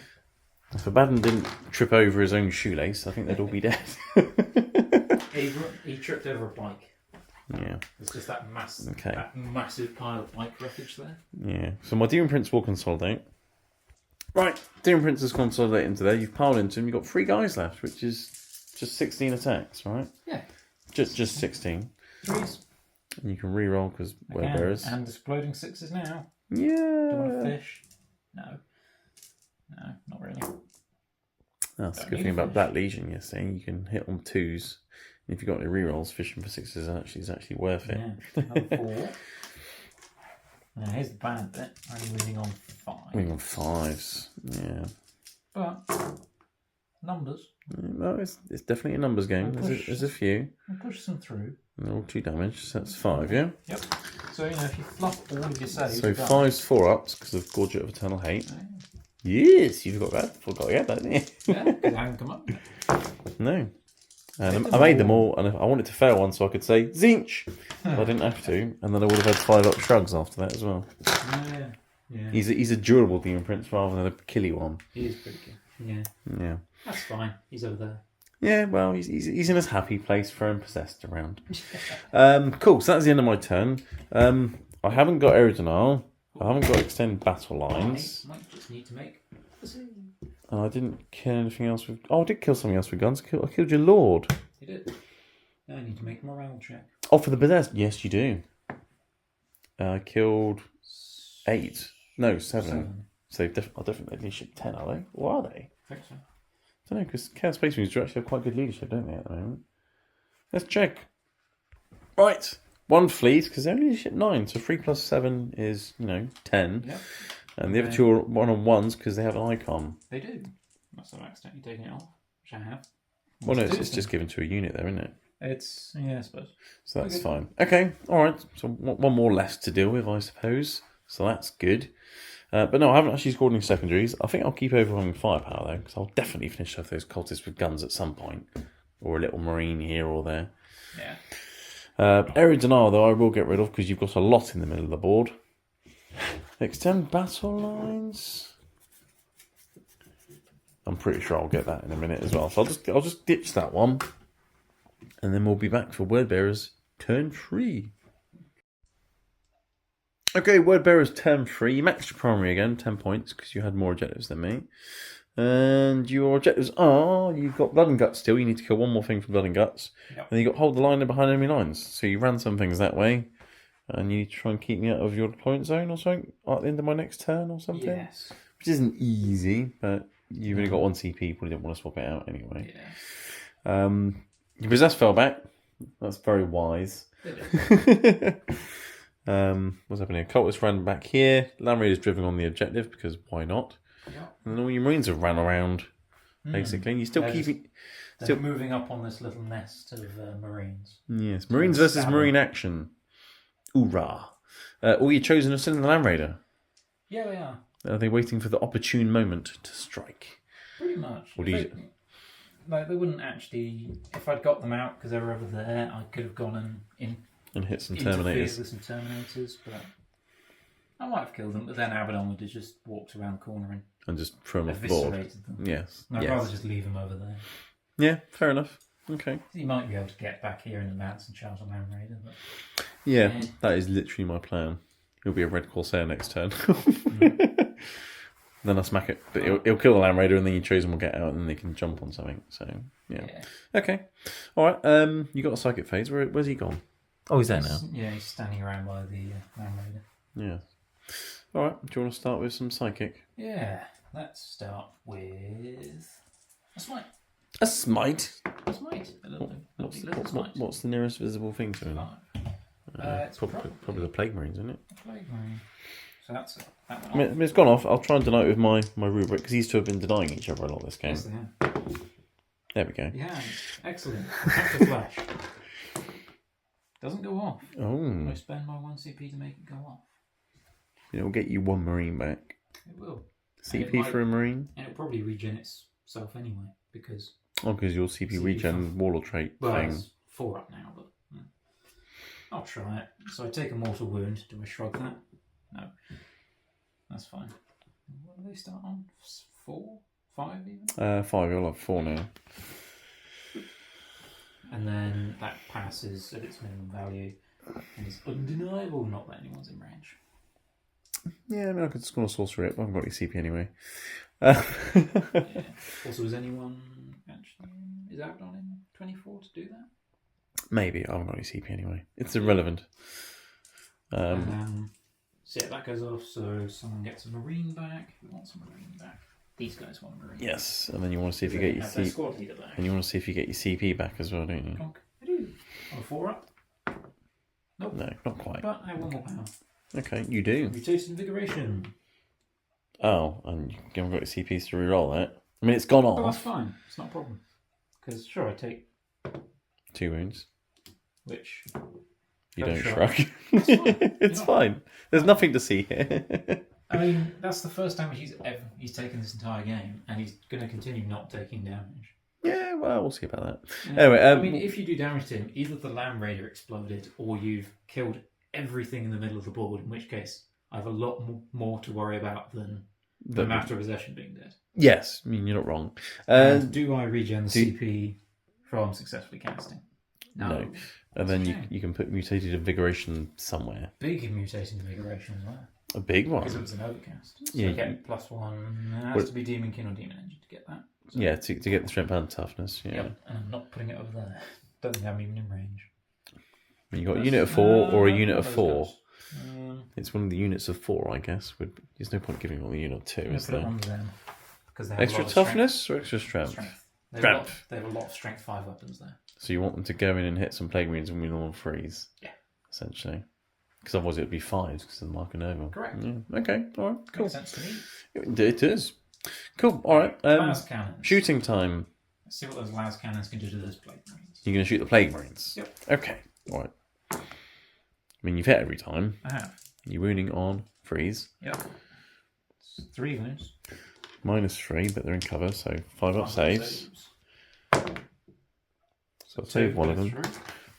If Abaddon didn't trip over his own shoelace, I think they'd all be dead. He tripped over a bike. Yeah. It's just that Okay. that massive pile of bike wreckage there. Yeah. So my Demon Prince will consolidate. Right. Demon Prince has consolidated into there. You've piled into him. You've got 3 guys left, which is just 16 attacks, right? Yeah. Just 16. 3s. And you can re-roll because word bearers. And exploding 6s now. Yeah. Do you want to fish? No. No, not really. That's the Don't good need thing about fish. that Legion you're saying. You can hit on 2s. And if you've got any re-rolls, fishing for 6s is actually worth it. Yeah. Another 4. Now here's the bad bit. Only winning on 5. Winning on 5s. Yeah. But numbers. No, it's definitely a numbers game. There's a few. We'll push them through. And they're all 2 damage, so that's 5, yeah? Yep. So if you fluff all of your saves, So you're done. 5's 4-ups because of Gorget of Eternal Hate. Yeah. Yes, you've got that. Forgot to get that, didn't you? Yeah, because I haven't come up with it. No. And Made I them made them all. all, and I wanted to fail one so I could say Zinch. But I didn't have to, and then I would have had 5-up shrugs after that as well. Yeah. Yeah. He's a durable Demon Prince rather than a killy one. He is pretty good. Yeah. Yeah. That's fine. He's over there. Yeah, well, he's in his happy place, throwing possessed around. Cool, so that's the end of my turn. I haven't got Eridonal. I haven't got extend battle lines. Might just need to make a scene. And I didn't kill anything else with... Oh, I did kill something else with guns. I killed your Lord. You did. Now I need to make a morale check. Oh, for the possessed? Yes, you do. I killed 8. No, 7. So I definitely leadership 10, are they? Or are they? I think so. I don't know, because Chaos Space Marines do actually have quite good leadership, don't they, at the moment? Let's check. Right. 1 fleet, because they're only leadership 9, so 3 plus 7 is, 10. Yep. And the other 2 are 1-on-1s because they have an icon. They do. Must have accidentally taken it off, which I have. Well, no, it's just given to a unit there, isn't it? It's, yeah, I suppose. So that's Okay. fine. Okay, alright. So one more less to deal with, I suppose. So that's good. But no, I haven't actually scored any secondaries. I think I'll keep overwhelming firepower, though, because I'll definitely finish off those cultists with guns at some point. Or a little marine here or there. Yeah. Eridonal, though, I will get rid of, because you've got a lot in the middle of the board. Extend battle lines. I'm pretty sure I'll get that in a minute as well. So I'll just ditch that one. And then we'll be back for Word Bearers turn 3. Okay, Word Bearers turn 3. You maxed your primary again, 10 points, because you had more objectives than me. And your objectives are, you've got Blood and Guts still. You need to kill one more thing for Blood and Guts. Yep. And you've got Hold the Line behind enemy lines. So you ran some things that way. And you need to try and keep me out of your deployment zone or something at the end of my next turn or something. Yes. Which isn't easy, but you've only got 1 CP. Probably didn't want to swap it out anyway. Yeah. Your Possess fell back. That's very wise. They do. What's happening? Cultists ran back here. Land Raiders driven on the objective because why not? Yep. And then all your Marines have ran around, basically. And you still They're keep it. They're moving up on this little nest of Marines. Yes, Marines versus Stab 'em. Marine action. Hoorah! All your chosen are still in the Land Raider. Yeah, they are. Are they waiting for the opportune moment to strike? Pretty much. Or do you... Like, they wouldn't actually... If I'd got them out because they were over there, I could have gone and hit some interfered Terminators. with some Terminators, but... I might have killed them, but then Abaddon would have just walked around the corner And just throw them and off the board. eviscerated them. Yes. I'd yes. rather just leave them over there. Yeah, fair enough. Okay. You might be able to get back here in the mounts and charge a Land Raider, but... Yeah, Yeah. that is literally my plan. He'll be a Red Corsair next turn. Then I smack it. But he'll kill the Land Raider and then your chosen will get out and then they can jump on something. So, yeah. Okay. Alright, you got a Psychic Phase. Where's he gone? Oh, he's there now. Yeah, he's standing around by the Land Raider. Yeah. Alright, do you want to start with some Psychic? Yeah, let's start with a smite. A Smite? A smite. A little smite. What's the nearest visible thing to him? 5. It's Probably the Plague Marines, isn't it? Plague Marine. So that's that I one. mean, it's gone off. I'll try and deny it with my rubric because these two have been denying each other a lot this game. Yes, they have. There we go. Yeah, excellent. After flash. Doesn't go off. Oh. I spend my 1 CP to make it go off. It'll get you 1 Marine back. It will. CP for a Marine? And it'll probably regen itself anyway, because... Oh, because your CP CP regen Warlord trait Well, thing. it's 4 up now, but... Yeah. I'll try it. So I take a mortal wound. Do I shrug that? No. That's fine. What do they start on? 4? 5 even? 5, you'll have 4 now. And then that passes at its minimum value and is undeniable not that anyone's in range. Yeah, I mean, I could score a sorcery it, but I haven't got any CP anyway. Yeah. Also, is anyone actually... Is Abaddon in 24 to do that? Maybe, I haven't got any CP anyway. It's irrelevant. So yeah, that goes off, so someone gets a Marine back. Who wants a Marine back? These guys want a Marine. Yes, and then you want to see if you get your have their CP... squad leader back. And you want to see if you get your CP back as well, don't you? Conk. I do. On a 4 up. Nope. No, not quite. But I have 1 more power. Okay, you do. Mutation Invigoration. Oh, and you haven't got your CPs to reroll that. I mean, it's gone Oh, that's off. fine. It's not a problem. Because, sure, I take 2 wounds. which... You Oh, don't sure. shrug. It's fine. It's fine. There's nothing to see here. I mean, that's the first damage he's taken this entire game, and he's going to continue not taking damage. Yeah, well, we'll see about that. Yeah. Anyway, I mean, if you do damage to him, either the Land Raider exploded, or you've killed everything in the middle of the board, in which case I have a lot more to worry about than the Master of Possession being dead. Yes, I mean, you're not wrong. And do I regen the CP from successfully casting? No. And then you can put Mutated Invigoration somewhere. Big mutating invigoration as well. A big one. Because it was an overcast. So Yeah, you get +1. It has to be Demonkin or Demon Engine to get that. So, Yeah, to get the strength and toughness. Yeah. Yep, and I'm not putting it over there. Don't think I'm even in range. You got a unit of 4 or a unit of those 4. guys. It's one of the units of 4, I guess. There's no point giving it on the unit of 2, I'm going is to put it there? on them. Because they have Extra a lot of toughness or extra strength? strength. They Strength. have a lot of strength 5 weapons there. So you want them to go in and hit some Plague Marines and win all on freeze? Yeah. Essentially. Because otherwise it would be 5s because of the Mark and Nova. Correct. Yeah. Okay, alright, cool. Makes sense to me. It is. Cool, alright. Las cannons. Shooting time. Let's see what those las cannons can do to those Plague Marines. You're going to shoot the Plague Marines? Yep. Okay, alright. I mean, you've hit every time. I have. You're wounding on freeze. Yep. It's 3 wounds. -3, but they're in cover, so 5 up saves. So I'll save one of them.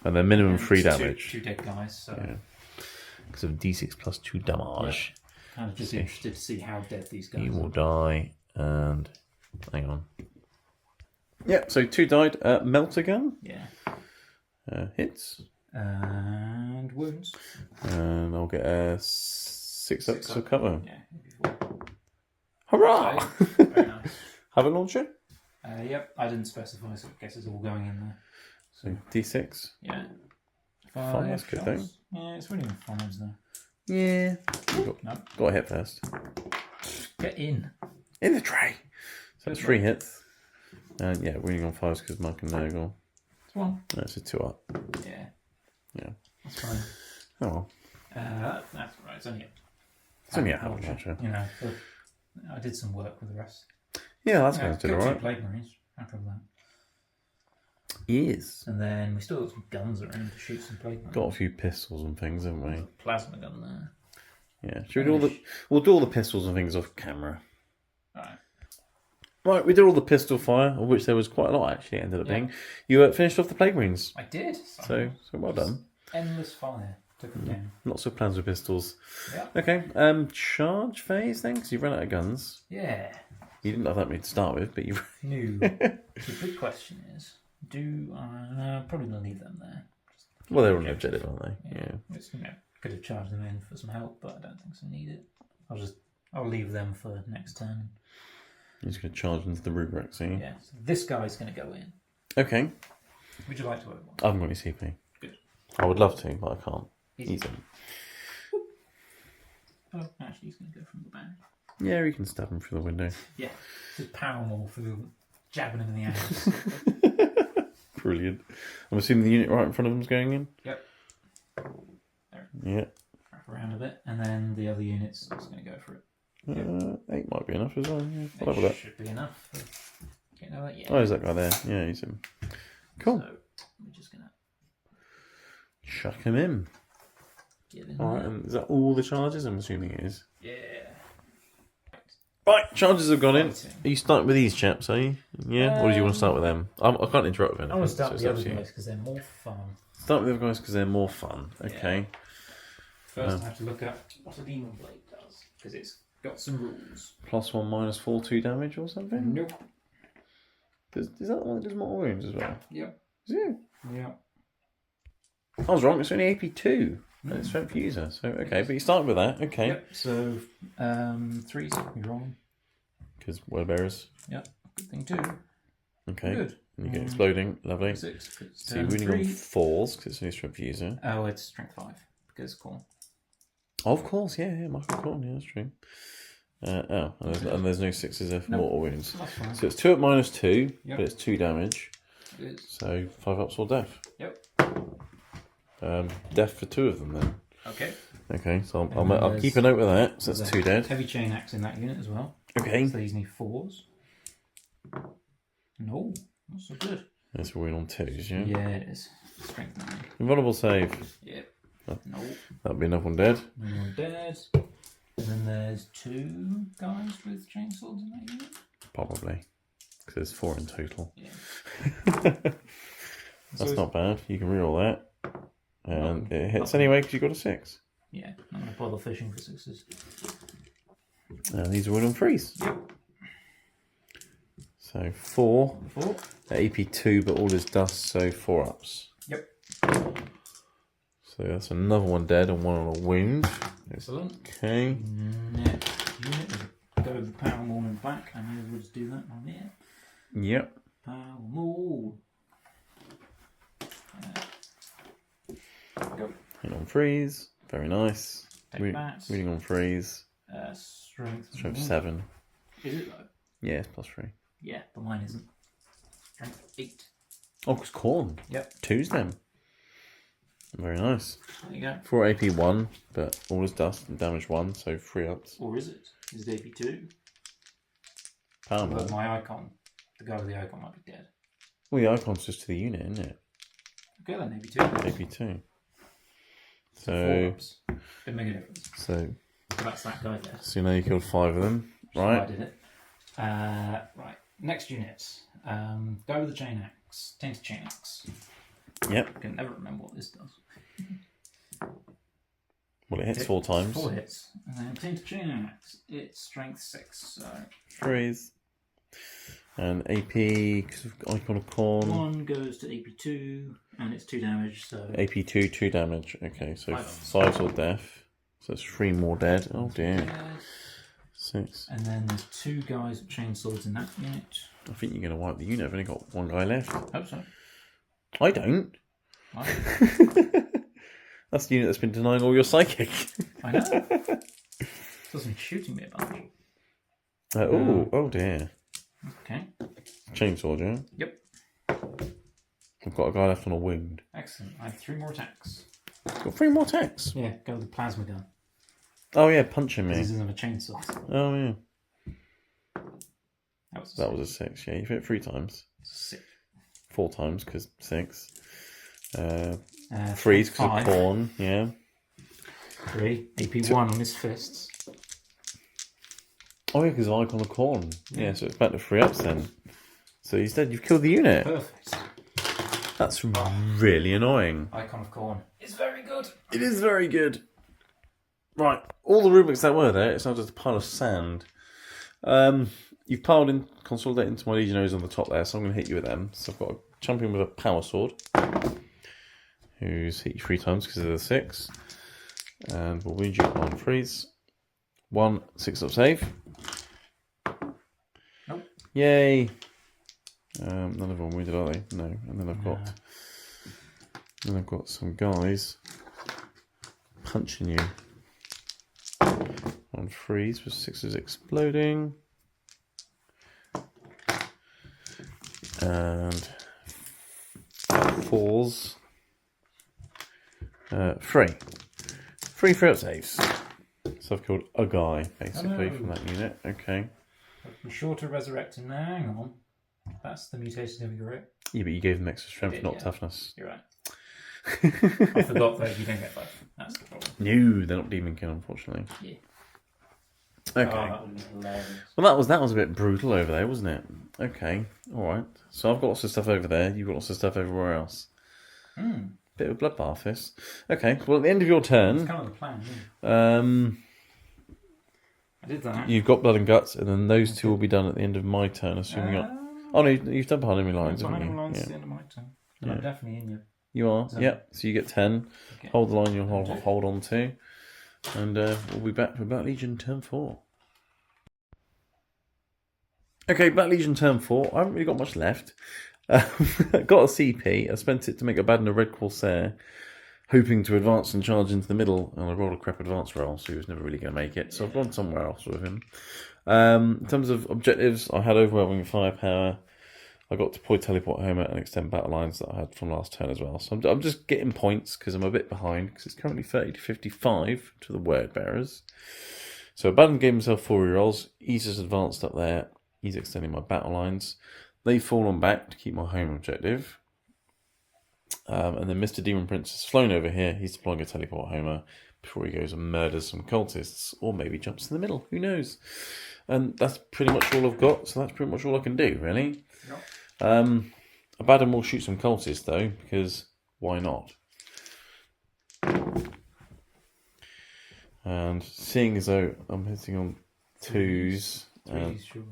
And then minimum 3 damage. 2 dead guys, so Yeah. Because of D6 plus 2 damage. kind of just interested to see how dead these guys He will are. die, and hang on. Yeah, so 2 died. Melt again. Yeah. Hits. And wounds. And I'll get a 6 up to cover. Yeah. Before. Hurrah! Very nice. Have a launcher? Yep, I didn't specify, so I guess it's all going in there. So D6. Yeah. 5, that's a good thing. shots. Yeah, it's really in 5s though. Yeah. No. Got to hit first. Get in. In the tray. So it's 3 hits. And yeah, winning on 5s because Mark and Nagel. It's 1. That's a 2 up. Yeah. Yeah. That's fine. Oh well. That's right, it's only a It's only a hand launcher. You know, but I did some work with the rest. Yeah, that's Yeah, going to do killed 2 alright. Plague Marines. Happy with that. Yes. And then we still got some guns around to shoot some Plague Marines. Got a few pistols and things, haven't we? Plasma gun there. Yeah. Should we do we'll do all the pistols and things off camera. Alright. Right, we did all the pistol fire, of which there was quite a lot actually. It ended up being. You finished off the plague rings, I did. so well done. Endless fire. Took them down. Lots of plans with pistols. Yeah. Okay, charge phase then, because you ran out of guns. Yeah. You didn't have that many to start with, but you. No. The big question is, probably gonna leave them there. Well, they're on the objective, aren't they? Yeah. It's, could have charged them in for some help, but I don't think I need it. I'll leave them for next turn. You're just going to charge into the rubric, see? Yeah. So this guy's going to go in. Okay. Would you like to open one? I haven't got any CP. Good. I would love to, but I can't. Easy. Oh, actually, he's going to go from the back. Yeah, you can stab him through the window. Yeah. Just power through, jabbing him in the ass. Brilliant. I'm assuming the unit right in front of him's going in? Yep. There. Yeah. Wrap around a bit, and then the other unit's just going to go for it. 8 might be enough as well. Yeah, It I'll have that. should be enough. You know that? Yeah. Oh, is that guy there? Yeah, he's him. Cool. So, we're just going to Chuck him in. get in Alright, there. and is that all the charges? I'm assuming it is. Yeah. Right, charges have gone in. Fighting. Are you starting with these chaps, are you? Yeah? Or do you want to start with them? I can't interrupt with anything. I want to start so with it's the up other to you. guys because they're more fun. Start with the other guys because they're more fun. Okay. First, I have to look up what a demon blade does because it's got some rules. +1, -4, 2 damage or something? Nope. Is that the one that does more wounds as well? Yep. Is it? Yep. I was wrong, it's only AP2. And it's strength user. So, okay, but you start with that. Okay. Yep. So, 3's you're wrong. Because word bearers. Yep. Good thing too. Okay. Good. And you get exploding. Lovely. 6. 'Cause it's So you're turn winning on 3. 4s because it's only strength user. Oh, it's strength 5 because cool. Of course, yeah, Michael Corn, yeah, that's true. And there's no 6s of mortal wounds. That's fine. So it's 2 at -2, Yep. but it's 2 damage. It is. So 5 ups or death. Yep. Death for 2 of them then. Okay. Okay, so And I'll there's- keep a note of that. So There's that's a 2 dead. Heavy chain axe in that unit as well. Okay. So these need 4s. No, not so good. That's a win on 2s, yeah? Yeah, it is. Strength 9. Invulnerable save. Yep. Oh. No. That'll be another one dead. No one dead. And then there's 2 guys with chainswords in that unit. Probably. Because there's 4 in total. Yeah. That's not bad. You can reroll that. And it hits anyway because you got a 6. Yeah, I'm going to bother fishing for 6s. And these are all on 3s. Yep. So 4. 4. AP2, but all is dust, so 4 ups. Yep. So that's another one dead and 1 on a wound. Excellent. Okay. Next unit. Go with the power maul in the back. I knew we'd do that on here. Yep. Power maul. Go. Hit on 3s. Very nice. Take that. Reading on 3s. Strength. Strength 7. Is it though? Yeah, it's +3. Yeah, but mine isn't. Strength 8. Oh, because corn. Yep. 2s then. Very nice. There you go. 4 AP1, but all is dust and damage 1, so 3 ups. Or is it? Is it AP2? Power But maul. my icon, the guy with the icon might be dead. Well, the icon's just to the unit, isn't it? Okay, then AP2. AP2. 4 So, ups. Didn't make a difference. so That's that guy there. now you killed 5 of them, So I right? did it. Right. Next unit. Go with the chain axe. Tainted chain axe. Yep. I can never remember what this does. Well, it hits 4 times. 4 hits. And then tainted chain axe. It's strength 6. So 3s. And AP, because of icon of corn. 1 goes to AP2, and it's 2 damage. So AP2, 2 damage. Okay, so 5 5s or death. So that's 3 more dead. Oh dear. dead. 6. And then there's 2 guys with chainswords in that unit. I think you're going to wipe the unit. I've only got 1 guy left. Hope so. I don't. Right. That's the unit that's been denying all your psychic. I know. It's been shooting me a bunch. Oh dear. Okay. Chainsaw, yeah? Yep. I've got a guy left on a wound. Excellent. I have 3 more attacks. Got 3 more attacks. Yeah, go with the plasma gun. Oh yeah, punching me. This doesn't have a chainsaw. Oh yeah. That was That was a 6, yeah. You've hit 3 times. 6. 4 times, because 6. 3's because of 5. corn, yeah. 3. AP 1 on his fists. Oh yeah, because of Icon of Corn. Yeah, so it's back to 3 ups then. So instead you've killed the unit. Perfect. That's really annoying. Icon of Corn is very good. It is very good. Right, all the rubrics that were there, it's now just a pile of sand. You've piled in, consolidated into my legionaries on the top there, so I'm going to hit you with them. So I've got a champion with a power sword, who's hit you 3 times because of the 6. And we'll wound you on freeze. 1 6-up save. Nope. Yay. None of them wounded, are they? No. And then I've got some guys punching you on freeze with 6s exploding. And 4s. 3. 3 3-up saves. So I've killed a guy, basically, from that unit. Okay. I'm sure to resurrect him now. Hang on. That's the mutation of your right. Yeah, but you gave them extra strength, not toughness. You're right. I forgot that you don't get both. That's the problem. No, they're not demon kill, unfortunately. Yeah. Okay. Oh, that would be hilarious. Well, that was a bit brutal over there, wasn't it? Okay. All right. So I've got lots of stuff over there. You've got lots of stuff everywhere else. Bit of a bloodbath, this. Okay. Well, at the end of your turn, That's kind of the plan. Yeah. I did that. You've got blood and guts, and then those 2 will be done at the end of my turn, assuming Oh no, you've done behind enemy lines, haven't you? Lines at the end of my turn. And I'm definitely in you. You are, yep. So you get 10. Okay. Hold the line you'll hold on to. And we'll be back for Black Legion turn 4. Okay, Black Legion turn 4. I haven't really got much left. Got a CP. I spent it to make a bad and a red Corsair, hoping to advance and charge into the middle. And I rolled a crap advance roll, so he was never really going to make it. So I've gone somewhere else with him. In terms of objectives, I had overwhelming firepower. I got deploy teleport Homer and extend battle lines that I had from last turn as well. So I'm just getting points because I'm a bit behind because it's currently 30 to 55 to the word bearers. So Abaddon gave himself 4 rerolls. He's just advanced up there. He's extending my battle lines. They've fallen back to keep my home objective. And then Mr. Demon Prince has flown over here. He's deploying a teleport Homer before he goes and murders some cultists, or maybe jumps in the middle. Who knows? And that's pretty much all I've got. So that's pretty much all I can do, really. Yep. Abaddon will shoot some cultists though, because why not? And seeing as though I'm hitting on 2s, surely.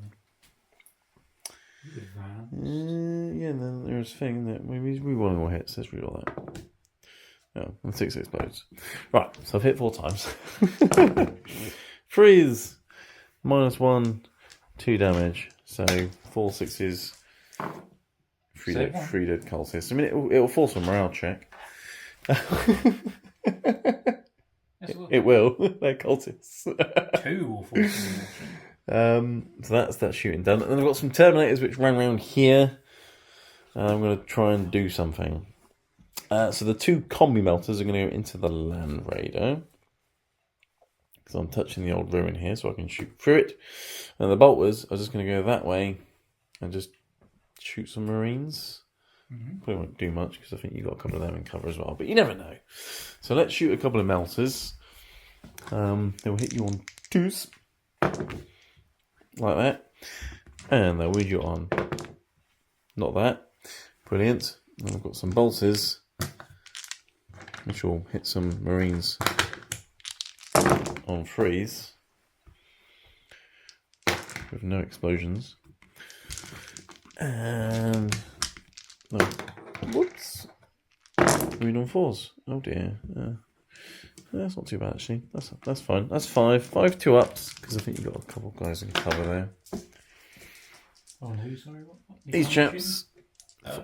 yeah, then there's a thing that maybe we want more hits. Let's read all that. Yeah, and 6 explodes. Right, so I've hit 4 times. Freeze! -1, 2 damage. So 4 6s. 3 dead cultists. I mean, it'll force a morale check. It will. They're cultists. 2 will force So that's shooting done. And then I've got some Terminators which ran around here. And I'm going to try and do something. So the 2 combi melters are going to go into the Land Raider. Because I'm touching the old ruin here so I can shoot through it. And the bolters are just going to go that way and just shoot some Marines. Probably won't do much because I think you've got a couple of them in cover as well. But you never know. So let's shoot a couple of melters. They'll hit you on 2s. Like that. And they'll weed you on. Not that. Brilliant. And I've got some bolters, which will hit some Marines on freeze. With no explosions. And... no. Whoops. Weed on 4s. Oh dear. That's not too bad actually. That's fine. That's 5. 5 2-ups because I think you've got a couple of guys in cover there. Oh, who? Sorry, what? These chaps,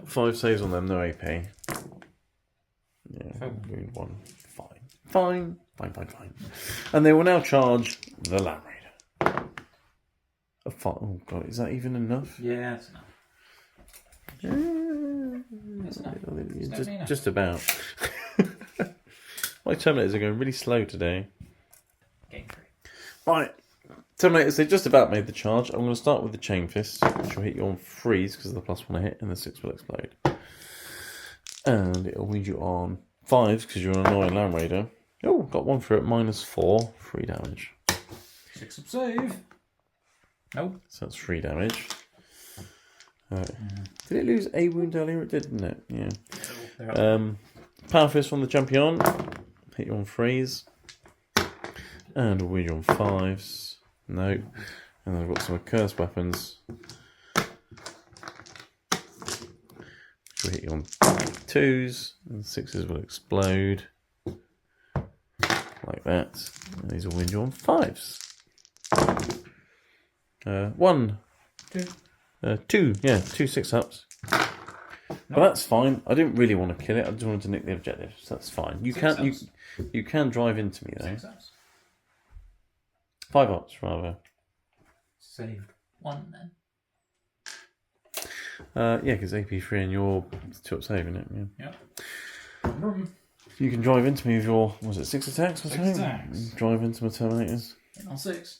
5 saves on them, no AP. Yeah, wound 1. Fine. And they will now charge the Land Raider. A 5. Oh god, is that even enough? Yeah, that's enough. Just about. My Terminators are going really slow today. Game 3. Right. Terminators, they just about made the charge. I'm going to start with the Chain Fist, which will hit you on freeze because of the +1 hit, and the 6 will explode. And it'll weed you on 5s because you're an annoying Land Raider. Oh, got one for it, -4, 3 damage. 6 up save. Nope. So that's 3 damage. Did it lose a wound earlier? It did, didn't it? Yeah. Power Fist on the champion. Hit you on 3s. And we'll wound you on 5s. No. And then I've got some cursed weapons. Which will hit you on 2s. And 6s will explode. Like that. And these will wound you on 5s. 1. 2. Yeah, 2 6-ups. But that's fine. I didn't really want to kill it. I just wanted to nick the objective, so that's fine. You can drive into me though. 6 ups. 5 ups rather. Saved 1 then. Yeah, because AP3 and you're 2 up save, isn't it? Yeah. Yep. You can drive into me with your, was it 6 attacks or 6 something? attacks. Drive into my Terminators. Hit on 6.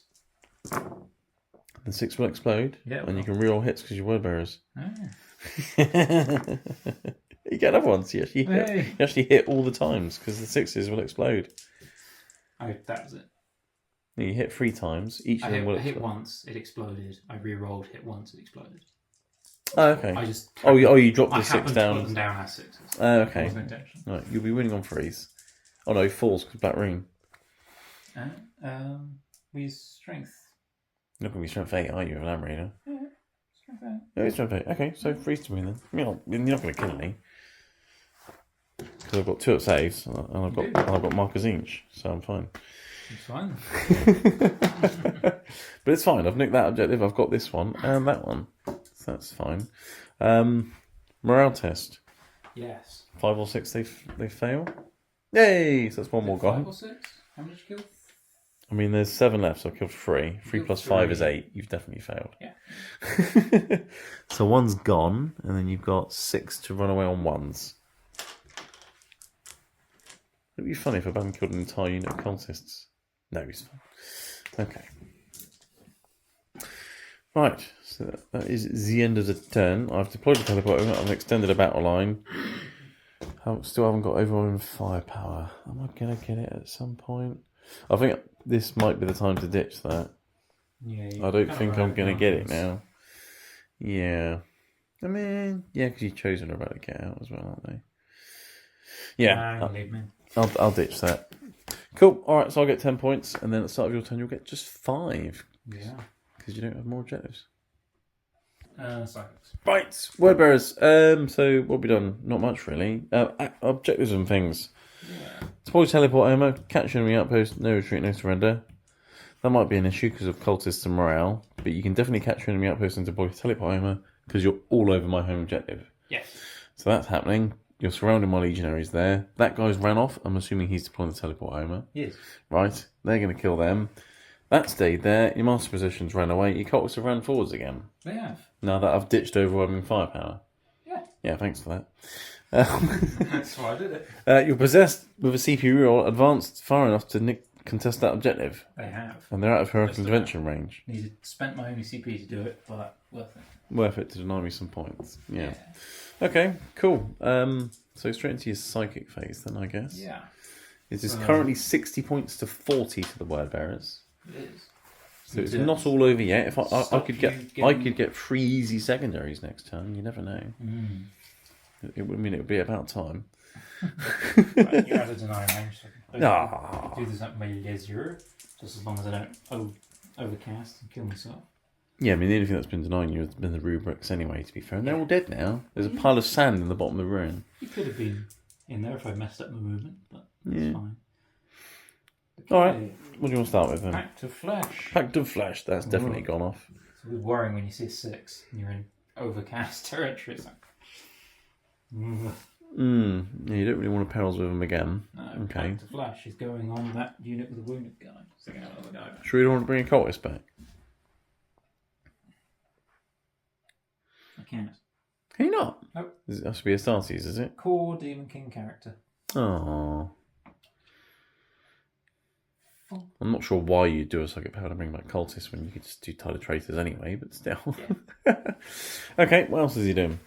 The 6 will explode. Yeah, and you can reroll hits because you're word bearers. Ah. You get another one, so you actually hit all the times because the 6s will explode. That was it. You hit 3 times, each of them will I hit explode. once, it exploded. I re-rolled, hit once, it exploded. Oh, okay. I just you dropped the I 6 happened to down. put them down as 6s. Oh, okay. That was my intention. Right, you'll be winning on 3s. Oh no, 4s because Black Ring. We use strength. You're not going to be strength 8, are you, an Arm Raider? Yeah, strength 8. No, it's strength 8. Okay, so 3s to win then. You're not going to kill me. Because I've got 2 up saves and I've got Marcus Inch, so I'm fine. It's fine. But it's fine. I've nicked that objective. I've got this one and that one, so that's fine. Morale test. Yes. 5 or 6 they fail. Yay! So that's one more 5 gone. or 6? How many did you kill? I mean, there's 7 left, so I killed 3. 3 plus 5 is 8. You've definitely failed. Yeah. So 1's gone, and then you've got 6 to run away on 1s. It'd be funny if I hadn't killed an entire unit of cultists. No, he's fine. Okay. Right, so that is the end of the turn. I've deployed the teleport, I've extended a battle line. Still haven't got overwhelming firepower. Am I going to get it at some point? I think this might be the time to ditch that. Yeah. I don't think I'm going to get it now. Yeah. I mean, yeah, because you've chosen to get out as well, aren't they? Yeah. Leave me. I'll ditch that. Cool. Alright, so I'll get 10 points, and then at the start of your turn, you'll get just 5. Yeah. Because you don't have more objectives. Psychics. Right, word bearers. So what have we done? Not much really. Objectives and things. Yeah. Deploy teleport armor, catch enemy outpost, no retreat, no surrender. That might be an issue because of cultists and morale, but you can definitely catch enemy outpost and deploy teleport armor because you're all over my home objective. Yes. So that's happening. You're surrounding my legionaries there. That guy's ran off. I'm assuming he's deploying the teleport armor. Yes. Right, they're going to kill them. That stayed there. Your master positions ran away. Your cultists have ran forwards again. They have. Now that I've ditched overwhelming firepower. Yeah. Yeah, thanks for that. That's why I did it. You're possessed with a CPU roll advanced far enough to contest that objective. They have. And they're out of Hurricane Intervention range. Spent my only CP to do it, but worth it. Worth it to deny me some points. Yeah. Okay, cool. So straight into your psychic phase then, I guess. Yeah. This is currently 60 points to 40 to the word bearers. It is. So it's not all over yet. If I could get 3 easy secondaries next turn. You never know. Mm. It would mean it would be about time. Right, you're out of deny range. So Ah. do this at my leisure, just as long as I don't overcast and kill myself. Yeah, I mean the only thing that's been denying you has been the rubrics anyway. To be fair, and they're all dead now. There's a pile of sand in the bottom of the ruin. You could have been in there if I messed up my movement, but that's Yeah. fine. All right. What do you want to start with then? Pact of Flesh. Pact of Flesh. That's definitely gone off. It's always worrying when you see a 6 and you're in overcast territory. It's like, Yeah, you don't really want to perils with them again. no, Okay. Pact of Flesh is going on that unit with a wounded guy. So they're going to have another guy back. Sure, you don't want to bring a cultist back. I can't. Can you not? Nope. It has to be a Astartes, is it? Core Demon King character. Oh. I'm not sure why you do a psychic power to bring back cultists when you could just do Tide of Traitors anyway, but still. Yeah. Okay, what else is he doing?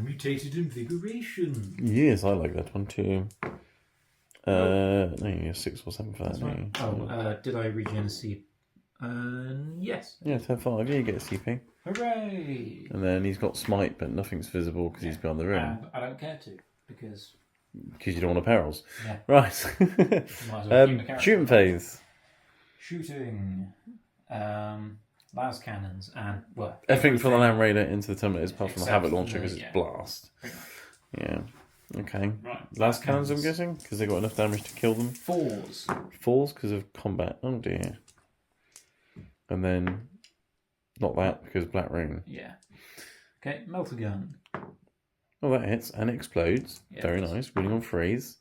Mutated Invigoration. Yes, I like that one too. No, you have 6 or 7 for that, That's don't right. you? Oh, did I regen a C? Yes. Yeah, turn 5, yeah, you get a CP. Hooray! And then he's got smite, but nothing's visible because he's behind the room. And I don't care to, because... Because you don't want to perils. Yeah. Right. Might as well keep the character. Shooting phase. Shooting. Las cannons and, well... Everything from the Land Raider into the Terminators, apart from the Except Havoc for launcher the- because it's yeah. blast. Pretty much. Yeah. Okay. Right. Last cannons, I'm guessing, because they got enough damage to kill them. 4s. 4s because of combat. Oh dear. And then not that because Black Rune. Yeah. Okay, melter gun. Oh, that hits and explodes. Yeah, Very it does. nice. Winning on freeze.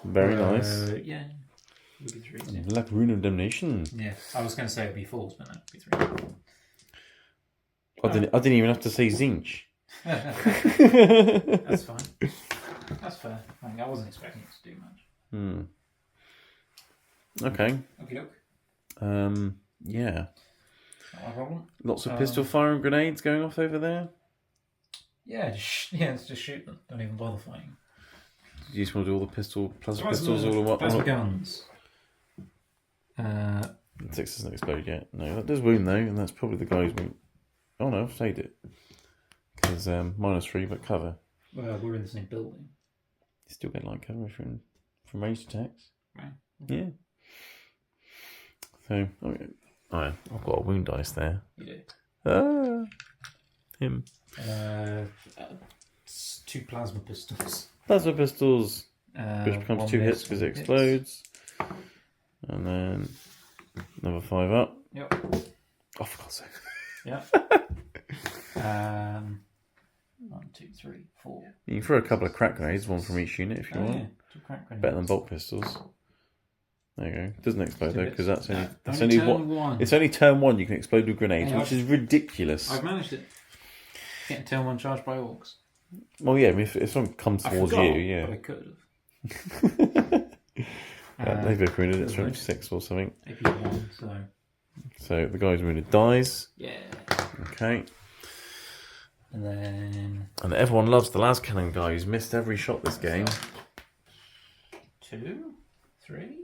Very nice. Yeah. Would be 3s, yeah. Black Rune of Damnation. Yeah, I was going to say it'd be 4s, but no, it'd be 3. I didn't even have to say Zinch. That's fine. That's fair. I wasn't expecting it to do much. Okay. Okie doke. Yeah. Not my problem. Lots of pistol fire and grenades going off over there. Yeah, let's just shoot them. Don't even bother fighting. You just want to do all the plasma pistols all in one? Plasma guns. 6 doesn't explode yet. No, that does wound though, and that's probably the guy's wound. Oh no, I've saved it. Because -3, but cover. Well, we're in the same building. You still get light cover from ranged attacks. Right. Yeah. So, I've got a wound dice there. You do. Ah, him. 2 plasma pistols. Plasma pistols. Which becomes 2 hits because it explodes. And then another 5 up. Yep. Oh, for God's sake. Yep. 1, 2, 3, 4. You can throw a couple of crack grenades, one from each unit if you want. Yeah. 2 crack grenades. Better than bolt pistols. There you go. Doesn't explode though because that's only it's Only only turn one. It's only turn 1 you can explode with grenades, Hey, which is ridiculous. I've managed it. Getting turn 1 charged by orcs. Well, yeah, I mean, if someone comes towards forgot, you, yeah. But I could have. They've been wounded at strength 6 or something. AP1, so. So the guy's wounded dies. Yeah. Okay. And then. And everyone loves the las cannon guy who's missed every shot this game. 2, 3.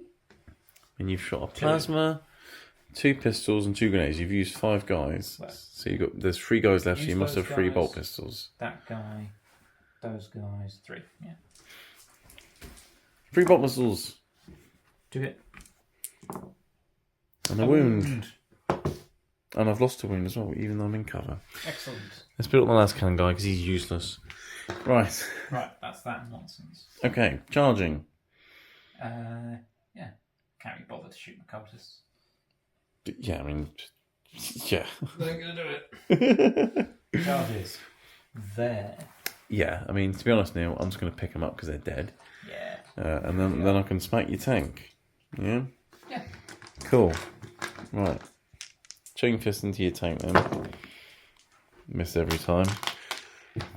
And you've shot a plasma, 2 pistols, and 2 grenades. You've used 5 guys. Well, So there's 3 guys left, so use you must those have 3 guys. bolt pistols. That guy. Those guys. 3. Yeah. 3 bolt pistols. 2 hit. And a wound. And I've lost a wound as well, even though I'm in cover. Excellent. Let's put it on the last cannon guy because he's useless. Right. Right, that's that nonsense. Okay, charging. Yeah. Can't be bothered to shoot my cultists. Yeah, I mean, yeah. They're gonna do it. Charges. There. Yeah, I mean, to be honest, Neil, I'm just going to pick them up because they're dead. Yeah. And then I can smack your tank. Yeah? Yeah. Cool. Right. Chain fist into your tank then. Miss every time.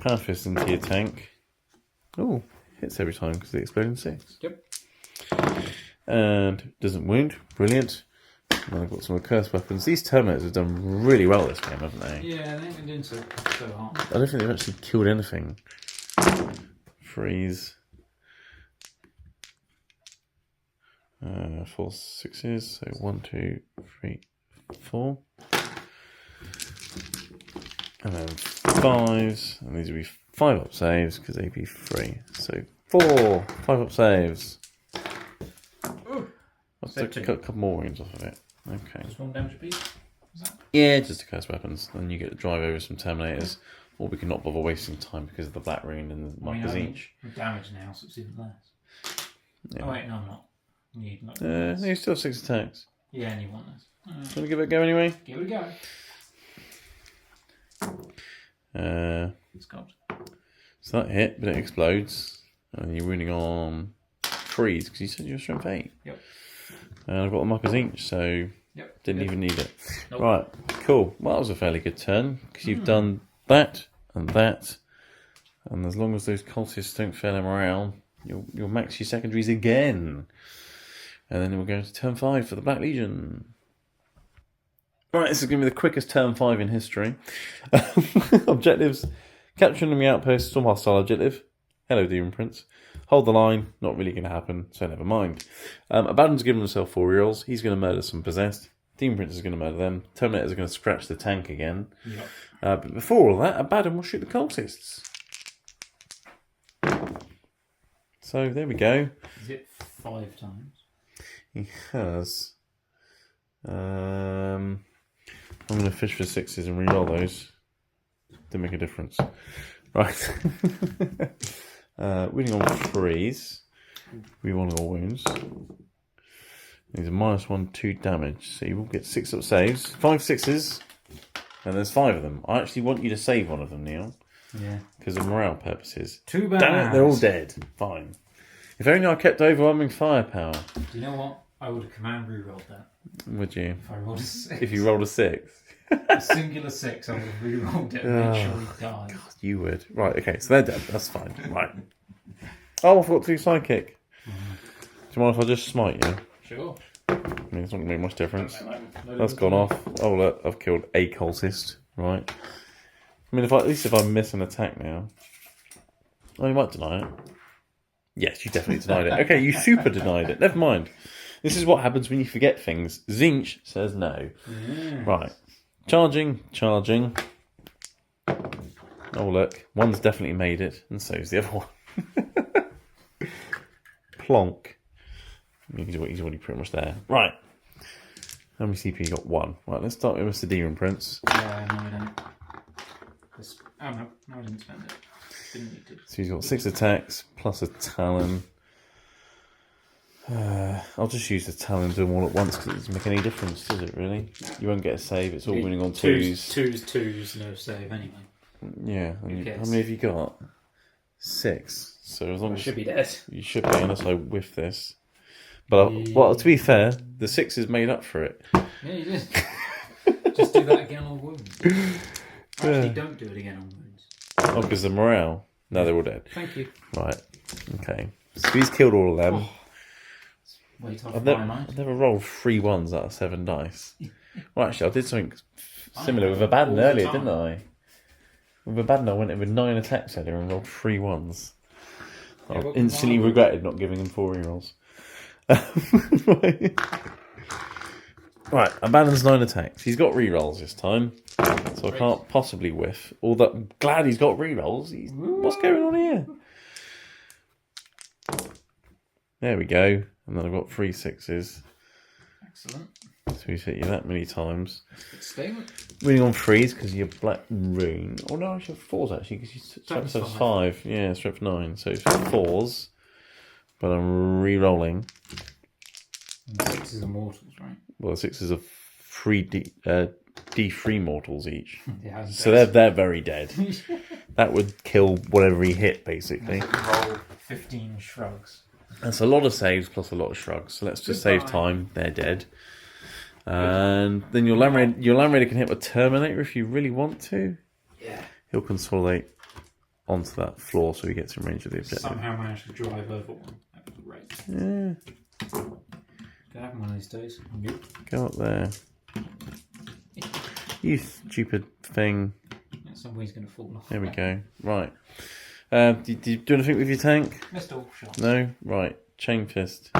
Power fist into your tank. Oh, hits every time because they explode in 6. Yep. And doesn't wound. Brilliant. And then I've got some cursed weapons. These Terminators have done really well this game, haven't they? Yeah, they ain't been doing so hard. I don't think they've actually killed anything. Freeze. 4 6s. So 1, 2, 3, 4. And then 5s. And these will be 5 up saves because they'd be 3. So 4 5 up saves. Let's take a couple more wounds off of it. Okay. Just 1 damage apiece. Is that? Yeah, just to curse weapons. Then you get to drive over some Terminators. Or we can not bother wasting time because of the Black Rune and the Markers each. I'm damaged now, so it's even less. Yeah. Oh, wait, no, I'm not. Not You still have 6 attacks. Yeah, and you want this. Want to give it a go anyway? Give it a go. It's got. So that hit, but it explodes. And you're wounding on freeze because you said you were strength 8. Yep. And I've got the Markers each, so Yep. didn't even need it. Nope. Right, cool. Well, that was a fairly good turn because you've done that and that. And as long as those cultists don't fail their morale, you'll max your secondaries again. And then we'll go into turn 5 for the Black Legion. Right, this is going to be the quickest turn 5 in history. Objectives: capture enemy outpost, storm hostile objective, Hello, Demon Prince. Hold the line. Not really going to happen, so never mind. Abaddon's given himself 4 rerolls. He's going to murder some possessed. Demon Prince is going to murder them. Terminators are going to scratch the tank again. Yep. But before all that, Abaddon will shoot the cultists. So there we go. Is it 5 times? He has. I'm going to fish for 6s and re-roll those. Didn't make a difference. Right. Winning on 3s. We want all wounds. These are -1, 2 damage. So you will get 6 up saves. 5 6s. And there's 5 of them. I actually want you to save one of them, Neil. Yeah. Because of morale purposes. Too bad. Damn it, they're all dead. Fine. If only I kept overwhelming firepower. Do you know what? I would have command re-rolled that. Would you? If I rolled a 6. If you rolled a 6. A singular 6, I would have re-rolled it and made sure he died. God, you would. Right, okay, so they're dead. That's fine. Right. Oh, I forgot to do sidekick. Do you mind if I just smite you? Sure. I mean, it's not going to make much difference. No, That's gone off. Oh, look, I've killed a cultist. Right. I mean, at least if I miss an attack now. Oh, you might deny it. Yes, you definitely denied it. Okay, you super denied it. Never mind. This is what happens when you forget things. Zinch says no. Yeah. Right. Charging. Oh, look. One's definitely made it, and so's the other one. Plonk. He's already pretty much there. Right. How many CP you got? 1. Right, let's start with Mr. Demon Prince. Yeah, no, I don't. No, I didn't spend it. Didn't need to. So he's got 6 attacks, plus a Talon. I'll just use the Talon and do them all at once, because it doesn't make any difference, does it, really? You won't get a save, it's all winning on 2s. Twos, no save anyway. Yeah. How many have you got? 6. So as long I as should be dead. you should be, unless I whiff this. But well, to be fair, the 6 is made up for it. Yeah, you did. Just do that again on wounds. Actually, don't do it again on wounds. Oh, because the morale. No, they're all dead. Thank you. Right. Okay. So he's killed all of them. Wait off I've my mind. never rolled 3 1s out of 7 dice. Well, actually, I did something similar with Abaddon earlier, didn't I? With Abaddon, I went in with 9 attacks earlier and rolled 3 1s. I instantly regretted not giving him 4 rerolls. Right, Abaddon's 9 attacks. He's got rerolls this time, so I can't possibly whiff. Although I'm glad he's got rerolls. What's going on here? There we go. And then I've got 3 6s. Excellent. So he's hit you that many times. Stay with. Winning on 3s because you're Black Rune. Oh no, I should have 4s actually because you strength Strength's 5. Yeah, strength 9. So it's 4s. But I'm re-rolling. 6s are mortals, right? Well, 6s are 3 D3 mortals each. Yeah, So they're very dead. That would kill whatever he hit, basically. Roll 15 shrugs. That's a lot of saves plus a lot of shrugs. So let's just save time. They're dead. And then your Land Raider can hit a Terminator if you really want to. Yeah. He'll consolidate onto that floor so he gets in range of the objective. Somehow managed to drive over one. That was great. Yeah. Gonna happen one of these days. Nope. Go up there. You stupid thing. Yeah, somebody's gonna fall off. There we go. Right. Do you do anything with your tank? Missed all shots. No? Right. Chain fist.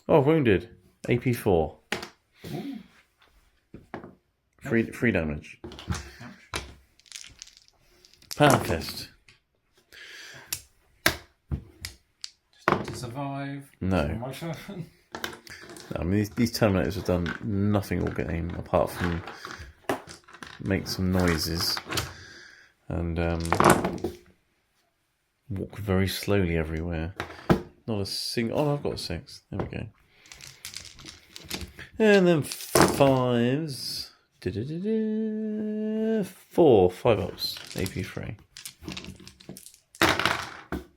Oh, wounded. AP 4. Free damage. Ouch. Power fist. Just need to survive. No. My turn. I mean, these Terminators have done nothing all game apart from make some noises and walk very slowly everywhere. Not a single. Oh, I've got a 6. There we go. And then 5s. 4. 5 ups. AP 3.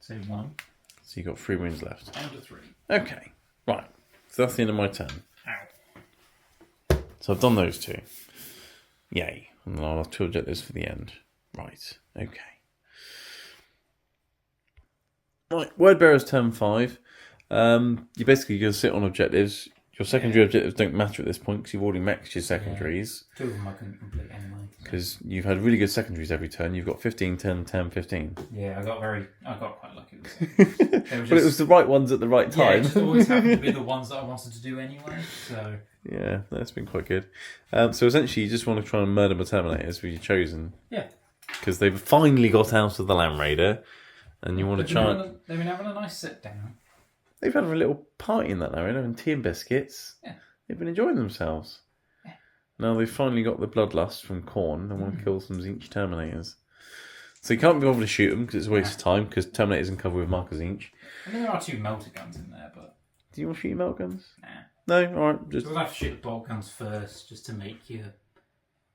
Save 1. So you've got 3 wounds left. Down to 3. Okay. Right. So that's the end of my turn. Ow. So I've done those 2. Yay. And then I'll have 2 objectives for the end. Right. Okay. Right. Word Bearer's turn 5. You're basically going to sit on objectives. Your secondary objectives don't matter at this point because you've already maxed your secondaries. 2 of them I couldn't complete anyway. Because you've had really good secondaries every turn. You've got 15, 10, 10, 15. Yeah, I got quite lucky with it. But it was the right ones at the right Yeah, time. it just always happened to be the ones that I wanted to do anyway. So Yeah, that's been quite good. So essentially, you just want to try and murder my Terminators with your chosen. yeah, Because they've finally got out of the Land Raider. And you want to try and... They've been having a nice sit down. They've had a little party in that Land Raider and tea and biscuits. Yeah. They've been enjoying themselves. Yeah. Now they've finally got the bloodlust from Khorne and want to kill some Zinch Terminators. So you can't be bothered to shoot them because it's a waste of time because Terminators can cover with Marker Zinch. I mean, there are 2 melter guns in there, but... Do you want to shoot your melt guns? Nah. No? Alright. Just... We'll have to shoot the bolt guns first just to make you...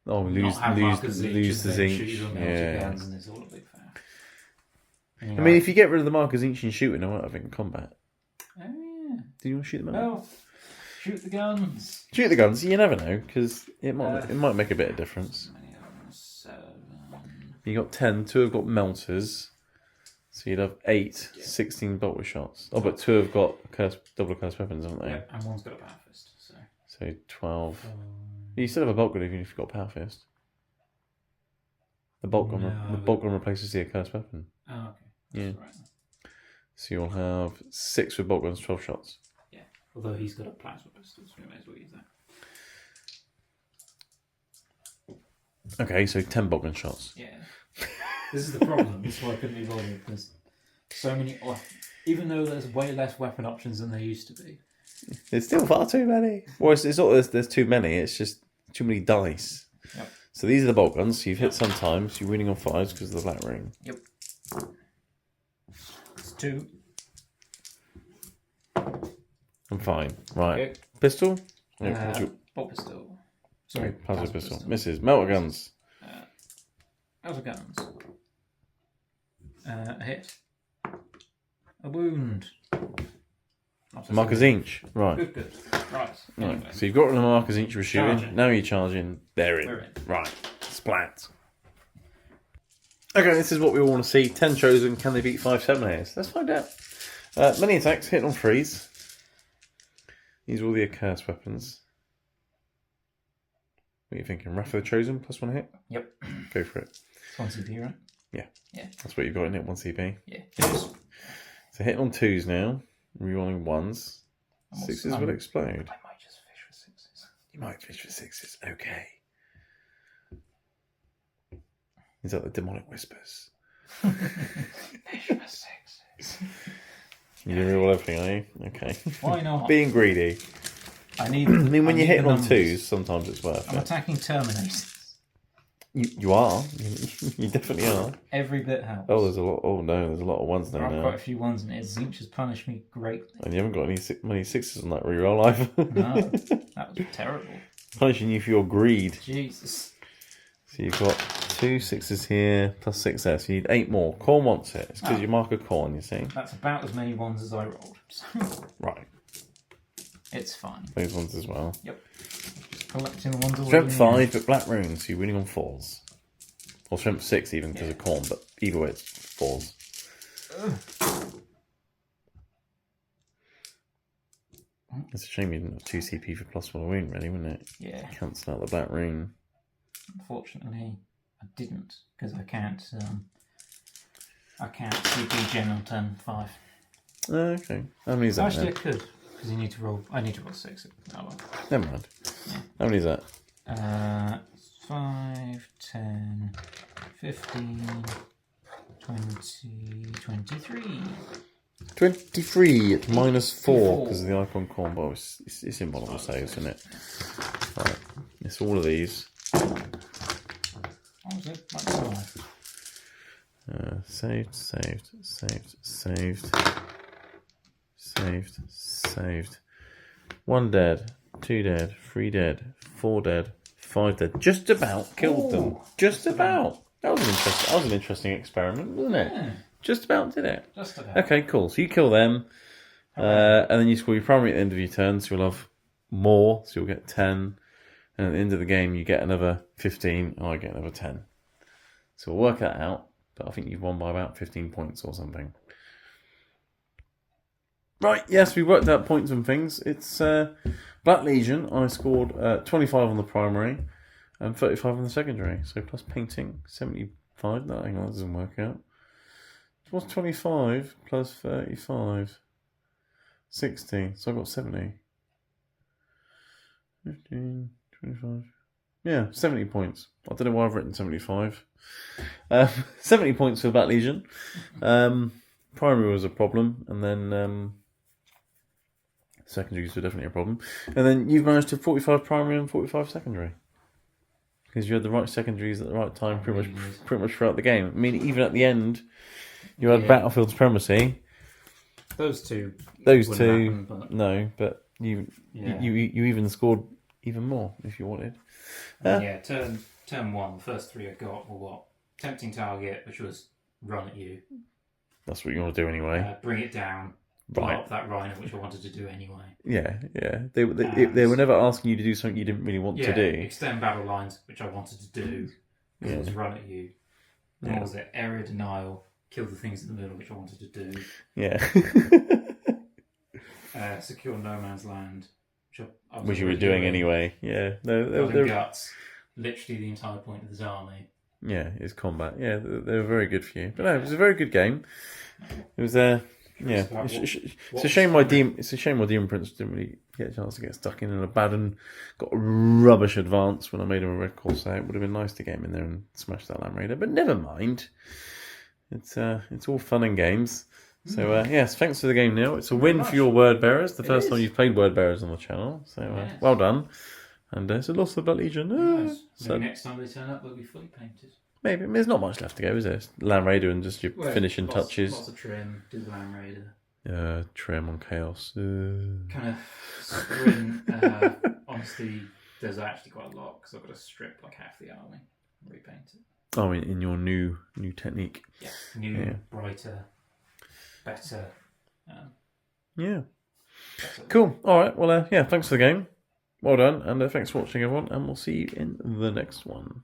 Oh, lose the Zinch. Yeah. Guns and it's all a big faff. I mean, if you get rid of the Marker Zinch and shoot it, I might have it in combat. Oh, yeah. Do you want to shoot them out? Well, shoot the guns. Shoot the guns. You never know because it might make a bit of difference. How many of them? 7. You got 10. 2 have got melters, so you'd have 8. 16 bolter shots. Oh, but 2 have got double cursed weapons, haven't they? Yeah, and one's got a power fist. So 12. You still have a bolt gun even if you've got power fist. The bolt gun. No. The bolt gun replaces the accursed weapon. Oh, okay. Yeah. That's right. So you'll have 6 with bolt guns, 12 shots. Yeah. Although he's got a plasma pistol, so we may as well use that. Okay, so 10 bolt gun shots. Yeah. This is the problem. This is why I couldn't be bothered. There's so many. Even though there's way less weapon options than there used to be. There's still far too many. Well, it's not that there's too many, it's just too many dice. Yep. So these are the bolt guns. So you've hit sometimes. You're winning on 5s because of the black ring. Yep. It's 2. I'm fine. Right. Okay. Pistol? No, Bolt pistol. Sorry. plasma pistol. Misses. Melter guns. Melter guns. A hit. A wound. Marker Zinch. Right. Good. Right. Anyway. Right. So you've got the Marker Zinch you were shooting. Charging. Now you're charging. They're in. We're in. Right. Splat. Okay, this is what we all want to see. 10 chosen. Can they beat 5 Terminators? Let's find out. Many attacks. Hit on 3s. These are all the accursed weapons. What are you thinking? Wrath of the Chosen plus 1 hit? Yep. Go for it. It's 1 CP, right? Yeah. Yeah. That's what you've got in it, 1 CP. Yeah. So hitting on 2s now. Rerolling 1s. 6s will explode. I might just fish for 6s. You might fish for 6s. Okay. Is that the demonic whispers? Fish for 6s. You reroll everything, are you? Okay. Why not? Being greedy. I mean, when you're hitting the on numbers. 2s, sometimes it's worth I'm it. attacking Terminators. You are. You definitely are. Every bit helps. Oh, there's a lot. Oh no, there's a lot of 1s There there are now. quite a few ones in it. Zinch has punished me greatly. And you haven't got many 6s on that reroll either. No, that was terrible. Punishing you for your greed. Jesus. So you've got 2 6s here, plus 6 there. So you need 8 more. Khorne wants it. It's because you mark a Khorne, you see. That's about as many ones as I rolled. So Right. it's fine. Those ones as well. Yep. Just collecting the ones already. Strength 5, but black runes, so you're winning on 4s. Or strength 6 even because of Khorne, but either way it's 4s. It's a shame you didn't have 2 CP for plus 1 wound, really, wouldn't it? Yeah. Cancel out the black rune. Unfortunately, I didn't because I can't CP Gen on turn 5. Okay. How many is that Actually, I then? could because you need to roll. I need to roll 6. Oh well. Never mind. How many is that? 5, 10, 15, 20, 23. 23 at minus 4 because of the icon combo. It's in multiple saves, isn't it? Right. It's all of these. What was it? Like 5. Saved. 1 dead, 2 dead, 3 dead, 4 dead, 5 dead. Just about killed them. Just about. That was an interesting experiment, wasn't it? Yeah, Just about did it. just about. Okay, cool. So you kill them, and then you score your primary at the end of your turn, so you'll have more, so you'll get 10. And at the end of the game, you get another 15, and I get another 10. So we'll work that out, but I think you've won by about 15 points or something. Right, yes, we worked out points and things. It's Black Legion. I scored 25 on the primary and 35 on the secondary. So plus painting, 75. No, hang on, that doesn't work out. What's 25 plus 35? 60. So I got 70. 15, 25. Yeah, 70 points. I don't know why I've written 75. 70 points for Black Legion. Primary was a problem, and then secondaries were definitely a problem. And then you've managed to 45 primary and 45 secondary. Because you had the right secondaries at the right time pretty much throughout the game. I mean, even at the end, you had Battlefield Supremacy. Those two. No, but you even scored even more if you wanted. Turn one, the first three I got were what? Tempting Target, which was run at you. That's what you want to do anyway. Bring it down. Blow up that rhino, which I wanted to do anyway. Yeah. They were never asking you to do something you didn't really want to do. Extend battle lines, which I wanted to do. Because it was run at you. And what was it? Area denial. Kill the things in the middle, which I wanted to do. Yeah. Secure no man's land, which you were doing anyway. Yeah. They're guts. Literally the entire point of this army. Yeah, it's combat. Yeah, they were very good for you. But no, it was a very good game. It was it's a shame my Demon Prince didn't really get a chance to get stuck in a bad and got a rubbish advance when I made him a red corsair. It would have been nice to get him in there and smash that Land Raider, but never mind. It's all fun and games. So yes, thanks for the game, Neil. It's a win for your word bearers. The first time you've played word bearers on the channel. So well done. And it's a loss of the Black Legion. Maybe next time they turn up, they'll be fully painted. Maybe. I mean, there's not much left to go, is there? It's Land Raider and just your finishing touches. Lots of trim, do the Land Raider. Trim on Chaos. Kind of sprint. Honestly, there's actually quite a lot because I've got to strip like half the army and repaint it. Oh, in your new technique. Yeah, brighter, better. Cool. All right. Well, thanks for the game. Well done, and thanks for watching, everyone, and we'll see you in the next one.